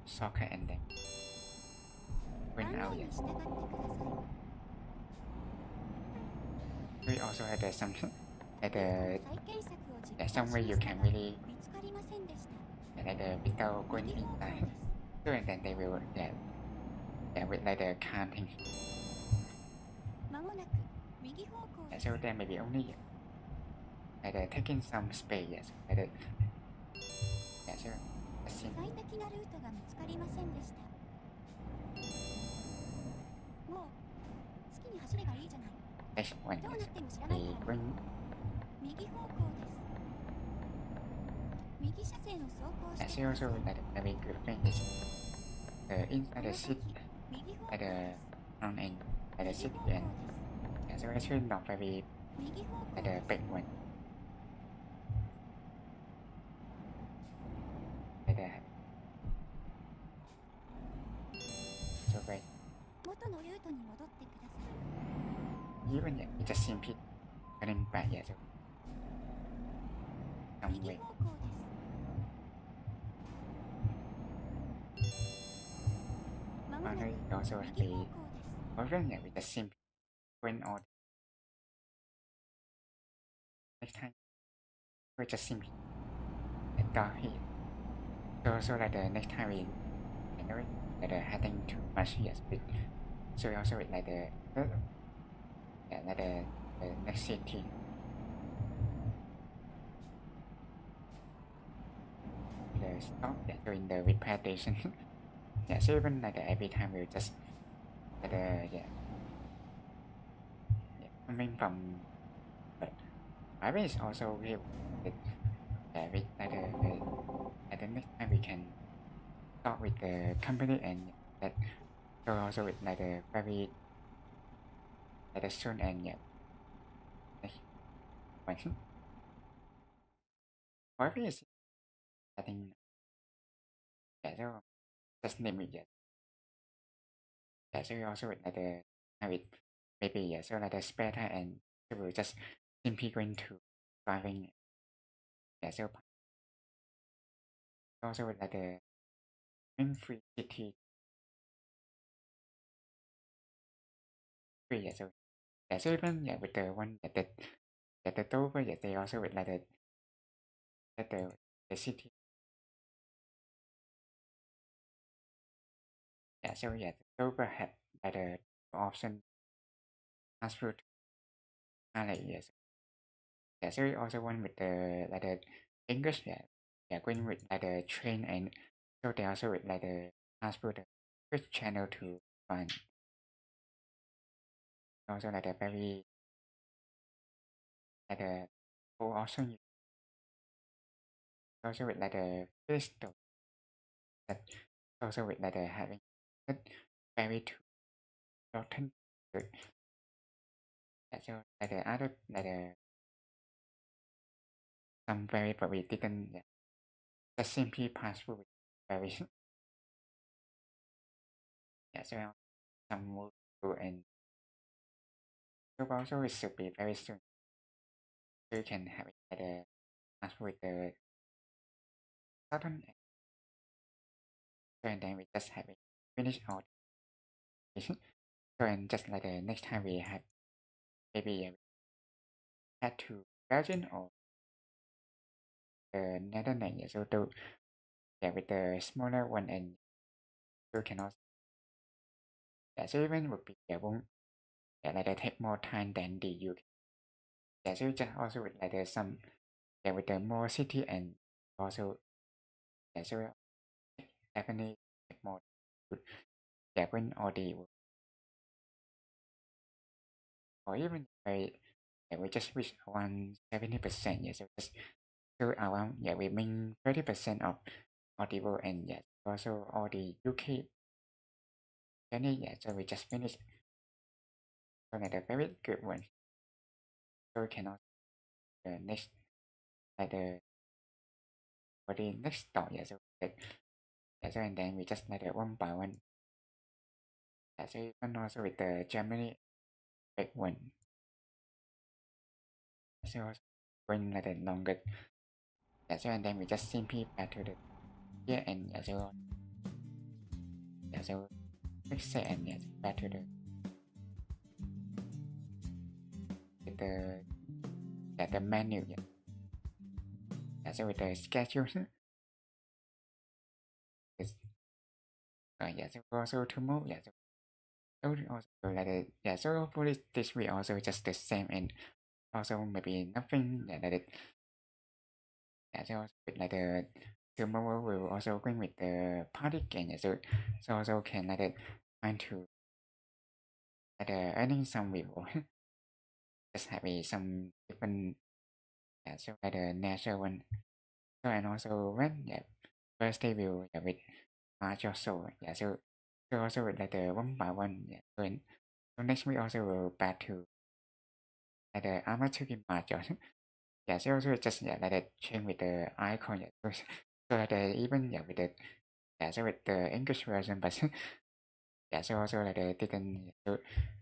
soccer and then 案 when 内 out に yeah. 従ってください。 We also had some like ルートの再検索を実 yeah, 行 some し way ま you した can が really 見つかりませんでした。 like without going 右方向 inside. です。 So and then they will yeah with like the counting. まもなく右方向 Yeah, です。 so then maybe only like taking some space, yes. Like yeah, so I think 最適なルートが見つかりませんでした。もう好きに走ればいいじゃない。 next one どうな yes. っても知らない The からね。 green 右方向です。右車線を走行 yeah, して so くださ also い。 like a very good thing is こ inside の the 先 seat 右方向 at で the す。 front end at the 右 seat 方向 and です。 yeah, so actually not very 右方向 like で the す。 big one. Like the so great. 元のルートに戻ってください。 Even yeah, it just simply running back yeah, so some 右 way. 方向です。まもなく Finally, also have 右方 a 向です。 or even yeah, we just simply when or next time we just simply stop here. So that the next time we know that having too much yes, so also like the next city the stop during the repetition. Yeah, so even like every time we just coming from but maybe it's also with with at the next time we can talk with the company and that so also with like the very soon and next one. However, is I think so just name it yet. So also with like the have it maybe so like the spare time and so we're just simply going to driving so also with like the free city free so so even with the one that the over they also with like that the city so the over had like the option transfer to like so we also one with the like the English going with like the train and so they also with like the transfer the which channel to find also like the very like the whole option also with like the first that also with like the having that very too often so like the other like the some very but we didn't just simply pass through with very so some move to and so also it should be very soon so you can have it like the pass with the southern so and then we just have it finish out so and just like the next time we have maybe had to Belgium or the Netherlands so to with the smaller one and you cannot so even would be won't like they take more time than the UK so just also with like the some with the more city and also so definitely take more good when or the or even we just reach 170% so just so around we mean 30% of audible and also all the UK journey so we just finished so like a very good one so we cannot the next like the for the next stop so and then we just like the one by one so even also with the Germany big one so also going like the longer so and then we just simply back to the here and so fix it and back to the the menu so with the schedule is so also to move so also like so hopefully this week also just the same and also maybe nothing that it so also with like the tomorrow we will also going with the party game so also can like trying to like earning some reward just have some different so like the natural one so and also when first day will with March also so also with like the one by one so next week also will back to like the amateur game March so also just like the change with the icon so like the even with the so with the English version but so also like the didn't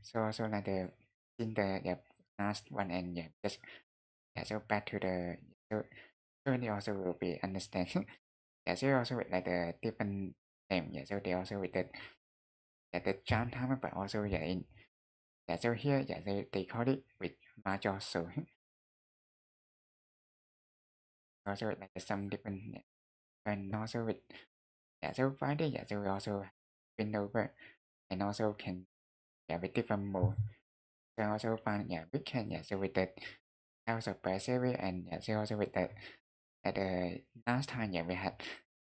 so also like the in the last one and just so back to the so they also will be understand so also with like the different name so they also with the jump time but also in yeah, so here, yeah, they call it with major, so also like some different, and also with, yeah, so Friday, yeah, so we also win over, and also can, yeah, with different mode. So also find, yeah, weekend, yeah, so with the House of Berserk, and yeah, so also with the at the last time, yeah, we had,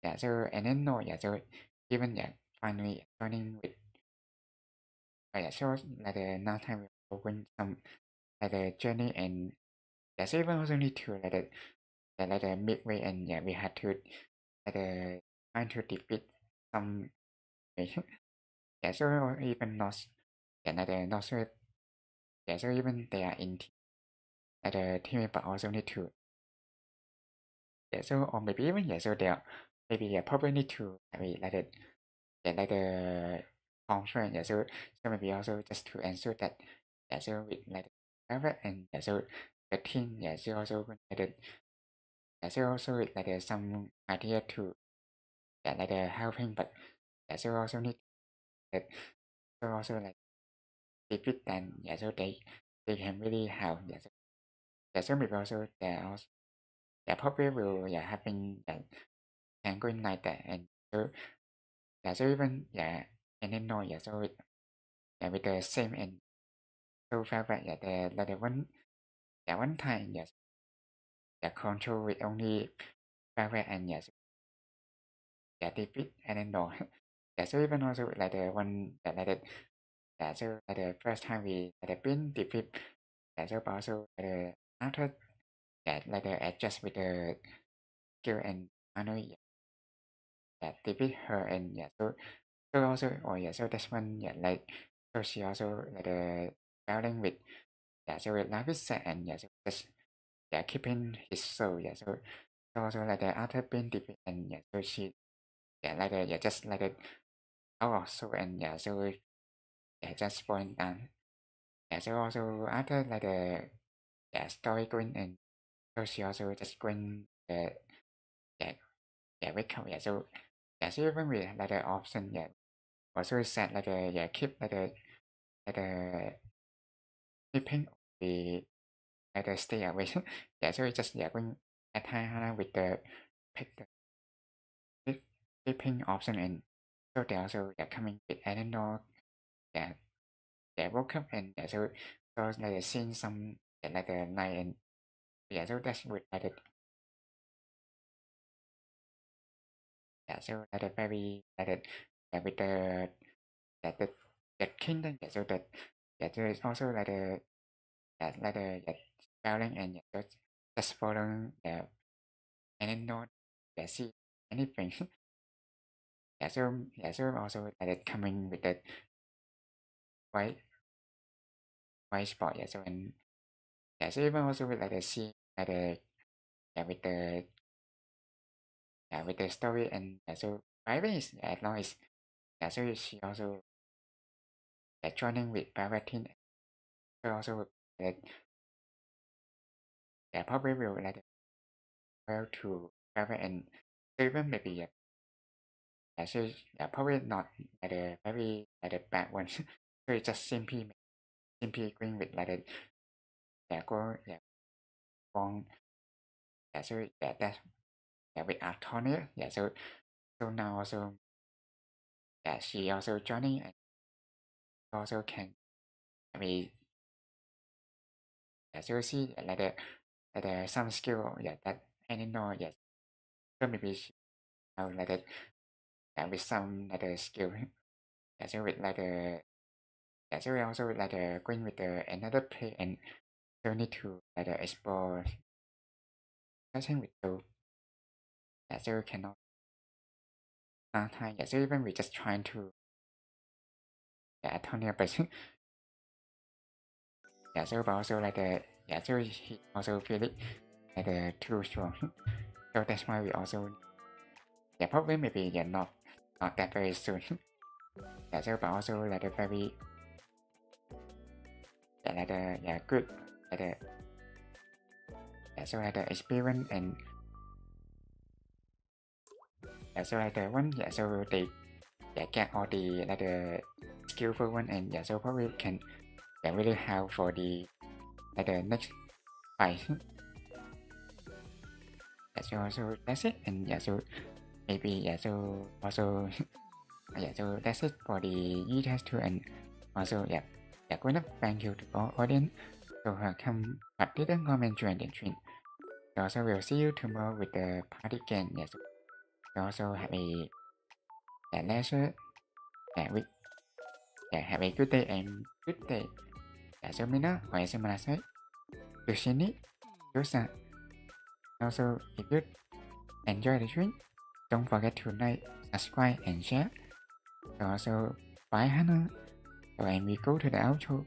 yeah, so and then no, yeah, so even, yeah, finally joining with, yeah, so like the last time we open some like the journey, and yeah, so even also need to like the, yeah, like the midway, and yeah, we had to like the trying to defeat some yeah, so even not, yeah, like the not so, yeah, so even they are in like the team, but also need to, yeah, so or maybe even, yeah, so they are maybe, yeah, probably need to maybe like the, yeah, like the conference, yeah, so maybe also just to answer that, yeah, so with like the private, and yeah, so the team, yeah, so also like the, yeah, so also with like the some idea to, yeah, like the helping, but yeah, so also need that, so also like defeat, and yeah, so they can really help, yeah, so, yeah, so maybe also they also, yeah, probably will, yeah, having that can go in like that, and so, yeah, so even, yeah, and then no, yeah, so with, yeah, with the same, and so far but yeah, the like the one, yeah, one time, yes, yeah, control with only private, and yes, yeah, defeat, and then no, yeah, so even also like the one that like the, yeah, so like the first time we like the been defeat, yeah, so but also like the after, yeah, like the adjust with the skill, and I know, yeah, yeah, defeat her, and yeah, so also, oh yeah, so that's one, yeah, like, so she also like the battling with, yeah, so with life is set, and yeah, so just, yeah, keeping his soul, yeah, so also like the after being defeated, and yeah, so she, yeah, like the, yeah, just like the, oh, so, and yeah, so yeah, just point down, yeah, so also after like the, yeah, story going, and so she also just going, yeah, yeah, wake up, yeah, so, yeah, so even with like the option, yeah, also set like the, yeah, keep like the keeping the like the stay away, yeah, so it's just, yeah, going at high with the pick the keeping option, and so they also, yeah, coming with, I don't know, yeah, yeah, woke up, and yeah, so like seeing some, yeah, like the night, and yeah, so that's with like the, yeah, so like the very like the, yeah, with the, yeah, the kingdom, yeah, so that, yeah, there is also like the, yeah, like the, yeah, spelling, and yeah, just following, yeah, and then not, yeah, see anything, yeah, so also like the coming with the white white spot, yeah, so, and yeah, so even also with like the see like the, yeah, with the, yeah, with the story, and yeah, so private is, yeah, as long as, yeah, so she also, yeah, joining with private team, so also with, like, yeah, probably will like well to private, and so even maybe, yeah, yeah, so yeah, probably not like the very like the bad one, so it's just simply going with like the, yeah, go, yeah, wrong, yeah, so yeah, that, yeah, with Antonia, yeah, so now also, yeah, she also joining, and also can, I mean, yeah, so see like the some skill, yeah, that I didn't know, yes, so maybe she have like the, yeah, with some like the skill, yeah, so with like the, yeah, so we also like the going with the another play, and so need to like the explore something with those, yeah, so we cannot time, yeah, so even we just trying to, yeah, Antonia, but yeah, so but also like the, yeah, so he also feel it like the too strong, so that's why we also, yeah, probably maybe, yeah, not that very soon, yeah, so but also like the very, yeah, like the, yeah, good, like the, yeah, so like the experience, and yeah, so like the one, yeah, so they, yeah, get all the like the skillful one, and yeah, so probably can, really help for the next fight. So that's it, and so maybe so also so that's it for the ETS2, and also going up. Thank you to all audience who have come didn't comment during the stream. So also we'll see you tomorrow with the party game. So also have a leisure week. Have a good day and good day. So mina or so say Yushini Yusa. Also if you enjoy the stream, don't forget to like, subscribe and share. So also bye Hana. So and we go to the outro.